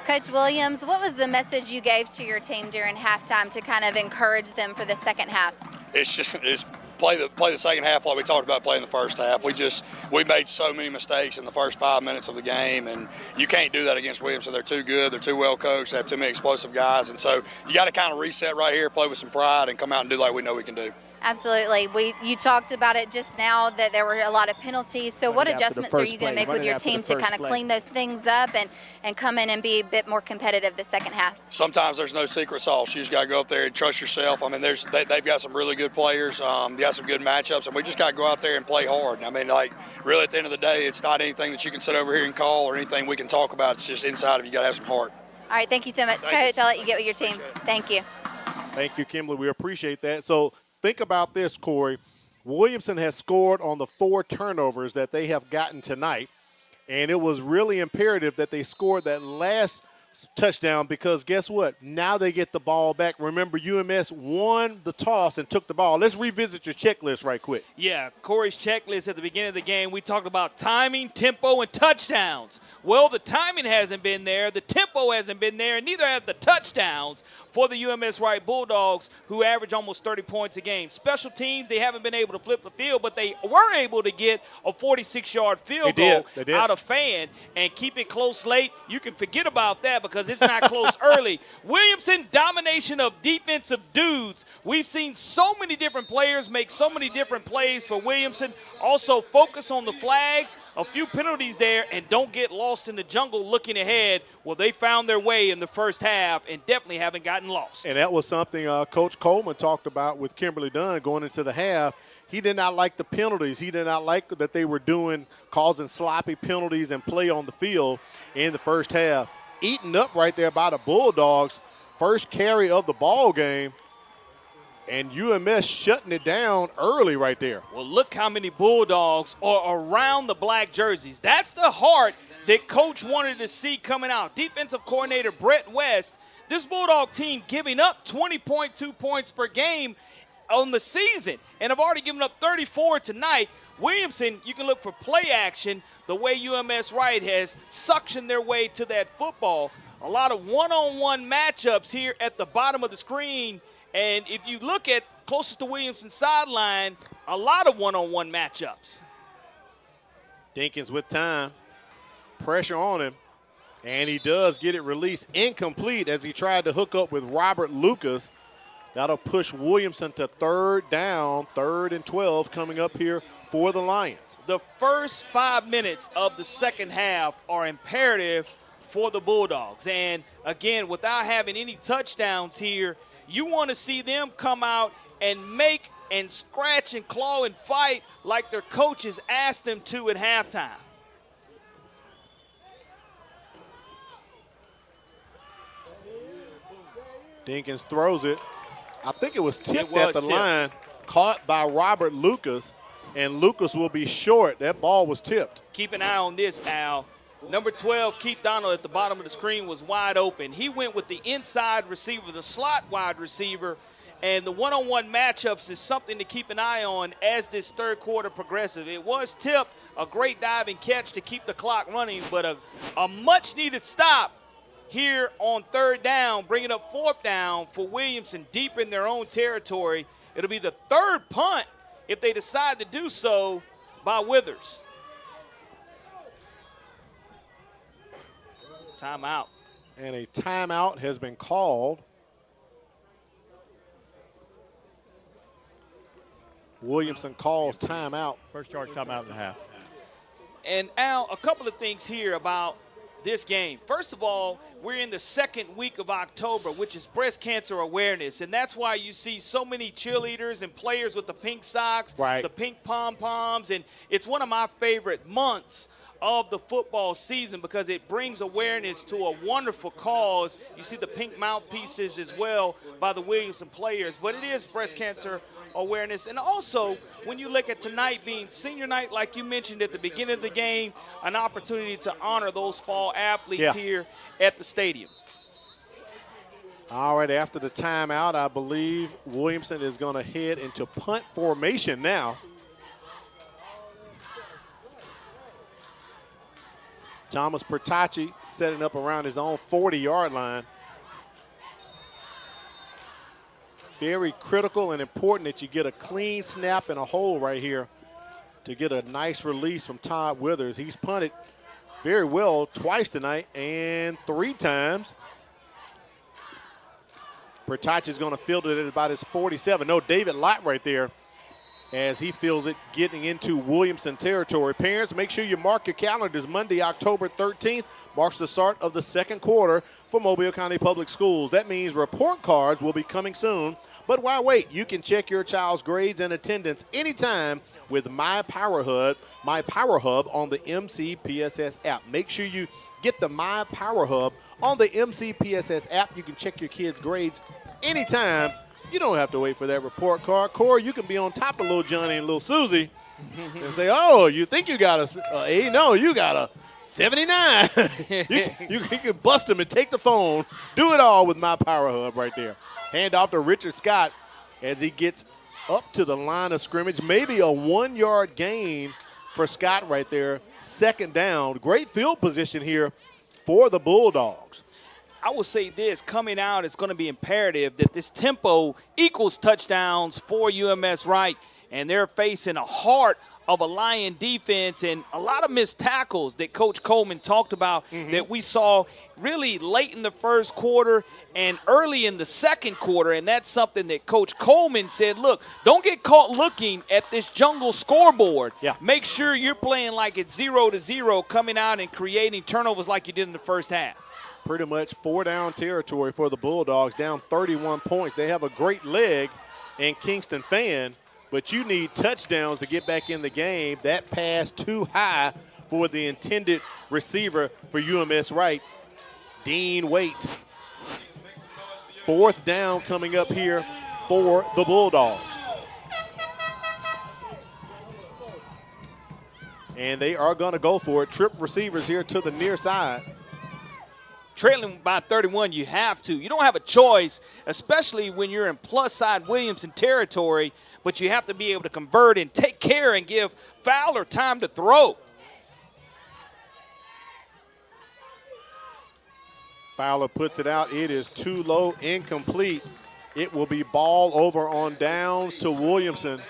Coach Williams, what was the message you gave to your team during halftime to kind of encourage them for the second half? It's play the second half like we talked about playing the first half. We made so many mistakes in the first 5 minutes of the game, and you can't do that against Williamson. They're too good. They're too well coached. They have too many explosive guys, and so you got to kind of reset right here, play with some pride, and come out and do like we know we can do. Absolutely. You talked about it just now that there were a lot of penalties. So what adjustments are you going to make with your team to kind of clean those things up and come in and be a bit more competitive the second half? Sometimes there's no secret sauce. You just got to go up there and trust yourself. I mean, they've got some really good players. They got some good matchups, and we just got to go out there and play hard. I mean, like, really at the end of the day, it's not anything that you can sit over here and call or anything we can talk about. It's just inside of you got to have some heart. All right, thank you so much, Coach. I'll let you get with your team. Thank you. Thank you, Kimberly. We appreciate that. So think about this, Corey. Williamson has scored on the 4 turnovers that they have gotten tonight, and it was really imperative that they scored that last touchdown because guess what? Now they get the ball back. Remember, UMS won the toss and took the ball. Let's revisit your checklist right quick. Yeah, Corey's checklist at the beginning of the game, we talked about timing, tempo, and touchdowns. Well, the timing hasn't been there, the tempo hasn't been there, and neither have the touchdowns for the UMS-Wright Bulldogs, who average almost 30 points a game. Special teams, they haven't been able to flip the field, but they were able to get a 46-yard field goal out of Fan and keep it close late. You can forget about that because it's not close early. Williamson, domination of defensive dudes. We've seen so many different players make so many different plays for Williamson. Also focus on the flags, a few penalties there, and don't get lost in the jungle looking ahead. Well, they found their way in the first half and definitely haven't gotten lost. And that was something Coach Coleman talked about with Kimberly Dunn going into the half. He did not like the penalties. He did not like that they were causing sloppy penalties and play on the field in the first half. Eaten up right there by the Bulldogs. First carry of the ball game. And UMS shutting it down early right there. Well, look how many Bulldogs are around the black jerseys. That's the heart that Coach wanted to see coming out. Defensive coordinator Brett West, this Bulldog team giving up 20.2 points per game on the season, and have already given up 34 tonight. Williamson, you can look for play action the way UMS-Wright has suctioned their way to that football. A lot of one-on-one matchups here at the bottom of the screen. And if you look at closest to Williamson sideline, a lot of one-on-one matchups. Dinkins with time. Pressure on him. And he does get it released incomplete as he tried to hook up with Robert Lucas. That'll push Williamson to third down, 3rd and 12 coming up here for the Lions. The first 5 minutes of the second half are imperative for the Bulldogs. And, again, without having any touchdowns here, you want to see them come out and make and scratch and claw and fight like their coaches asked them to at halftime. Dinkins throws it. I think it was tipped at the line, caught by Robert Lucas, and Lucas will be short. That ball was tipped. Keep an eye on this, Al. Number 12, Keith Donald at the bottom of the screen was wide open. He went with the inside receiver, the slot wide receiver, and the one-on-one matchups is something to keep an eye on as this third quarter progresses. It was tipped, a great diving catch to keep the clock running, but a much-needed stop here on third down, bringing up fourth down for Williamson deep in their own territory. It'll be the third punt if they decide to do so by Withers. Timeout. And a timeout has been called. Williamson calls timeout. First charge timeout and a half. And Al, a couple of things here about this game. First of all, we're in the second week of October, which is breast cancer awareness, and that's why you see so many cheerleaders and players with the pink socks, the pink pom-poms, and it's one of my favorite months of the football season because it brings awareness to a wonderful cause. You see the pink mouthpieces as well by the Williamson players, but it is breast cancer awareness. And also, when you look at tonight being senior night, like you mentioned at the beginning of the game, an opportunity to honor those fall athletes here at the stadium. All right, after the timeout, I believe Williamson is going to head into punt formation now. Thomas Pertacci setting up around his own 40-yard line. Very critical and important that you get a clean snap and a hole right here to get a nice release from Todd Withers. He's punted very well twice tonight and 3 times. Pertacci's going to field it at about his 47. No, David Lott right there as he feels it getting into Williamson territory. Parents, make sure you mark your calendars. Monday, October 13th marks the start of the second quarter for Mobile County Public Schools. That means report cards will be coming soon. But why wait? You can check your child's grades and attendance anytime with My Power Hub on the MCPSS app. Make sure you get the My Power Hub on the MCPSS app. You can check your kids' grades anytime. You don't have to wait for that report card. Corey, you can be on top of little Johnny and little Susie and say, oh, you think you got a A? No, you got a 79. you can bust him and take the phone. Do it all with My Power Hub right there. Hand off to Richard Scott as he gets up to the line of scrimmage. Maybe a 1-yard gain for Scott right there. Second down. Great field position here for the Bulldogs. I will say this, coming out, it's going to be imperative that this tempo equals touchdowns for UMS-Wright, and they're facing a heart of a Lion defense and a lot of missed tackles that Coach Coleman talked about that we saw really late in the first quarter and early in the second quarter, and that's something that Coach Coleman said, look, don't get caught looking at this jungle scoreboard. Yeah. Make sure you're playing like it's 0-0, coming out and creating turnovers like you did in the first half. Pretty much 4-down territory for the Bulldogs, down 31 points. They have a great leg in Kingston Fan, but you need touchdowns to get back in the game. That pass too high for the intended receiver for UMS-Wright, Dean Waite. Fourth down coming up here for the Bulldogs. And they are going to go for it. Trip receivers here to the near side. Trailing by 31, you have to. You don't have a choice, especially when you're in plus-side Williamson territory, but you have to be able to convert and take care and give Fowler time to throw. Fowler puts it out. It is too low, incomplete. It will be ball over on downs to Williamson.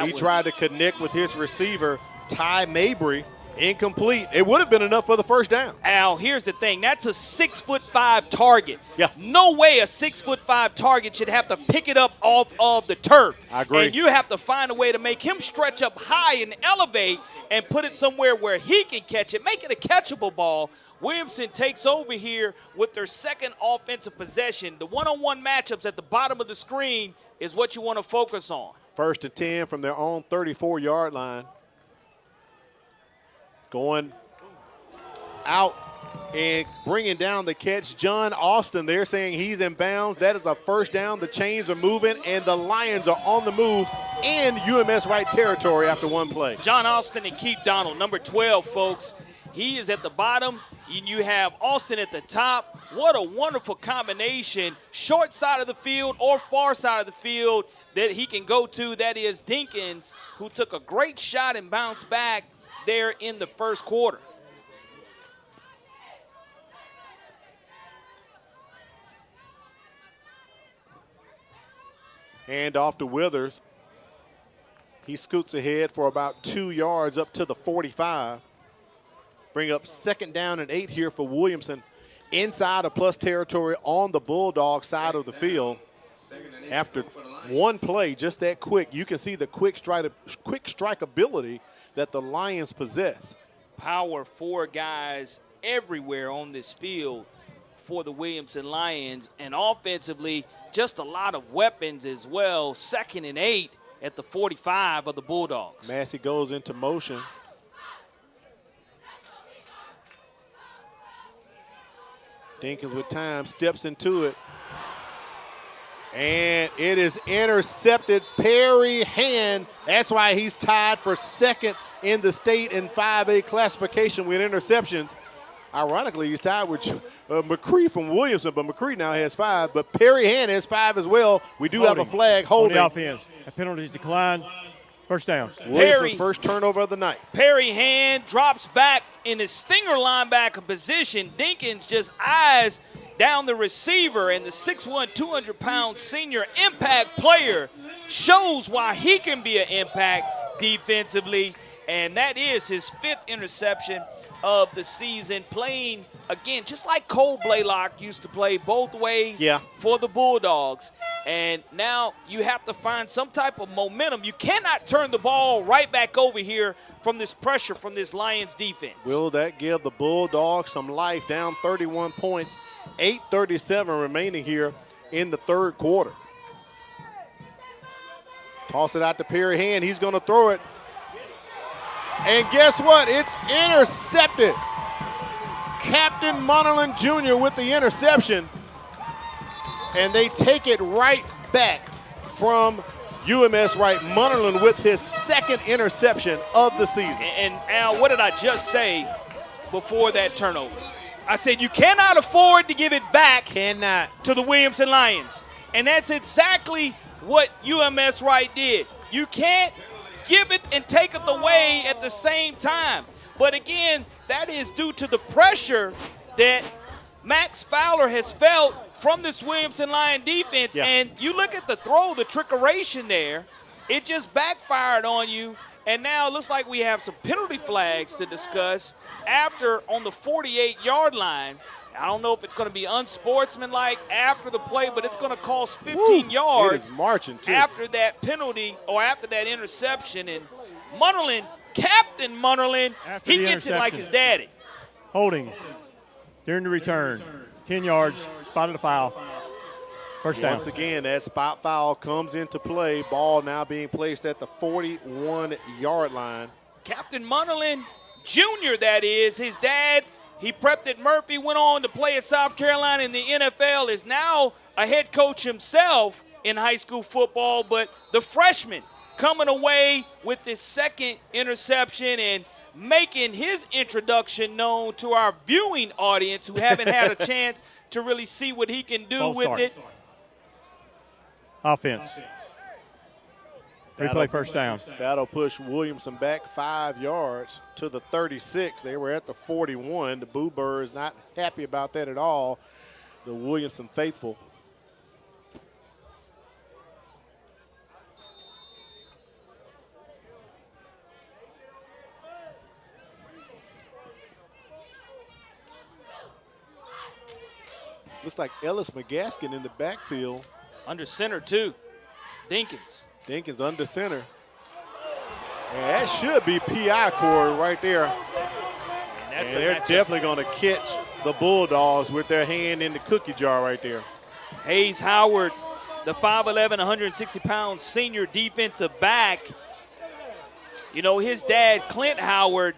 He tried to connect with his receiver, Ty Mabry. Incomplete. It would have been enough for the first down. Al, here's the thing. That's a 6'5" target. Yeah. No way a 6'5" target should have to pick it up off of the turf. I agree. And you have to find a way to make him stretch up high and elevate and put it somewhere where he can catch it. Make it a catchable ball. Williamson takes over here with their second offensive possession. The one-on-one matchups at the bottom of the screen is what you want to focus on. First and 10 from their own 34-yard line. Going out and bringing down the catch, John Austin. They're saying he's in bounds. That is a first down. The chains are moving, and the Lions are on the move in UMS-Wright territory after one play. John Austin and Keith Donald, number 12, folks. He is at the bottom, and you have Austin at the top. What a wonderful combination, short side of the field or far side of the field that he can go to. That is Dinkins, who took a great shot and bounced back there in the first quarter. Hand off to Withers. He scoots ahead for about 2 yards up to the 45. Bring up second down and 8 here for Williamson. Inside of plus territory on the Bulldog side of the field. After one play, just that quick, you can see the quick strike ability that the Lions possess. Power 4 guys everywhere on this field for the Williamson Lions, and offensively just a lot of weapons as well. Second and 8 at the 45 of the Bulldogs. Massey goes into motion. Dinkins with time, steps into it. And it is intercepted. Perry Hand, that's why he's tied for second in the state in 5A classification with interceptions. Ironically, he's tied with McCree from Williamson, but McCree now has 5. But Perry Hand has 5 as well. We do have a flag holding. On the offense. A penalties declined. First down. Williamson's first turnover of the night. Perry Hand drops back in his stinger linebacker position. Dinkins just eyes down the receiver, and the 6'1", 200-pound senior impact player shows why he can be an impact defensively, and that is his 5th interception of the season, playing, again, just like Cole Blaylock used to play both ways for the Bulldogs. And now you have to find some type of momentum. You cannot turn the ball right back over here from this pressure from this Lions defense. Will that give the Bulldogs some life? Down 31 points, 8:37 remaining here in the third quarter. Toss it out to Perry Hand. He's going to throw it. And guess what? It's intercepted. Captain Monahan Jr. with the interception. And they take it right back from UMS-Wright. Monahan with his 2nd interception of the season. And Al, what did I just say? before that turnover. I said you cannot afford to give it back to the Williamson Lions. And that's exactly what UMS-Wright did. You can't give it and take it away at the same time. But again, that is due to the pressure that Max Fowler has felt from this Williamson Lion defense. Yeah. And you look at the throw, the trickeration there, it just backfired on you. And now it looks like we have some penalty flags to discuss after on the 48-yard line. I don't know if it's going to be unsportsmanlike after the play, but it's going to cost 15 yards. It is marching, too. After that penalty or after that interception. And Munnerlyn, Captain Munnerlyn, he gets it like his daddy. Holding during the return. 10 yards, spotted a foul. First down. Once again, that spot foul comes into play. Ball now being placed at the 41-yard line. Captain Munnerlyn Jr., that is, his dad, he prepped at Murphy, went on to play at South Carolina in the NFL, is now a head coach himself in high school football, but the freshman coming away with this second interception and making his introduction known to our viewing audience who haven't had a chance to really see what he can do with it. Offense. Replay first down. That'll push Williamson back 5 yards to the 36. They were at the 41. The Boo Birds not happy about that at all. The Williamson faithful. Looks like Ellis McGaskin in the backfield. Under center, too. Dinkins under center. And that should be P.I. Corey right there. And they're definitely going to catch the Bulldogs with their hand in the cookie jar right there. Hayes Howard, the 5'11", 160-pound senior defensive back. You know, his dad, Clint Howard,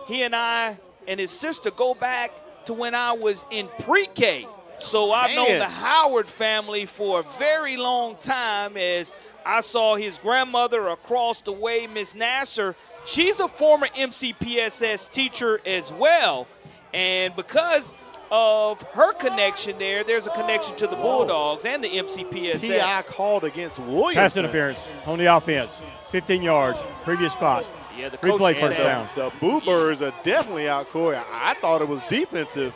he and I and his sister go back to when I was in pre-K. So I've known the Howard family for a very long time, as I saw his grandmother across the way, Miss Nasser. She's a former MCPSS teacher as well. And because of her connection there's a connection to the Bulldogs and the MCPSS. P.I. called against Williamson. Pass interference on the offense. 15 yards, previous spot. Yeah, the replay first down. The Boo Birds are definitely out, Corey. I thought it was defensive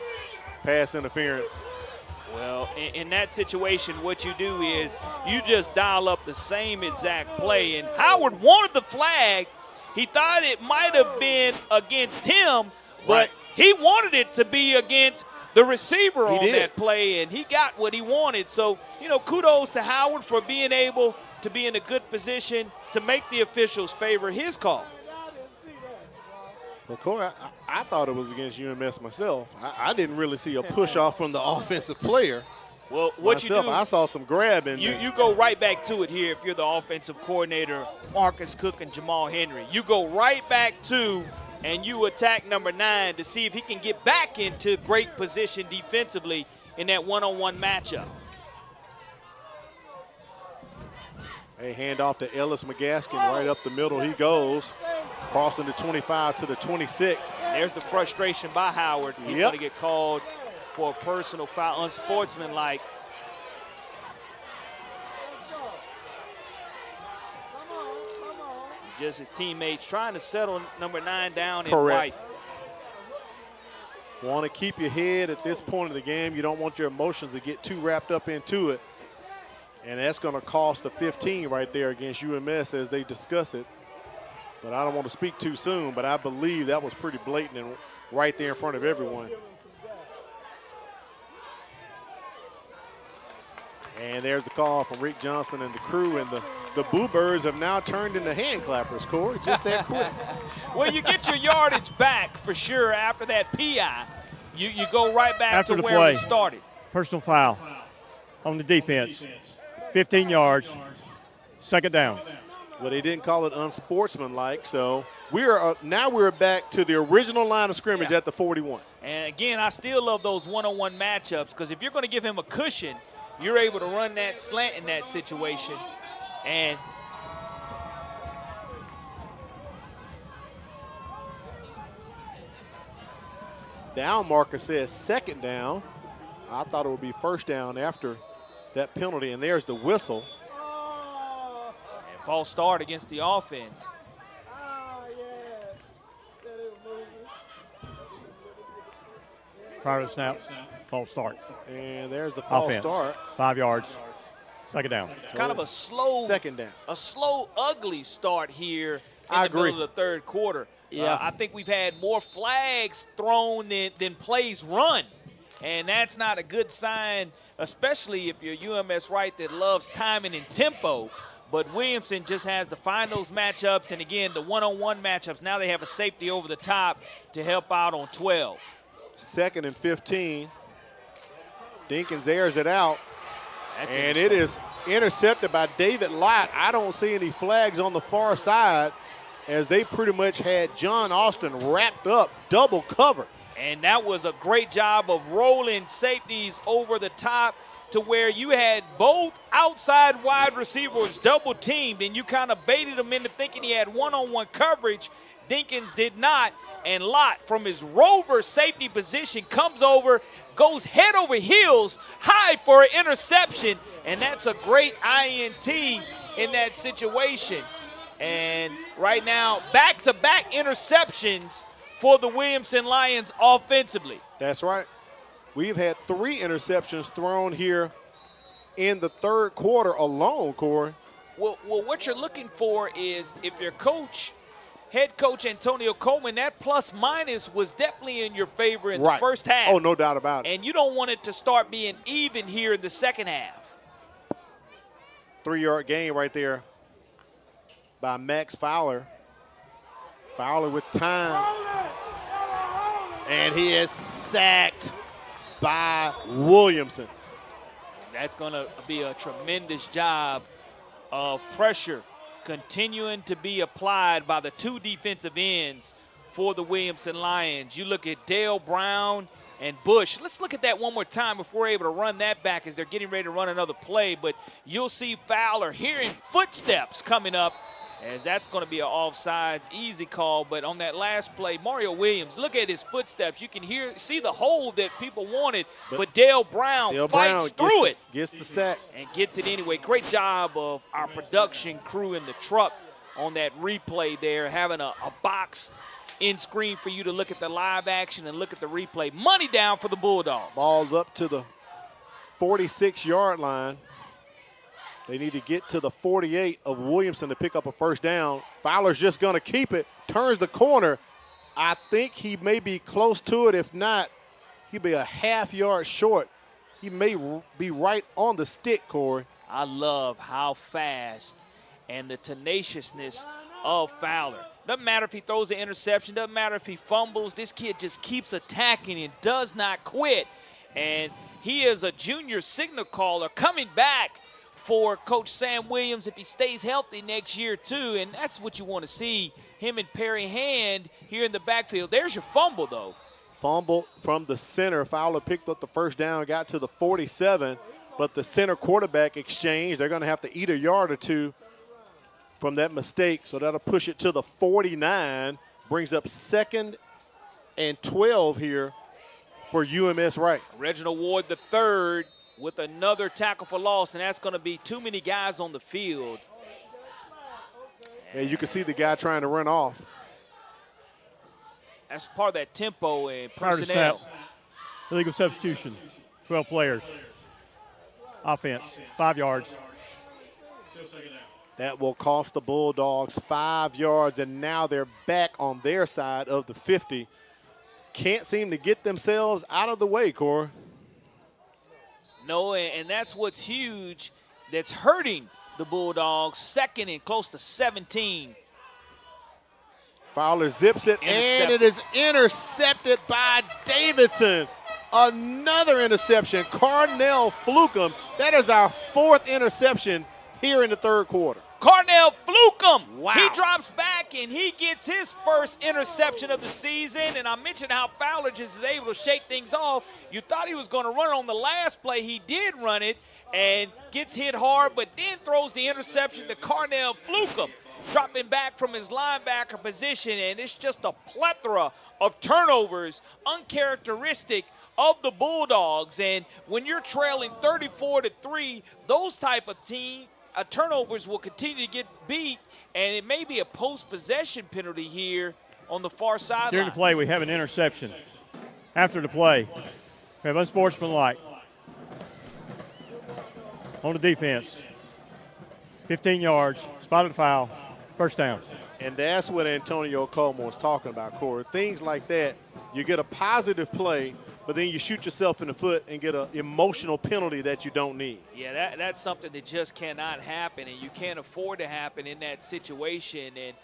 pass interference. Well, in that situation, what you do is you just dial up the same exact play. And Howard wanted the flag. He thought it might have been against him, but he wanted it to be against the receiver on that play, and he got what he wanted. So, you know, kudos to Howard for being able to be in a good position to make the officials favor his call. Well, Corey, I thought it was against UMS myself. I didn't really see a push-off from the offensive player. Well, what you do, I saw some grabbing. You go right back to it here if you're the offensive coordinator, Marcus Cook and Jamal Henry. You go right back to and you attack number 9 to see if he can get back into great position defensively in that one-on-one matchup. A handoff to Ellis McGaskin right up the middle. He goes. Crossing the 25 to the 26. There's the frustration by Howard. He's going to get called for a personal foul, unsportsmanlike. Just his teammates trying to settle number 9 down in white. Want to keep your head at this point of the game. You don't want your emotions to get too wrapped up into it. And that's going to cost the 15 right there against UMS as they discuss it. But I don't want to speak too soon, but I believe that was pretty blatant and right there in front of everyone. And there's the call from Rick Johnson and the crew, and the Boo Birds have now turned into hand clappers, Corey, just that quick. Well, you get your yardage back for sure after that PI. You go right back after to the where play, we started. Personal foul on the defense. 15 yards, second down. Well, they didn't call it unsportsmanlike, so now we're back to the original line of scrimmage at the 41. And again, I still love those one-on-one matchups, because if you're going to give him a cushion, you're able to run that slant in that situation. And down marker says second down. I thought it would be first down after that penalty, and there's the whistle. And false start against the offense. Prior to the snap, false start. And there's the false start. 5 yards. Second down. Kind of a slow second down. A slow, ugly start here in I the agree. middle of the third quarter. Yeah. I think we've had more flags thrown than plays run. And that's not a good sign, especially if you're UMS-Wright that loves timing and tempo. But Williamson just has to find those matchups. And, again, the one-on-one matchups, now they have a safety over the top to help out on 12. 2nd and 15. Dinkins airs it out. And it is intercepted by David Lott. I don't see any flags on the far side as they pretty much had John Austin wrapped up, double covered. And that was a great job of rolling safeties over the top to where you had both outside wide receivers double teamed, and you kind of baited them into thinking he had one-on-one coverage. Dinkins did not, and Lott from his rover safety position comes over, goes head over heels high for an interception, and that's a great INT in that situation. And right now, back-to-back interceptions for the Williamson Lions offensively. That's right. We've had 3 interceptions thrown here in the third quarter alone, Corey. Well, what you're looking for is if your coach, head coach Antonio Coleman, that plus-minus was definitely in your favor in the first half. Oh, no doubt about it. And you don't want it to start being even here in the second half. 3-yard gain right there by Max Fowler. Fowler with time. And he is sacked by Williamson. That's going to be a tremendous job of pressure continuing to be applied by the 2 defensive ends for the Williamson Lions. You look at Dale Brown and Bush. Let's look at that one more time before we're able to run that back as they're getting ready to run another play. But you'll see Fowler hearing footsteps coming up, as that's going to be an offsides, easy call. But on that last play, Mario Williams, look at his footsteps. You can see the hole that people wanted, but Dale Brown fights through it. Gets the sack. And gets it anyway. Great job of our production crew in the truck on that replay there, having a box in screen for you to look at the live action and look at the replay. Money down for the Bulldogs. Ball's up to the 46-yard line. They need to get to the 48 of Williamson to pick up a first down. Fowler's just going to keep it, turns the corner. I think he may be close to it. If not, he'll be a half-yard short. He may be right on the stick, Corey. I love how fast and the tenaciousness of Fowler. Doesn't matter if he throws an interception. Doesn't matter if he fumbles. This kid just keeps attacking and does not quit. And he is a junior signal caller coming back for Coach Sam Williams if he stays healthy next year too, and that's what you want to see, him and Perry Hand here in the backfield. There's your fumble, though. Fumble from the center. Fowler picked up the first down, got to the 47, but the center quarterback exchange, they're going to have to eat a yard or two from that mistake, so that'll push it to the 49, brings up 2nd and 12 here for UMS-Wright. Reginald Ward III with another tackle for loss, and that's going to be too many guys on the field. And you can see the guy trying to run off. That's part of that tempo and Prior to personnel. snap, illegal substitution, 12 players. Offense, 5 yards. That will cost the Bulldogs 5 yards, and now they're back on their side of the 50. Can't seem to get themselves out of the way, Corey. No, and that's what's huge that's hurting the Bulldogs. 2nd and close to 17. Fowler zips it, and it is intercepted by Davidson. Another interception, Carnell Flukem. That is our 4th interception here in the third quarter. Carnell Flukem. Wow. He drops back back, and he gets his first interception of the season. And I mentioned how Fowler just is able to shake things off. You thought he was going to run it on the last play. He did run it and gets hit hard, but then throws the interception to Carnell Flukem, dropping back from his linebacker position. And it's just a plethora of turnovers, uncharacteristic of the Bulldogs. And when you're trailing 34-3, those type of turnovers will continue to get beat, and it may be a post-possession penalty here on the far sideline. During the play, we have an interception. After the play, we have unsportsmanlike on the defense. 15 yards, spotted foul, first down. And that's what Antonio Coleman was talking about, Corey. Things like that, you get a positive play, but then you shoot yourself in the foot and get an emotional penalty that you don't need. Yeah, that's something that just cannot happen, and you can't afford to happen in that situation. And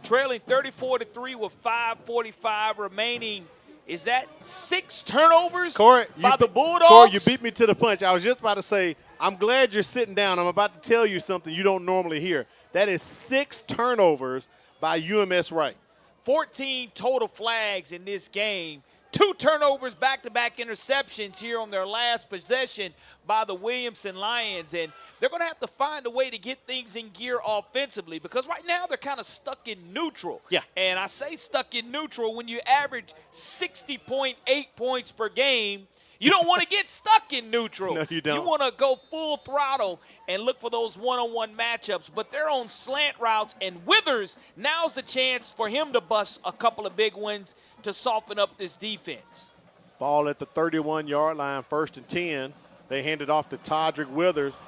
trailing 34-3 with 5:45 remaining, is that 6 turnovers Corey, by the Bulldogs? Corey, you beat me to the punch. I was just about to say, I'm glad you're sitting down. I'm about to tell you something you don't normally hear. That is 6 turnovers by UMS-Wright. 14 total flags in this game. 2 turnovers, back-to-back interceptions here on their last possession by the Williamson Lions. And they're going to have to find a way to get things in gear offensively, because right now they're kind of stuck in neutral. Yeah. And I say stuck in neutral when you average 60.8 points per game. You don't want to get stuck in neutral. No, you don't. You want to go full throttle and look for those one-on-one matchups. But they're on slant routes, and Withers, now's the chance for him to bust a couple of big ones to soften up this defense. Ball at the 31-yard line, 1st and 10. They hand it off to Todrick Withers.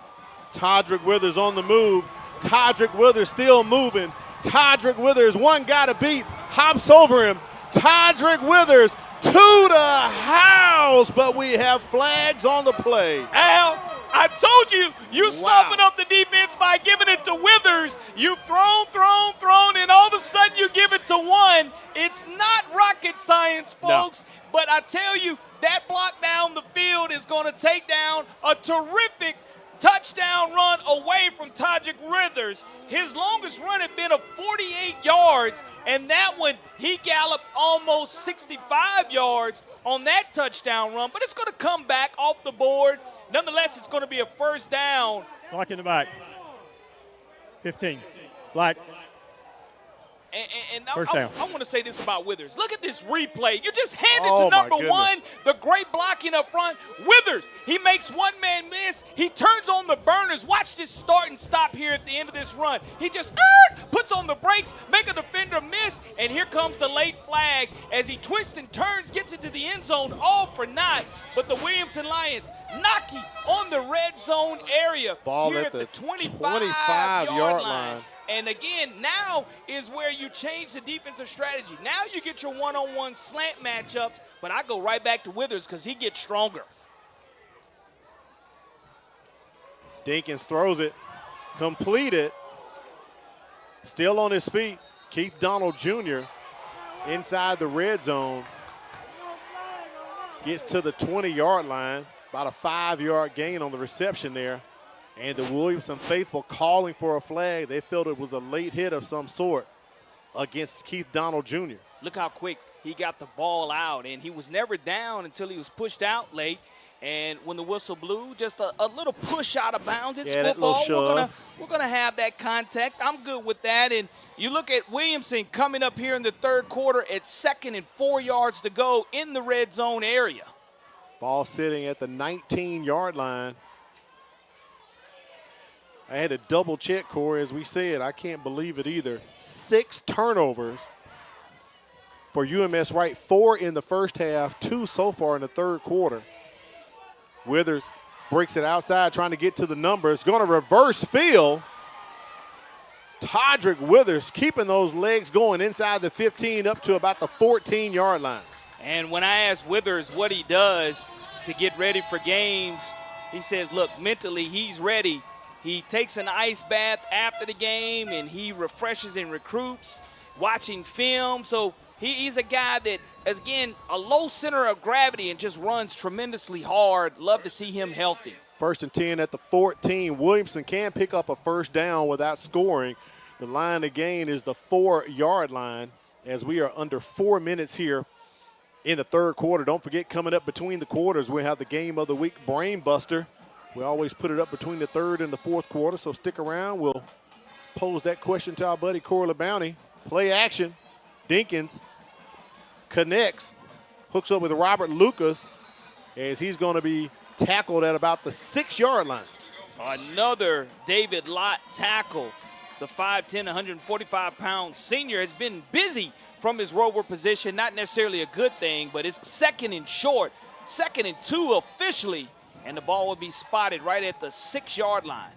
Todrick Withers on the move. Todrick Withers still moving. Todrick Withers, one guy to beat, hops over him. Todrick Withers to the house, but we have flags on the play. Al, I told you, you soften up the defense by giving it to Withers. You've thrown, and all of a sudden you give it to one. It's not rocket science, folks. No. But I tell you, that block down the field is going to take down a terrific touchdown run away from Todrick Withers. His longest run had been of 48 yards, and that one, he galloped almost 65 yards on that touchdown run. But it's going to come back off the board. Nonetheless, it's going to be a first down. Block in the back. 15. Black. And first down. I want to say this about Withers. Look at this replay. You just hand it to number 1, the great blocking up front. Withers, he makes one-man miss. He turns on the burners. Watch this start and stop here at the end of this run. He just puts on the brakes, make a defender miss, and here comes the late flag as he twists and turns, gets into the end zone, all for naught. But the Williamson Lions knocking on the red zone area. Ball here at the 25-yard line. And again, now is where you change the defensive strategy. Now you get your one-on-one slant matchups, but I go right back to Withers because he gets stronger. Dinkins throws it, completed, still on his feet. Keith Donald Jr. inside the red zone. Gets to the 20-yard line, about a 5-yard gain on the reception there. And the Williamson faithful calling for a flag. They felt it was a late hit of some sort against Keith Donald Jr. Look how quick he got the ball out, and he was never down until he was pushed out late. And when the whistle blew, just a little push out of bounds. It's football. We're gonna have that contact. I'm good with that. And you look at Williamson coming up here in the third quarter at 2nd and 4 yards to go in the red zone area. Ball sitting at the 19-yard line. I had to double check, Corey, as we said. I can't believe it either. 6 turnovers for UMS-Wright, 4 in the first half, 2 so far in the third quarter. Withers breaks it outside, trying to get to the numbers. Going to reverse field. Todrick Withers keeping those legs going inside the 15 up to about the 14-yard line. And when I asked Withers what he does to get ready for games, he says, look, mentally he's ready. He takes an ice bath after the game, and he refreshes and recruits, watching film. So he's a guy that, as again, a low center of gravity and just runs tremendously hard. Love to see him healthy. 1st and 10 at the 14. Williamson can pick up a first down without scoring. The line to gain is the 4-yard line as we are under 4 minutes here in the third quarter. Don't forget, coming up between the quarters, we have the game of the week, Brain Buster. We always put it up between the third and the fourth quarter, so stick around. We'll pose that question to our buddy Corey LeBounty. Play action. Dinkins connects, hooks up with Robert Lucas as he's going to be tackled at about the 6-yard line. Another David Lott tackle. The 5'10", 145-pound senior has been busy from his rover position. Not necessarily a good thing, but it's second and short, 2nd and 2 officially, and the ball will be spotted right at the 6-yard line.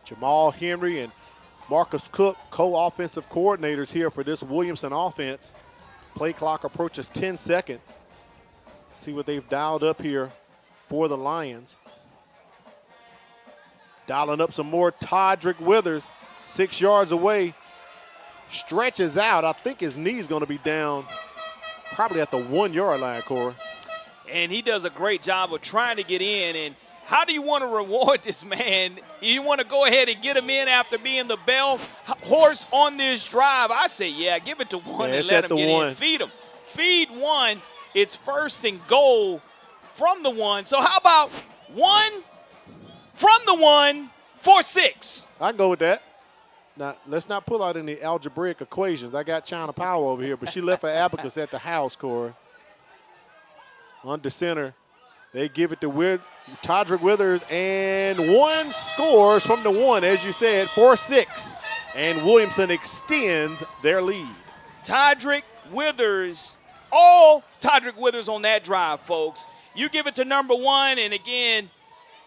Jamal Henry and Marcus Cook, co-offensive coordinators here for this Williamson offense. Play clock approaches 10 seconds. See what they've dialed up here for the Lions. Dialing up some more. Todrick Withers, 6 yards away, stretches out. I think his knee's going to be down probably at the 1-yard line, Corey. And he does a great job of trying to get in. And how do you want to reward this man? You want to go ahead and get him in after being the bell horse on this drive? I say, yeah, give it to one and let him get in. Feed him. Feed one. It's 1st and goal from the 1. So how about 1 from the 1 for 6? I can go with that. Now, let's not pull out any algebraic equations. I got China Power over here, but she left her abacus at the house, Corey. Under center, they give it to Todrick Withers, and 1 scores from the 1, as you said, 4-6. And Williamson extends their lead. Todrick Withers, all Todrick Withers on that drive, folks. You give it to number 1, and again,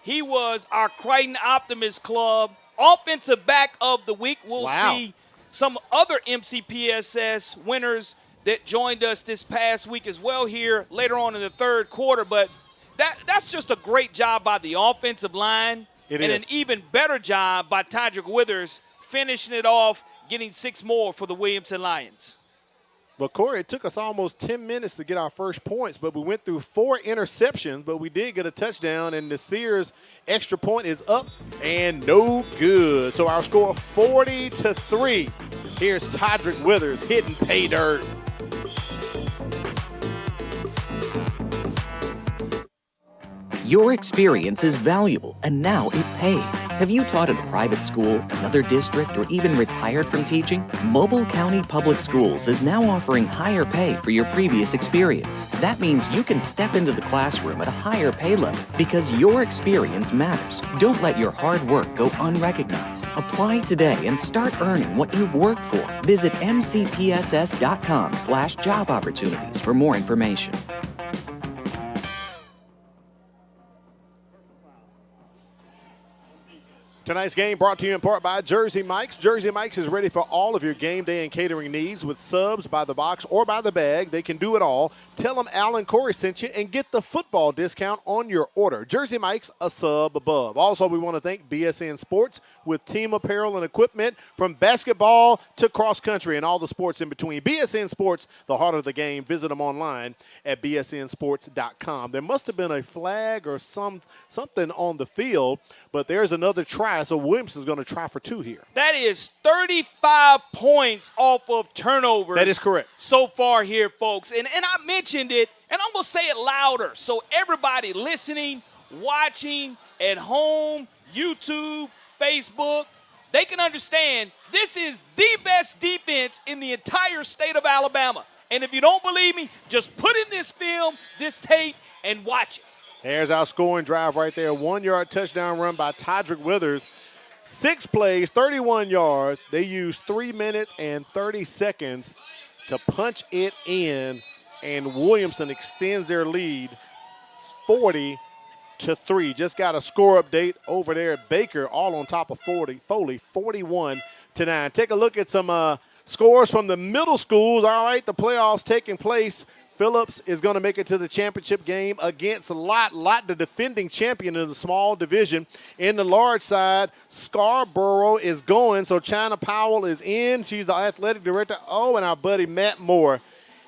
he was our Crichton Optimist Club Offensive Back of the Week. We'll see some other MCPSS winners that joined us this past week as well here later on in the third quarter. But that's just a great job by the offensive line. An even better job by Todrick Withers finishing it off, getting 6 more for the Williamson Lions. But, Corey, it took us almost 10 minutes to get our first points, but we went through 4 interceptions, but we did get a touchdown, and the Sears extra point is up and no good. So our score 40-3. Here's Todrick Withers hitting pay dirt. Your experience is valuable, and now it pays. Have you taught at a private school, another district, or even retired from teaching? Mobile County Public Schools is now offering higher pay for your previous experience. That means you can step into the classroom at a higher pay level because your experience matters. Don't let your hard work go unrecognized. Apply today and start earning what you've worked for. Visit mcpss.com/job opportunities for more information. Tonight's game brought to you in part by Jersey Mike's. Jersey Mike's is ready for all of your game day and catering needs with subs by the box or by the bag. They can do it all. Tell them Alan Corey sent you and get the football discount on your order. Jersey Mike's, a sub above. Also, we want to thank BSN Sports with team apparel and equipment from basketball to cross country and all the sports in between. BSN Sports, the heart of the game. Visit them online at bsnsports.com. There must have been a flag or something on the field, but there's another try. So Williamson's going to try for 2 here. That is 35 points off of turnovers. That is correct. So far here, folks. And I mentioned it, and I'm going to say it louder so everybody listening, watching, at home, YouTube, Facebook, they can understand this is the best defense in the entire state of Alabama. And if you don't believe me, just put in this film, this tape, and watch it. There's our scoring drive right there. 1-yard touchdown run by Todrick Withers. 6 plays, 31 yards. They used 3 minutes and 30 seconds to punch it in, and Williamson extends their lead 40-3. Just got a score update over there at Baker, all on top of Foley, 41-9. Take a look at some scores from the middle schools. All right, the playoffs taking place. Phillips is going to make it to the championship game against Lott, the defending champion in the small division. In the large side, Scarborough is going, so China Powell is in. She's the athletic director. Oh, and our buddy Matt Moore,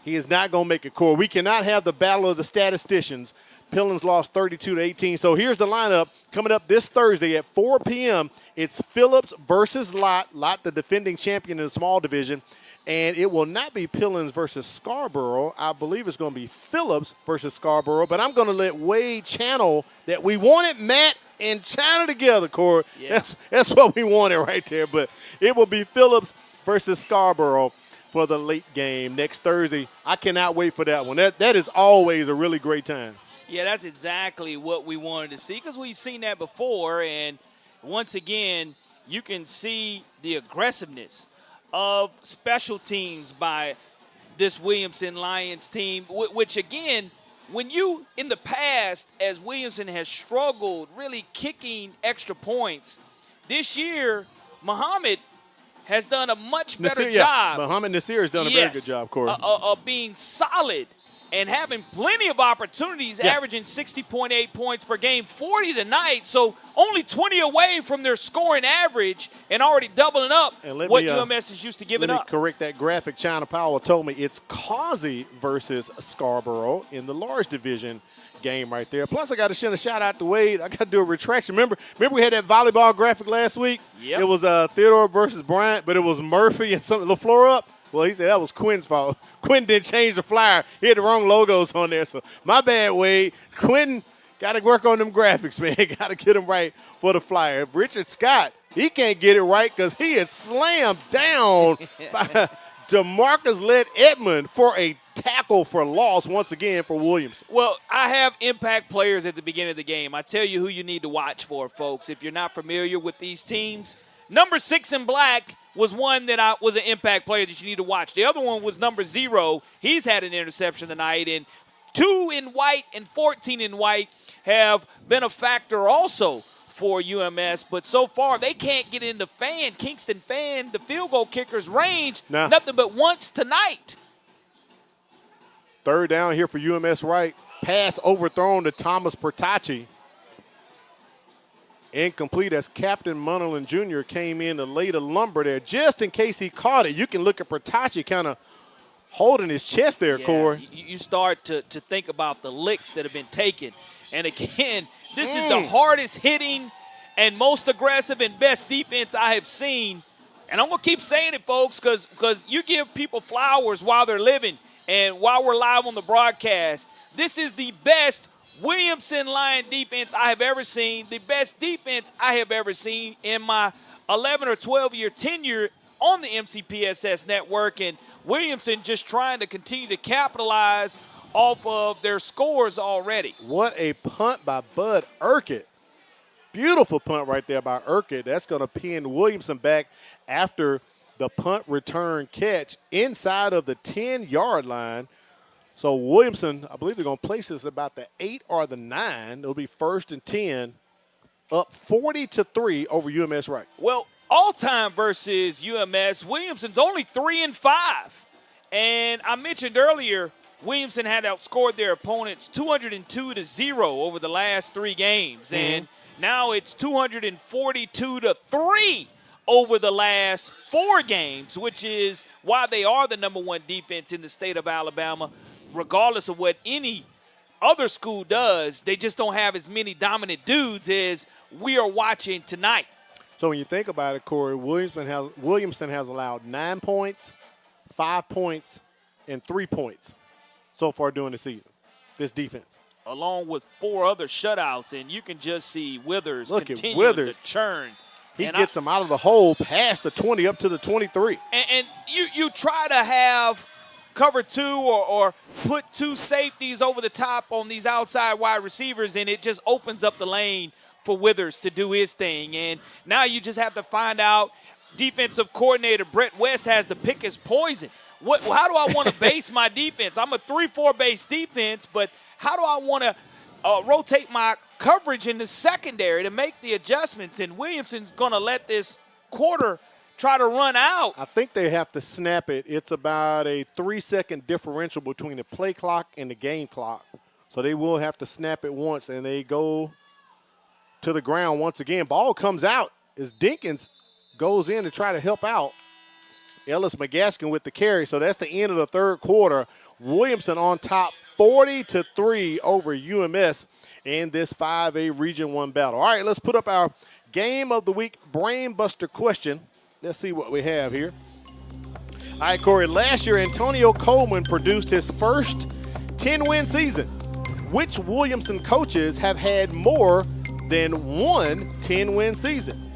he is not going to make it, Corey. We cannot have the battle of the statisticians Pillins lost 32-18. So here's the lineup coming up this Thursday at 4 p.m. It's Phillips versus Lott. Lott, the defending champion in the small division. And it will not be Pillins versus Scarborough. I believe it's going to be Phillips versus Scarborough. But I'm going to let Wade channel that we wanted Matt and China together, Corey. Yeah. That's what we wanted right there. But it will be Phillips versus Scarborough for the late game next Thursday. I cannot wait for that one. That is always a really great time. Yeah, that's exactly what we wanted to see because we've seen that before. And once again, you can see the aggressiveness of special teams by this Williamson Lions team, which again, when you, in the past, as Williamson has struggled really kicking extra points, this year, Muhammad has done a much better job. Muhammad Nasir has done a very good job, Corey. Of being solid and having plenty of opportunities, averaging 60.8 points per game, 40 tonight, so only 20 away from their scoring average and already doubling up what UMS is used to giving up. Let me correct that graphic. China Powell told me it's Causey versus Scarborough in the large division game right there. Plus, I got to send a shout-out to Wade. I got to do a retraction. Remember we had that volleyball graphic last week? Yep. It was Theodore versus Bryant, but it was Murphy and something. LaFleur up. Well, he said that was Quinn's fault. Quinn didn't change the flyer. He had the wrong logos on there. So my bad, Wade. Quinn got to work on them graphics, man. Got to get them right for the flyer. Richard Scott, he can't get it right because he is slammed down by DeMarcus led Edmond for a tackle for loss once again for Williamson. Well, I have impact players at the beginning of the game. I tell you who you need to watch for, folks. If you're not familiar with these teams, number 6 in black was one that was an impact player that you need to watch. The other one was number 0. He's had an interception tonight, and 2 in white and 14 in white have been a factor also for UMS. But so far, they can't get into Kingston Fan, the field goal kicker's range, nothing but once tonight. Third down here for UMS-Wright. Pass overthrown to Thomas Pertacci. Incomplete as Captain Munnerlin Jr. came in to lay the lumber there. Just in case he caught it, you can look at Pertacci kind of holding his chest there, Corey. You start to think about the licks that have been taken. And again, this is the hardest hitting and most aggressive and best defense I have seen. And I'm going to keep saying it, folks, because you give people flowers while they're living. And while we're live on the broadcast, this is the best Williamson Lion defense I have ever seen, the best defense I have ever seen in my 11 or 12-year tenure on the MCPSS network, and Williamson just trying to continue to capitalize off of their scores already. What a punt by Bud Urquhart. Beautiful punt right there by Urquhart. That's going to pin Williamson back after the punt return catch inside of the 10-yard line. So Williamson, I believe they're going to place this about the 8 or the 9. It'll be 1st and 10, up 40-3 over UMS-Wright. Well, all-time versus UMS, Williamson's only 3-5. And I mentioned earlier, Williamson had outscored their opponents 202-0 over the last 3 games. And now it's 242-3 over the last 4 games, which is why they are the number 1 defense in the state of Alabama. Regardless of what any other school does, they just don't have as many dominant dudes as we are watching tonight. So when you think about it, Corey, Williamson has allowed 9 points, 5 points, and 3 points so far during the season, this defense. Along with 4 other shutouts, and you can just see Withers continue to churn. He gets them out of the hole past the 20 up to the 23. And you try to have cover 2 or put 2 safeties over the top on these outside wide receivers, and it just opens up the lane for Withers to do his thing. And now you just have to find out, defensive coordinator Brett West has to pick his poison. How do I want to base my defense? I'm a 3-4 base defense, but how do I want to rotate my coverage in the secondary to make the adjustments? And Williamson's going to let this quarter try to run out. I think they have to snap it. It's about a 3-second differential between the play clock and the game clock. So they will have to snap it once, and they go to the ground once again. Ball comes out as Dinkins goes in to try to help out Ellis McGaskin with the carry. So that's the end of the 3rd quarter. Williamson on top 40-3 over UMS in this 5A Region 1 battle. All right, let's put up our Game of the Week Brain Buster question. Let's see what we have here. All right, Corey, last year Antonio Coleman produced his first 10-win season. Which Williamson coaches have had more than one 10-win season?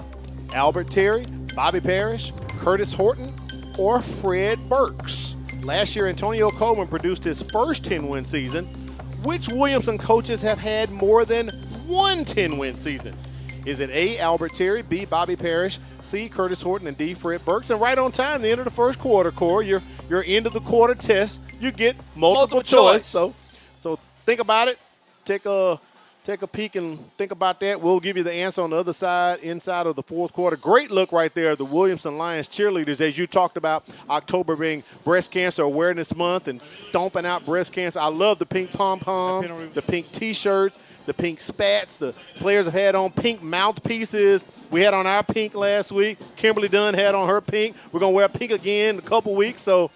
Albert Terry, Bobby Parrish, Curtis Horton, or Fred Burks? Last year, Antonio Coleman produced his first 10-win season. Which Williamson coaches have had more than one 10-win season? Is it A, Albert Terry, B, Bobby Parrish, C, Curtis Horton, and D, Fred Burks? And right on time, the end of the first quarter, Corey, your end of the quarter test, you get multiple choice. So think about it. Take a peek and think about that. We'll give you the answer on the other side, inside of the fourth quarter. Great look right there, the Williamson Lions cheerleaders, as you talked about October being Breast Cancer Awareness Month and stomping out breast cancer. I love the pink pom-poms, the pink T-shirts, the pink spats. The players have had on pink mouthpieces. We had on our pink last week. Kimberly Dunn had on her pink. We're going to wear pink again in a couple weeks. So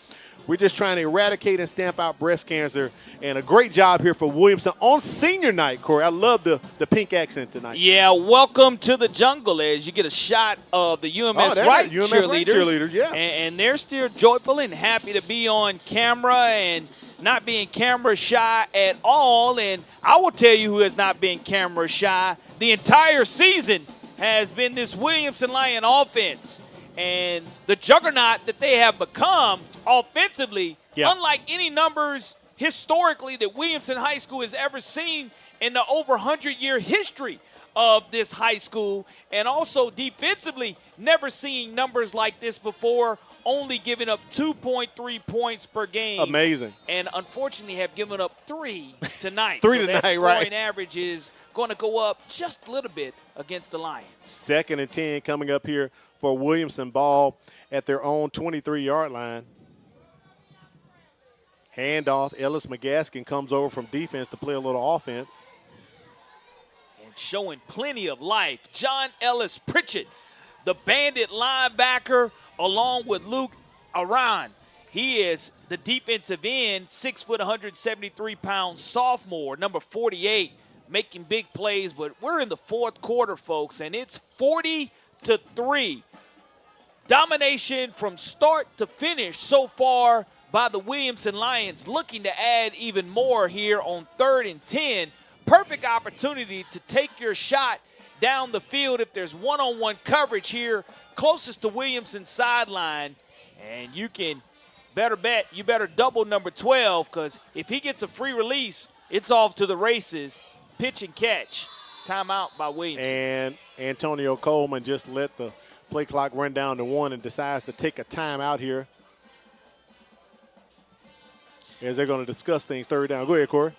we're just trying to eradicate and stamp out breast cancer. And a great job here for Williamson on senior night, Corey. I love the pink accent tonight. Yeah, welcome to the jungle as you get a shot of the UMS-Wright cheerleaders. Yeah. And they're still joyful and happy to be on camera and not being camera shy at all. And I will tell you who has not been camera shy the entire season has been this Williamson Lion offense. And the juggernaut that they have become offensively, unlike any numbers historically that Williamson High School has ever seen in the over 100-year history of this high school. And also defensively, never seen numbers like this before, only giving up 2.3 points per game. Amazing. And unfortunately have given up 3 tonight. Three so tonight, that right. scoring average is going to go up just a little bit against the Lions. 2nd and 10 coming up here for Williamson, ball at their own 23-yard line. Handoff, Ellis McGaskin comes over from defense to play a little offense. And showing plenty of life, John Ellis Pritchett, the bandit linebacker, along with Luke Aran. He is the defensive end, 6 foot, 173-pound sophomore, number 48, making big plays. But we're in the fourth quarter, folks, and it's 40-3. Domination from start to finish so far by the Williamson Lions, looking to add even more here on 3rd and 10. Perfect opportunity to take your shot down the field if there's one-on-one coverage here closest to Williamson's sideline. And you can better bet, you better double number 12, because if he gets a free release, it's off to the races. Pitch and catch. Timeout by Williamson. And Antonio Coleman just let the play clock run down to 1 and decides to take a timeout here as they're going to discuss things 3rd down. Go ahead, Corey.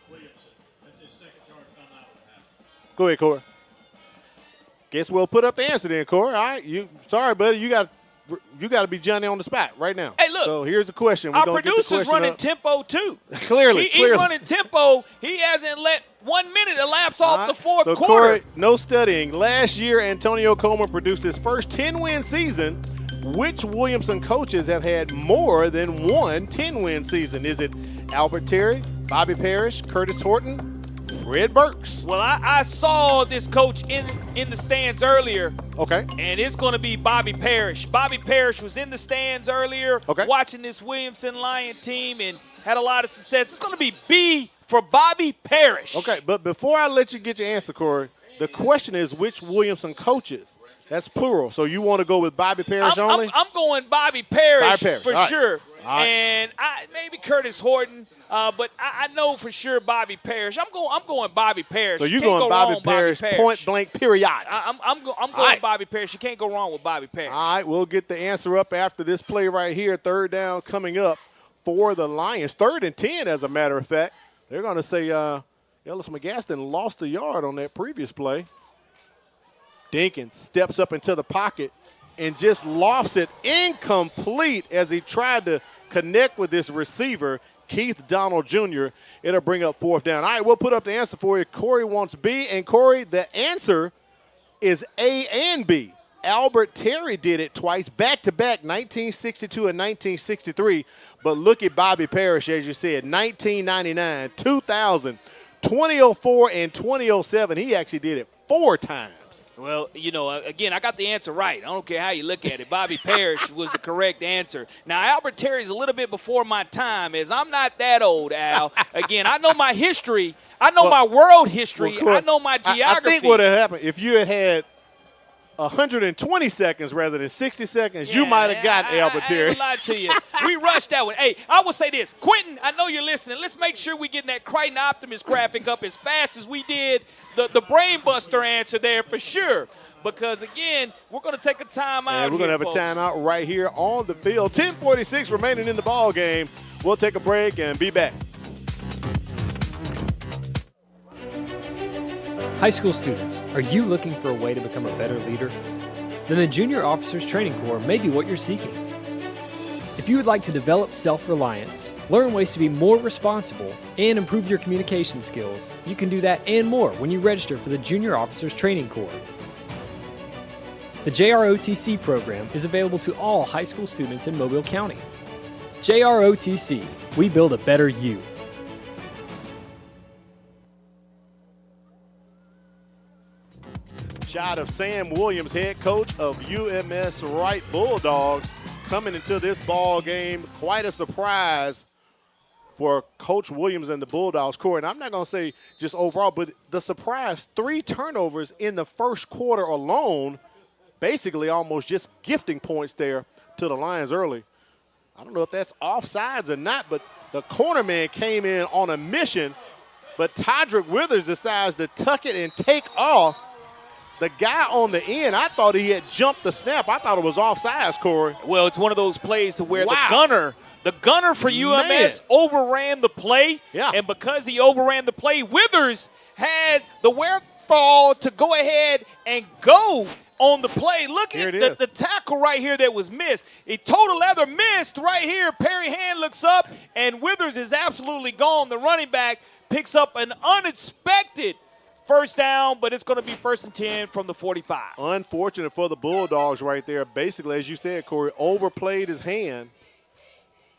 Go ahead, Corey. Guess we'll put up the answer then, Corey. All right, sorry, buddy. You got to be Johnny on the spot right now. Hey, look. So here's the question. Our producer's running tempo too. Clearly. He's running tempo. He hasn't let 1 minute elapse off the fourth quarter. Corey, no studying. Last year, Antonio Coleman produced his first 10-win season. Which Williamson coaches have had more than one 10-win season? Is it Albert Terry, Bobby Parrish, Curtis Horton, Fred Burks? Well, I saw this coach in the stands earlier. Okay. And it's going to be Bobby Parrish. Bobby Parrish was in the stands earlier watching this Williamson Lion team and had a lot of success. It's going to be B for Bobby Parrish. Okay, but before I let you get your answer, Corey, the question is which Williamson coaches? That's plural. So you want to go with Bobby Parrish only? I'm going Bobby Parrish, for right. sure. Right. And maybe Curtis Horton, but I know for sure Bobby Parrish. I'm going Bobby Parrish. So you're going Bobby Parrish, point blank, period. I'm going Bobby Parrish. You can't go wrong with Bobby Parrish. All right, we'll get the answer up after this play right here. 3rd down coming up for the Lions. 3rd and 10, as a matter of fact. They're going to say Ellis McGaskin lost the yard on that previous play. Dinkins steps up into the pocket and just lofts it incomplete as he tried to connect with this receiver, Keith Donald Jr. It'll bring up 4th down. All right, we'll put up the answer for you. Corey wants B, and Corey, the answer is A and B. Albert Terry did it twice, back-to-back, 1962 and 1963. But look at Bobby Parrish, as you said, 1999, 2000, 2004, and 2007. He actually did it 4 times. Well, you know, again, I got the answer right. I don't care how you look at it. Bobby Parrish was the correct answer. Now, Albert Terry's a little bit before my time, as I'm not that old, Al. Again, I know my history. I know my world history. I know my geography. I think what would have happened, if you had 120 seconds rather than 60 seconds, you might have gotten Albert Terry. I ain't gonna lie to you. We rushed that one. Hey, I will say this. Quentin, I know you're listening. Let's make sure we get that Crichton Optimist graphic up as fast as we did the Brain Buster answer there for sure. Because, again, we're going to take a timeout. And we're going to have a timeout right here on the field. 10:46 remaining in the ball game. We'll take a break and be back. High school students, are you looking for a way to become a better leader? Then the Junior Officers Training Corps may be what you're seeking. If you would like to develop self-reliance, learn ways to be more responsible, and improve your communication skills, you can do that and more when you register for the Junior Officers Training Corps. The JROTC program is available to all high school students in Mobile County. JROTC, we build a better you. Shot of Sam Williams, head coach of UMS-Wright Bulldogs, coming into this ball game. Quite a surprise for Coach Williams and the Bulldogs core. And I'm not going to say just overall, but the surprise, 3 turnovers in the first quarter alone, basically almost just gifting points there to the Lions early. I don't know if that's offsides or not, but the cornerman came in on a mission, but Tydrick Withers decides to tuck it and take off. The guy on the end, I thought he had jumped the snap. I thought it was offsides, Corey. Well, it's one of those plays to where the gunner for UMS overran the play. Yeah. And because he overran the play, Withers had the wherewithal to go ahead and go on the play. Look at the tackle right here that was missed. Total Leather missed right here. Perry Hand looks up, and Withers is absolutely gone. The running back picks up an unexpected first down, but it's going to be 1st and 10 from the 45. Unfortunate for the Bulldogs right there. Basically, as you said, Corey, overplayed his hand.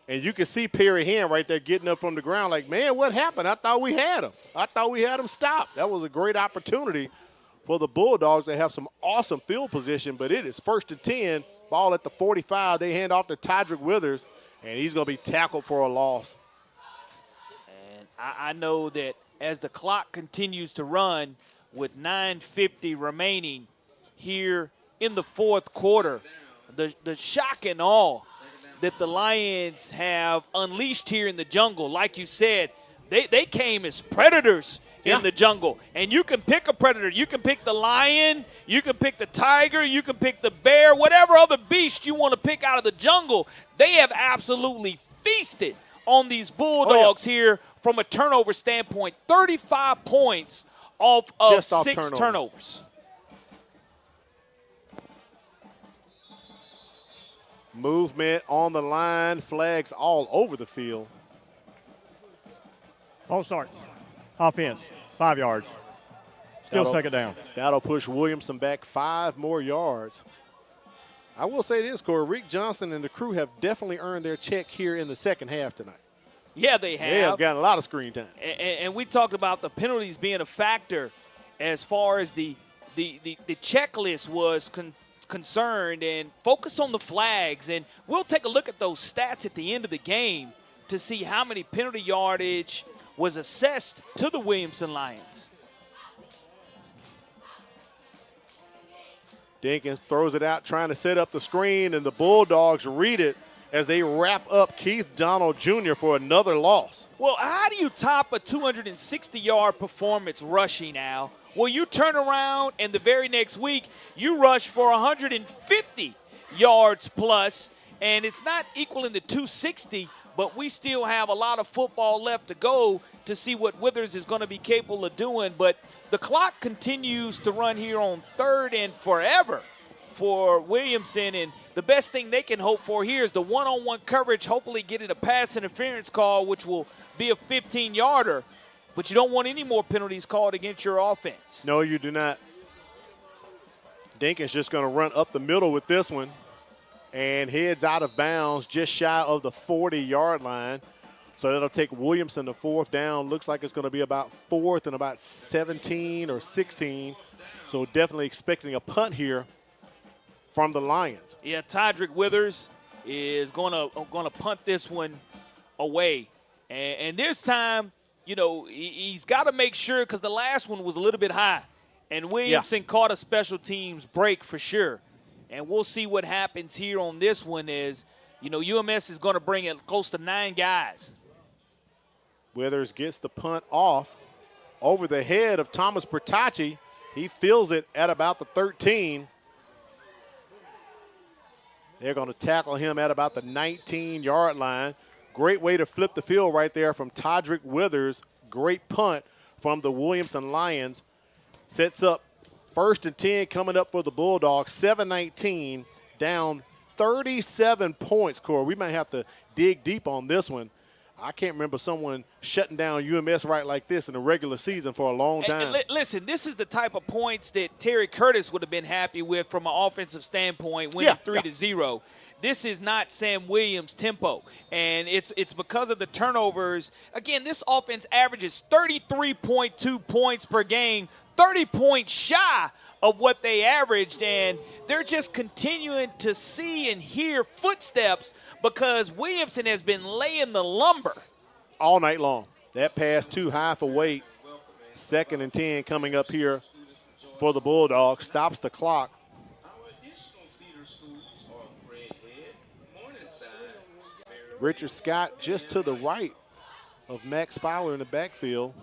And you can see Perry Hand right there getting up from the ground like, man, what happened? I thought we had him. I thought we had him stopped. That was a great opportunity for the Bulldogs. They have some awesome field position, but it is 1st and 10. Ball at the 45. They hand off to Tydrick Withers, and he's going to be tackled for a loss. And I know that as the clock continues to run with 9:50 remaining here in the fourth quarter, the shock and awe that the Lions have unleashed here in the jungle, like you said, they came as predators in the jungle. And you can pick a predator. You can pick the lion. You can pick the tiger. You can pick the bear. Whatever other beast you want to pick out of the jungle, they have absolutely feasted on these Bulldogs here from a turnover standpoint. 35 points off of 6 turnovers. Movement on the line, flags all over the field. False start. Offense, 5 yards. Still second down. That'll push Williamson back 5 more yards. I will say this, Corey, Rick Johnson and the crew have definitely earned their check here in the second half tonight. Yeah, they have. They have gotten a lot of screen time. And we talked about the penalties being a factor as far as the checklist was concerned, and focus on the flags. And we'll take a look at those stats at the end of the game to see how many penalty yardage was assessed to the Williamson Lions. Dinkins throws it out, trying to set up the screen, and the Bulldogs read it as they wrap up Keith Donald Jr. for another loss. Well, how do you top a 260-yard performance rushing, Al? Well, you turn around and the very next week you rush for 150 yards plus, and it's not equaling the 260, but we still have a lot of football left to go to see what Withers is going to be capable of doing. But the clock continues to run here on 3rd and forever for Williamson, and the best thing they can hope for here is the one-on-one coverage, hopefully getting a pass interference call, which will be a 15-yarder. But you don't want any more penalties called against your offense. No, you do not. Dinkins just going to run up the middle with this one and heads out of bounds just shy of the 40-yard line. So that'll take Williamson to 4th down. Looks like it's going to be about 4th and about 17 or 16. So definitely expecting a punt here from the Lions. Yeah, Tydrick Withers is going to punt this one away. And this time, you know, he's got to make sure, because the last one was a little bit high. And Williamson caught a special teams break for sure. And we'll see what happens here on this one is, you know, UMS is going to bring it close to 9 guys. Withers gets the punt off over the head of Thomas Bertacci. He feels it at about the 13. They're going to tackle him at about the 19-yard line. Great way to flip the field right there from Tydrick Withers. Great punt from the Williamson Lions. Sets up 1st and 10 coming up for the Bulldogs. 7-19, down 37 points, Corey. We might have to dig deep on this one. I can't remember someone shutting down UMS-Wright like this in the regular season for a long time. Listen, this is the type of points that Terry Curtis would have been happy with from an offensive standpoint, winning 3-0. This is not Sam Williams' tempo, and it's because of the turnovers. Again, this offense averages 33.2 points per game, 30 points shy of what they averaged, and they're just continuing to see and hear footsteps because Williamson has been laying the lumber all night long. That pass too high for weight. 2nd and 10 coming up here for the Bulldogs. Stops the clock. Richard Scott just to the right of Max Fowler in the backfield.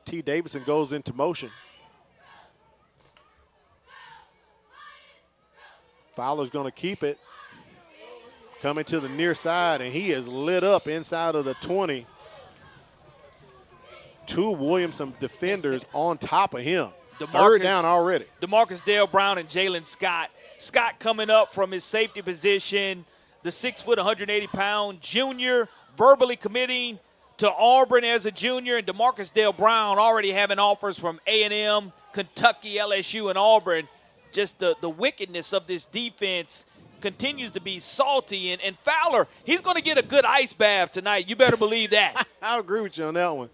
T. Davidson goes into motion. Fowler's going to keep it. Coming to the near side, and he is lit up inside of the 20. 2 Williamson defenders on top of him. 3rd down already. DeMarcus Dale Brown and Jalen Scott. Scott coming up from his safety position. The 6 foot, 180-pound junior verbally committing to Auburn as a junior, and DeMarcus Dale Brown already having offers from A&M, Kentucky, LSU, and Auburn. Just the wickedness of this defense continues to be salty. And Fowler, he's going to get a good ice bath tonight. You better believe that. I agree with you on that one.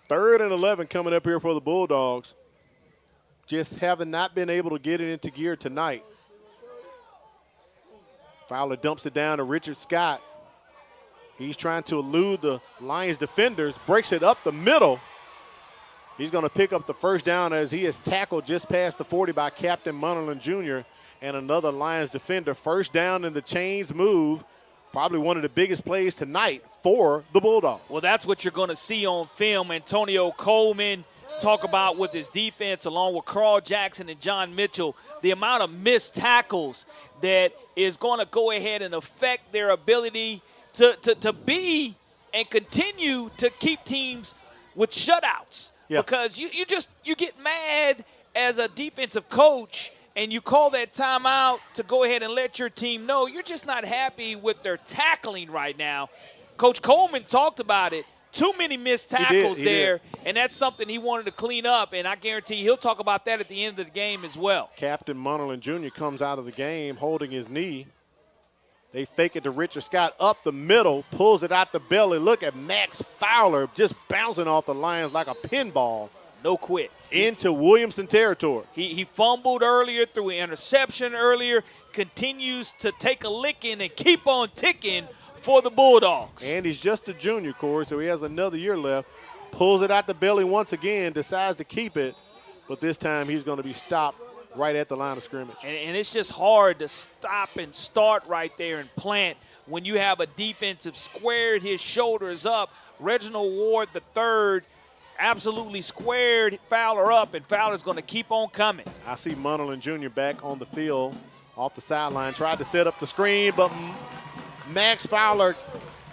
3rd and 11 coming up here for the Bulldogs. Just having not been able to get it into gear tonight. Fowler dumps it down to Richard Scott. He's trying to elude the Lions defenders, breaks it up the middle. He's going to pick up the 1st down as he is tackled just past the 40 by Captain Munnerlin Jr. and another Lions defender. 1st down in the chains move. Probably one of the biggest plays tonight for the Bulldogs. Well, that's what you're going to see on film. Antonio Coleman talk about with his defense along with Carl Jackson and John Mitchell, the amount of missed tackles that is going to go ahead and affect their ability to be and continue to keep teams with shutouts. Yeah. Because you get mad as a defensive coach and you call that timeout to go ahead and let your team know you're just not happy with their tackling right now. Coach Coleman talked about it. Too many missed tackles there, and that's something he wanted to clean up, and I guarantee he'll talk about that at the end of the game as well. Captain Munnerlin Jr. comes out of the game holding his knee. They fake it to Richard Scott up the middle, pulls it out the belly. Look at Max Fowler just bouncing off the Lions like a pinball. No quit. Into Williamson territory. He fumbled earlier, threw an interception earlier, continues to take a licking and keep on ticking for the Bulldogs. And he's just a junior, Corey, so he has another year left. Pulls it out the belly once again, decides to keep it, but this time he's going to be stopped right at the line of scrimmage. And it's just hard to stop and start right there and plant when you have a defensive squared his shoulders up. Reginald Ward III absolutely squared Fowler up, and Fowler's going to keep on coming. I see Munnerlin Jr. back on the field off the sideline, tried to set up the screen, but Max Fowler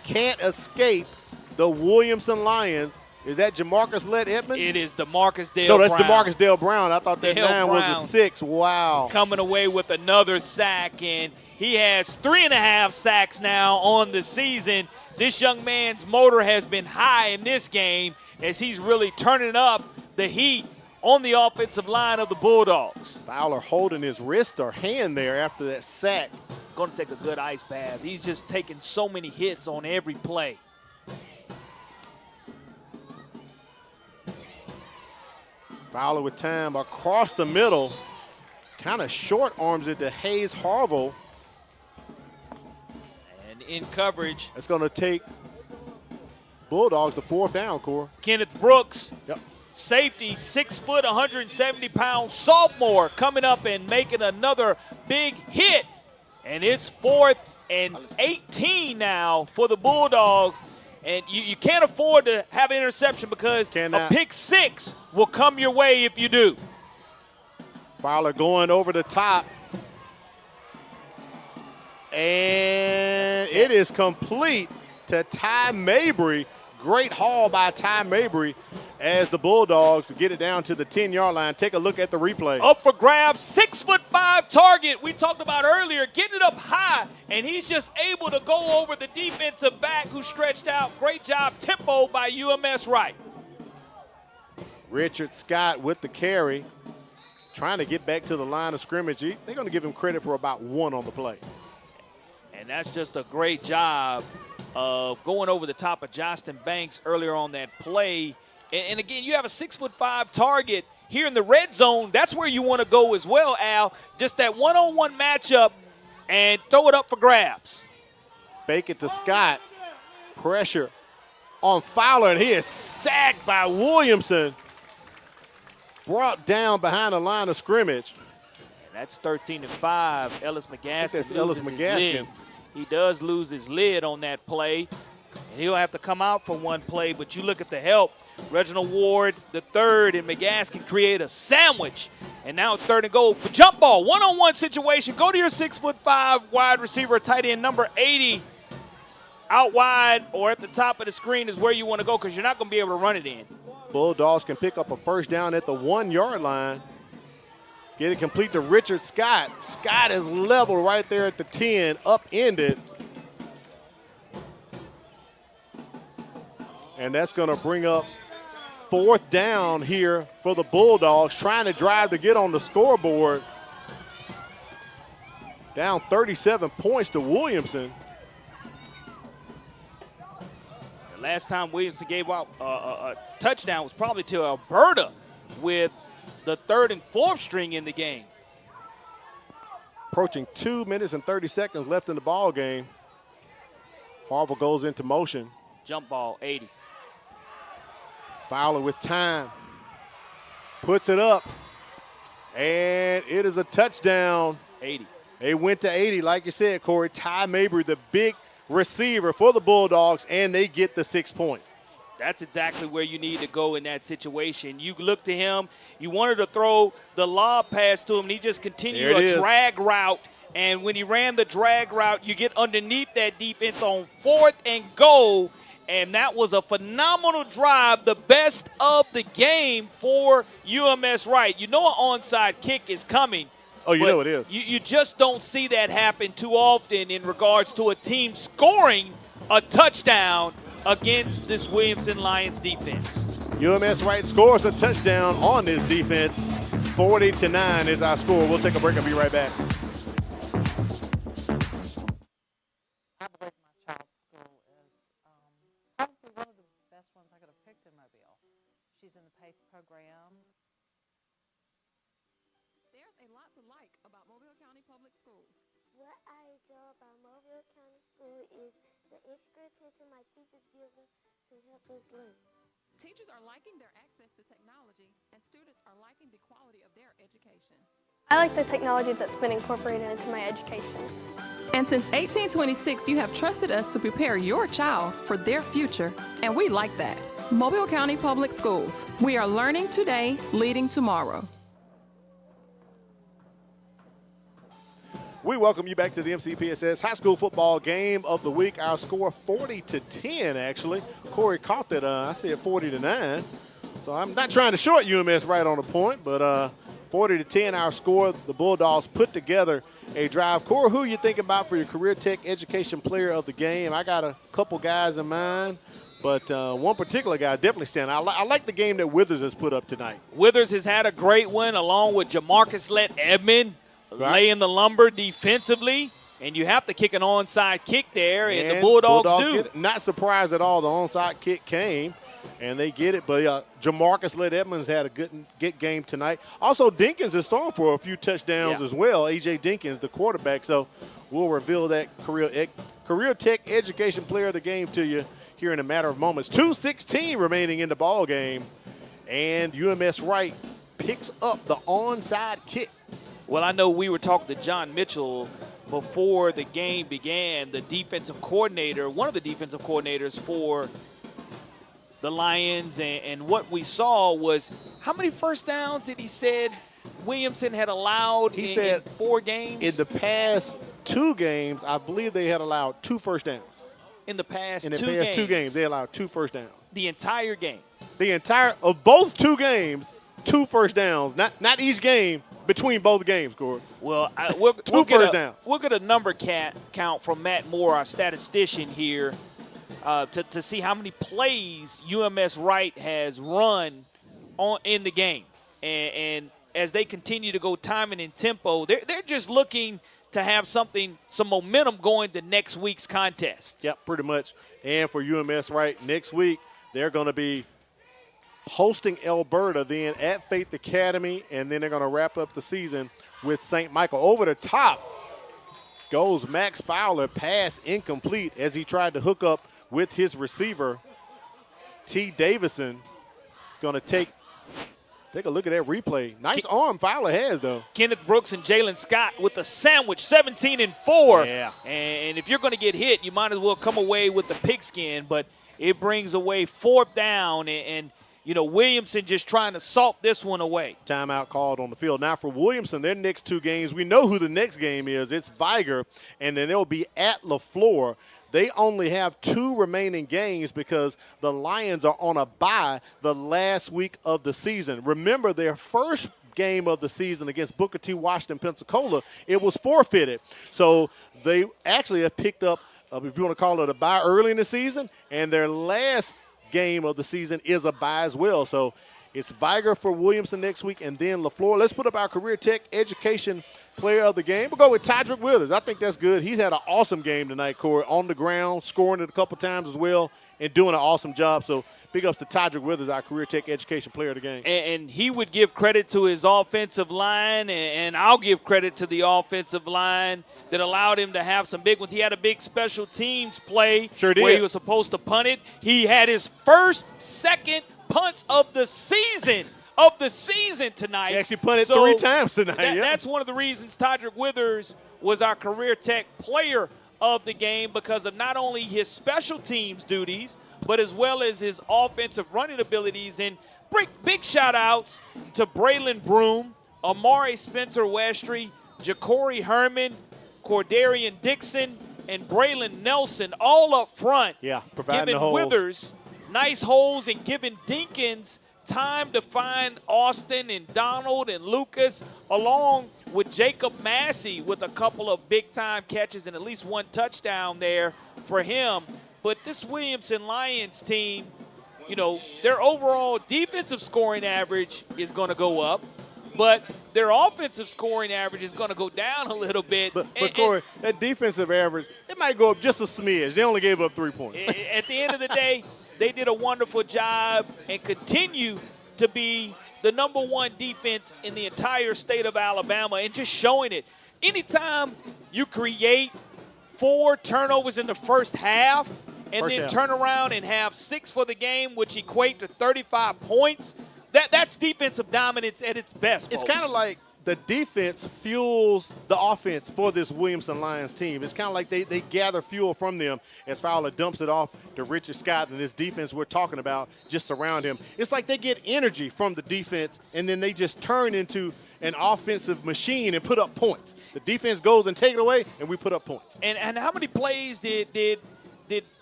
can't escape the Williamson Lions. Is that Jamarcus Lett-Edmond? It is DeMarcus Dale Brown. No, that's DeMarcus Dale Brown. I thought that 9 was a 6. Wow. Coming away with another sack, and he has 3.5 sacks now on the season. This young man's motor has been high in this game as he's really turning up the heat on the offensive line of the Bulldogs. Fowler holding his wrist or hand there after that sack. Going to take a good ice bath. He's just taking so many hits on every play. Fowler with time across the middle. Kind of short arms it to Hayes Harville. And in coverage. It's going to take Bulldogs to 4th down, Corey. Kenneth Brooks. Yep. Safety, 6 foot, 170-pound sophomore coming up and making another big hit. And it's 4th and 18 now for the Bulldogs. And you can't afford to have an interception because a pick 6 will come your way if you do. Fowler going over the top. And it is complete to Ty Mabry. Great haul by Ty Mabry as the Bulldogs get it down to the 10-yard line. Take a look at the replay. Up for grabs, 6'5" target. We talked about earlier, getting it up high, and he's just able to go over the defensive back who stretched out. Great job, tempo by UMS-Wright. Richard Scott with the carry, trying to get back to the line of scrimmage. They're going to give him credit for about 1 on the play. And that's just a great job of going over the top of Justin Banks earlier on that play. And again, you have a 6'5" target here in the red zone. That's where you want to go as well, Al. Just that one-on-one matchup and throw it up for grabs. Bake it to Scott. Pressure on Fowler, and he is sacked by Williamson. Brought down behind the line of scrimmage. And that's 13-5. Ellis McGaskin. That's Ellis McGaskin. He does lose his lid on that play, and he'll have to come out for 1 play. But you look at the help. Reginald Ward, the third, and McGaskin create a sandwich. And now it's 3rd and goal. For jump ball, one-on-one situation. Go to your 6'5" wide receiver, tight end number 80. Out wide or at the top of the screen is where you want to go because you're not going to be able to run it in. Bulldogs can pick up a 1st down at the 1-yard line. Get it complete to Richard Scott. Scott is level right there at the 10, upended. And that's going to bring up 4th down here for the Bulldogs, trying to drive to get on the scoreboard. Down 37 points to Williamson. The last time Williamson gave out a touchdown was probably to Alberta with the 3rd and 4th string in the game. Approaching 2 minutes and 30 seconds left in the ball game. Harville goes into motion. Jump ball, 80. Fowler with time. Puts it up. And it is a touchdown. 80. They went to 80, like you said, Corey. Ty Mabry, the big receiver for the Bulldogs, and they get the 6 points. That's exactly where you need to go in that situation. You look to him. You wanted to throw the lob pass to him, and he just continued a drag route. And when he ran the drag route, you get underneath that defense on 4th and goal. And that was a phenomenal drive, the best of the game for UMS-Wright. You know an onside kick is coming. Oh, you know it is. You just don't see that happen too often in regards to a team scoring a touchdown against this Williamson Lions defense. UMS-Wright scores a touchdown on this defense. 40-9 is our score. We'll take a break and be right back. She's in the PACE program. There's a lot to like about Mobile County Public Schools. What I enjoy about Mobile County School is the extra attention my teachers give us to help us learn. Teachers are liking their access to technology, and students are liking the quality of their education. I like the technology that's been incorporated into my education. And since 1826, you have trusted us to prepare your child for their future, and we like that. Mobile County Public Schools. We are learning today, leading tomorrow. We welcome you back to the MCPSS High School Football Game of the Week. Our score 40-10, actually. Corey caught that. I said 40-9. So I'm not trying to short UMS right on the point, but 40-10 our score. The Bulldogs put together a drive. Corey, who you think about for your Career Tech Education Player of the Game? I got a couple guys in mind. But one particular guy definitely stands out. I like the game that Withers has put up tonight. Withers has had a great one along with Jamarcus Edmond laying the lumber defensively. And you have to kick an onside kick there, and the Bulldogs do. Not surprised at all the onside kick came, and they get it. But Jamarcus Edmonds had a good game tonight. Also, Dinkins is throwing for a few touchdowns as well. A.J. Dinkins, the quarterback. So we'll reveal that Career Tech Education Player of the Game to you here in a matter of moments. 2:16 remaining in the ball game, and UMS-Wright picks up the onside kick. Well, I know we were talking to John Mitchell before the game began, the defensive coordinator, one of the defensive coordinators for the Lions, and what we saw was how many first downs did he said Williamson had allowed in 4 games? In the past 2 games, I believe they had allowed 2 first downs. In the past 2 games, they allowed 2 first downs. The entire game. The entire of both 2 games, 2 first downs. Not each game, between both games, Corey. Well, we'll get a number count from Matt Moore, our statistician here, to see how many plays UMS-Wright has run in the game. And as they continue to go timing and tempo, they're just looking to have some momentum going to next week's contest. Yep, pretty much. And for UMS-Wright, next week, they're going to be hosting Alberta, then at Faith Academy, and then they're going to wrap up the season with St. Michael. Over the top goes Max Fowler, pass incomplete as he tried to hook up with his receiver, T. Davison. Going to take a look at that replay. Nice arm Fowler has, though. Kenneth Brooks and Jalen Scott with the sandwich, 17-4. Yeah. And if you're going to get hit, you might as well come away with the pigskin, but it brings away 4th down, and Williamson just trying to salt this one away. Timeout called on the field. Now for Williamson, their next 2 games, we know who the next game is. It's Viger, and then they'll be at LaFleur. They only have 2 remaining games because the Lions are on a bye the last week of the season. Remember, their first game of the season against Booker T. Washington, Pensacola, it was forfeited. So they actually have picked up, if you want to call it a bye early in the season, and their last game of the season is a bye as well. So it's Viger for Williamson next week, and then LaFleur. Let's put up our Career Tech Education Player of the Game. We'll go with Tydrick Withers. I think that's good. He's had an awesome game tonight, Corey, on the ground, scoring it a couple times as well, and doing an awesome job. So big ups to Tydrick Withers, our Career Tech Education Player of the Game. And he would give credit to his offensive line, and I'll give credit to the offensive line that allowed him to have some big ones. He had a big special teams play where he was supposed to punt it. He had his second punt of the season tonight. He actually punted 3 times tonight. That's one of the reasons Tydrick Withers was our Career Tech Player of the Game, because of not only his special teams duties, but as well as his offensive running abilities. And big shout-outs to Braylon Broom, Amari Spencer-Westry, Ja'Cory Herman, Cordarian Dixon, and Braylon Nelson all up front. Yeah, providing giving the holes. Withers nice holes and giving Dinkins time to find Austin and Donald and Lucas, along with Jacob Massey with a couple of big-time catches and at least 1 touchdown there for him. But this Williamson Lions team, their overall defensive scoring average is going to go up, but their offensive scoring average is going to go down a little bit. But Corey, that defensive average, it might go up just a smidge. They only gave up 3 points. At the end of the day, they did a wonderful job and continue to be the #1 defense in the entire state of Alabama, and just showing it. Anytime you create 4 turnovers in the first half and then turn around and have 6 for the game, which equate to 35 points, that's defensive dominance at its best, folks. It's kind of like the defense fuels the offense for this Williamson Lions team. It's kind of like they gather fuel from them as Fowler dumps it off to Richard Scott, and this defense we're talking about just surround him. It's like they get energy from the defense, and then they just turn into an offensive machine and put up points. The defense goes and take it away, and we put up points. And how many plays did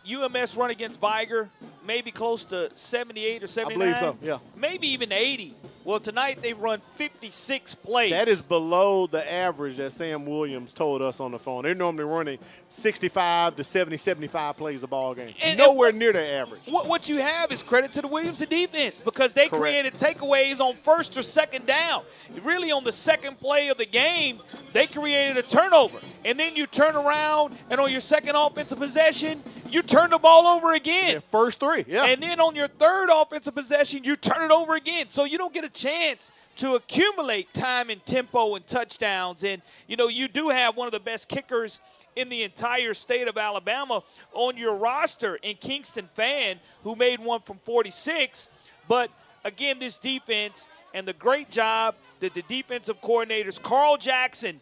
UMS run against Viger? maybe close to 78 or 79. I believe so, yeah. Maybe even 80. Well, tonight they've run 56 plays. That is below the average that Sam Williams told us on the phone. They're normally running 65 to 70, 75 plays a ball game. Nowhere near their average. What you have is credit to the Williamson defense because they created takeaways on first or second down. Really on the second play of the game, they created a turnover. And then you turn around and on your second offensive possession, you turn the ball over again. Yeah, first three, yeah. And then on your third offensive possession, you turn it over again. So you don't get a chance to accumulate time and tempo and touchdowns. And, you know, you do have one of the best kickers in the entire state of Alabama on your roster in Kingston Fan, who made one from 46. But, again, this defense and the great job that the defensive coordinators, Carl Jackson,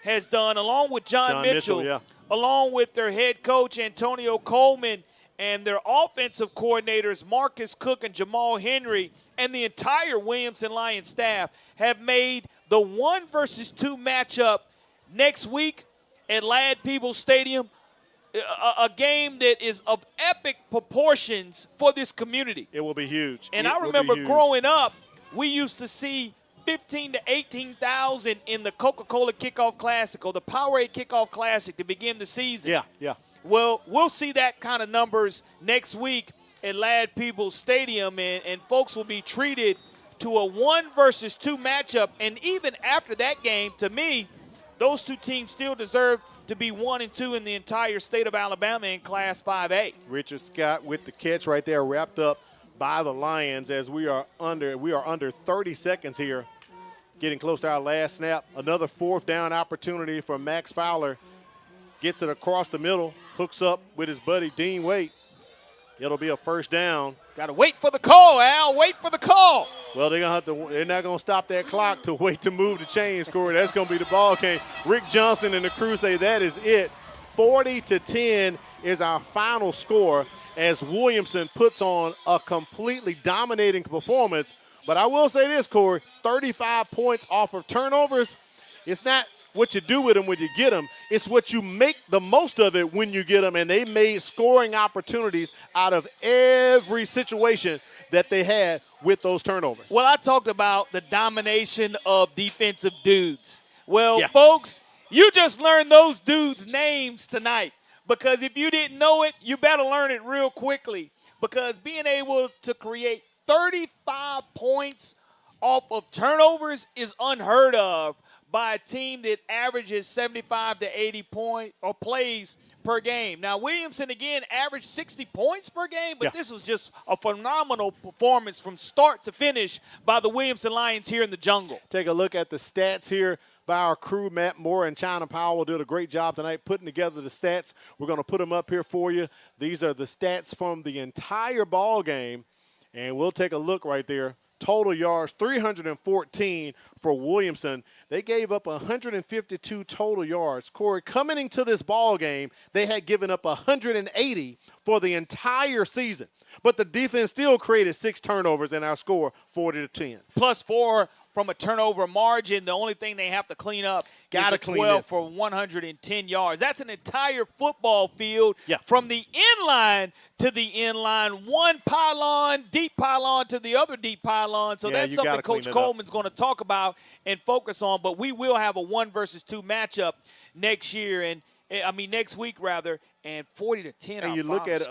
has done, along with John Mitchell, yeah. along with their head coach, Antonio Coleman, and their offensive coordinators, Marcus Cook and Jamal Henry, and the entire Williamson Lions staff have made the 1 versus 2 matchup next week at Ladd Peebles Stadium a game that is of epic proportions for this community. It will be huge. And I remember growing up, we used to see 15 to 18,000 in the Coca-Cola Kickoff Classic or the Powerade Kickoff Classic to begin the season. Yeah, yeah. Well, we'll see that kind of numbers next week at Ladd Peebles Stadium, and folks will be treated to a 1 versus 2 matchup. And even after that game, to me, those two teams still deserve to be 1 and 2 in the entire state of Alabama in Class 5A. Richard Scott with the catch right there, wrapped up by the Lions as we are under 30 seconds here, getting close to our last snap. Another 4th down opportunity for Max Fowler. Gets it across the middle, hooks up with his buddy Dean Waite. It'll be a 1st down. Got to wait for the call, Al. Wait for the call. Well, they're not gonna stop that clock to wait to move the chains, Corey. That's gonna be the ball game. Rick Johnson and the crew say that is it. 40-10 is our final score as Williamson puts on a completely dominating performance. But I will say this, Corey, 35 points off of turnovers. It's not what you do with them when you get them. It's what you make the most of it when you get them, and they made scoring opportunities out of every situation that they had with those turnovers. Well, I talked about the domination of defensive dudes. Well, folks, you just learned those dudes' names tonight, because if you didn't know it, you better learn it real quickly, because being able to create 35 points off of turnovers is unheard of by a team that averages 75 to 80 plays per game. Now, Williamson, again, averaged 60 points per game, but this was just a phenomenal performance from start to finish by the Williamson Lions here in the jungle. Take a look at the stats here by our crew. Matt Moore and China Powell did a great job tonight putting together the stats. We're going to put them up here for you. These are the stats from the entire ball game, and we'll take a look right there. Total yards, 314 for Williamson. They gave up 152 total yards. Corey, coming into this ball game, they had given up 180 for the entire season. But the defense still created 6 turnovers in our score, 40-10. Plus 4 from a turnover margin. The only thing they have to clean up is the 12 for 110 yards. That's an entire football field from the end line to the end line. One pylon, deep pylon to the other deep pylon. So that's something Coach Coleman's going to talk about and focus on. But we will have a 1 versus 2 matchup next week rather, and 40-10. And you look at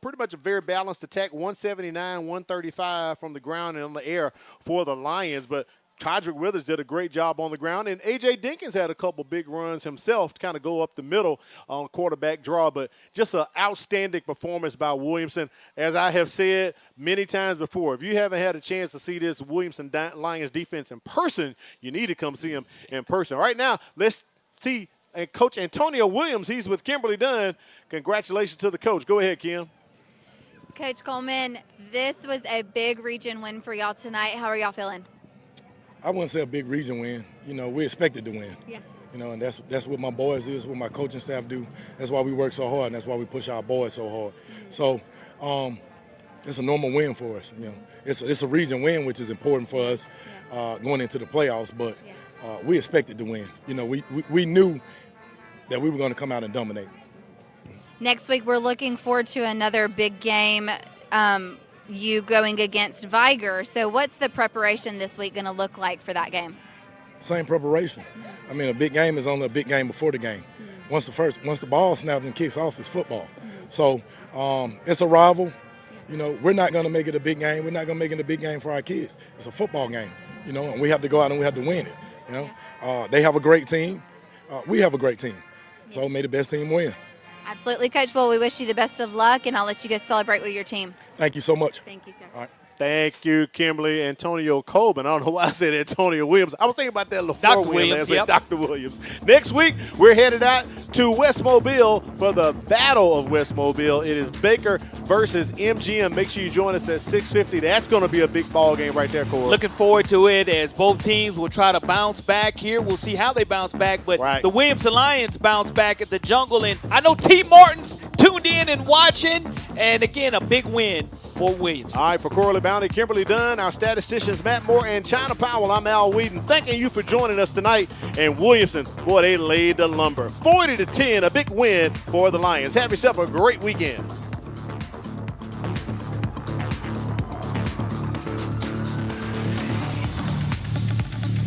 pretty much a very balanced attack, 179, 135 from the ground and on the air for the Lions. But Todrick Withers did a great job on the ground, and A.J. Dinkins had a couple big runs himself to kind of go up the middle on quarterback draw, but just an outstanding performance by Williamson. As I have said many times before, if you haven't had a chance to see this Williamson Lions defense in person, you need to come see them in person. Right now, let's see Coach Antonio Williams. He's with Kimberly Dunn. Congratulations to the coach. Go ahead, Kim. Coach Coleman, this was a big region win for y'all tonight. How are y'all feeling? I wouldn't say a big region win. You know, we expected to win. Yeah. You know, and that's what my boys do. That's what my coaching staff do. That's why we work so hard, and that's why we push our boys so hard. So it's a normal win for us. You know, it's a region win, which is important for us going into the playoffs. But we expected to win. You know, we knew that we were going to come out and dominate. Next week, we're looking forward to another big game. you going against Viger. So what's the preparation this week going to look like for that game? Same preparation. I mean, a big game is only a big game before the game. Once the ball snaps and kicks off, it's football. So it's a rival. You know, we're not going to make it a big game. We're not going to make it a big game for our kids. It's a football game, you know, and we have to go out and we have to win it. You know, they have a great team. We have a great team. So may the best team win. Absolutely, Coach. Well, we wish you the best of luck, and I'll let you go celebrate with your team. Thank you so much. Thank you, sir. All right. Thank you, Kimberly. Antonio Colbin. I don't know why I said Antonio Williams. I was thinking about that little Dr. Williams, yep. Dr. Williams. Next week, we're headed out to West Mobile for the Battle of West Mobile. It is Baker versus MGM. Make sure you join us at 6:50. That's going to be a big ball game right there, Corey. Looking forward to it as both teams will try to bounce back here. We'll see how they bounce back, but the Williamson Lions bounce back at the Jungle. And I know T. Martin's tuned in and watching. And again, a big win for Williamson. All right, for Corley Bounty, Kimberly Dunn, our statisticians Matt Moore and China Powell, I'm Al Whedon. Thanking you for joining us tonight. And Williamson, boy, they laid the lumber. 40-10, a big win for the Lions. Have yourself a great weekend.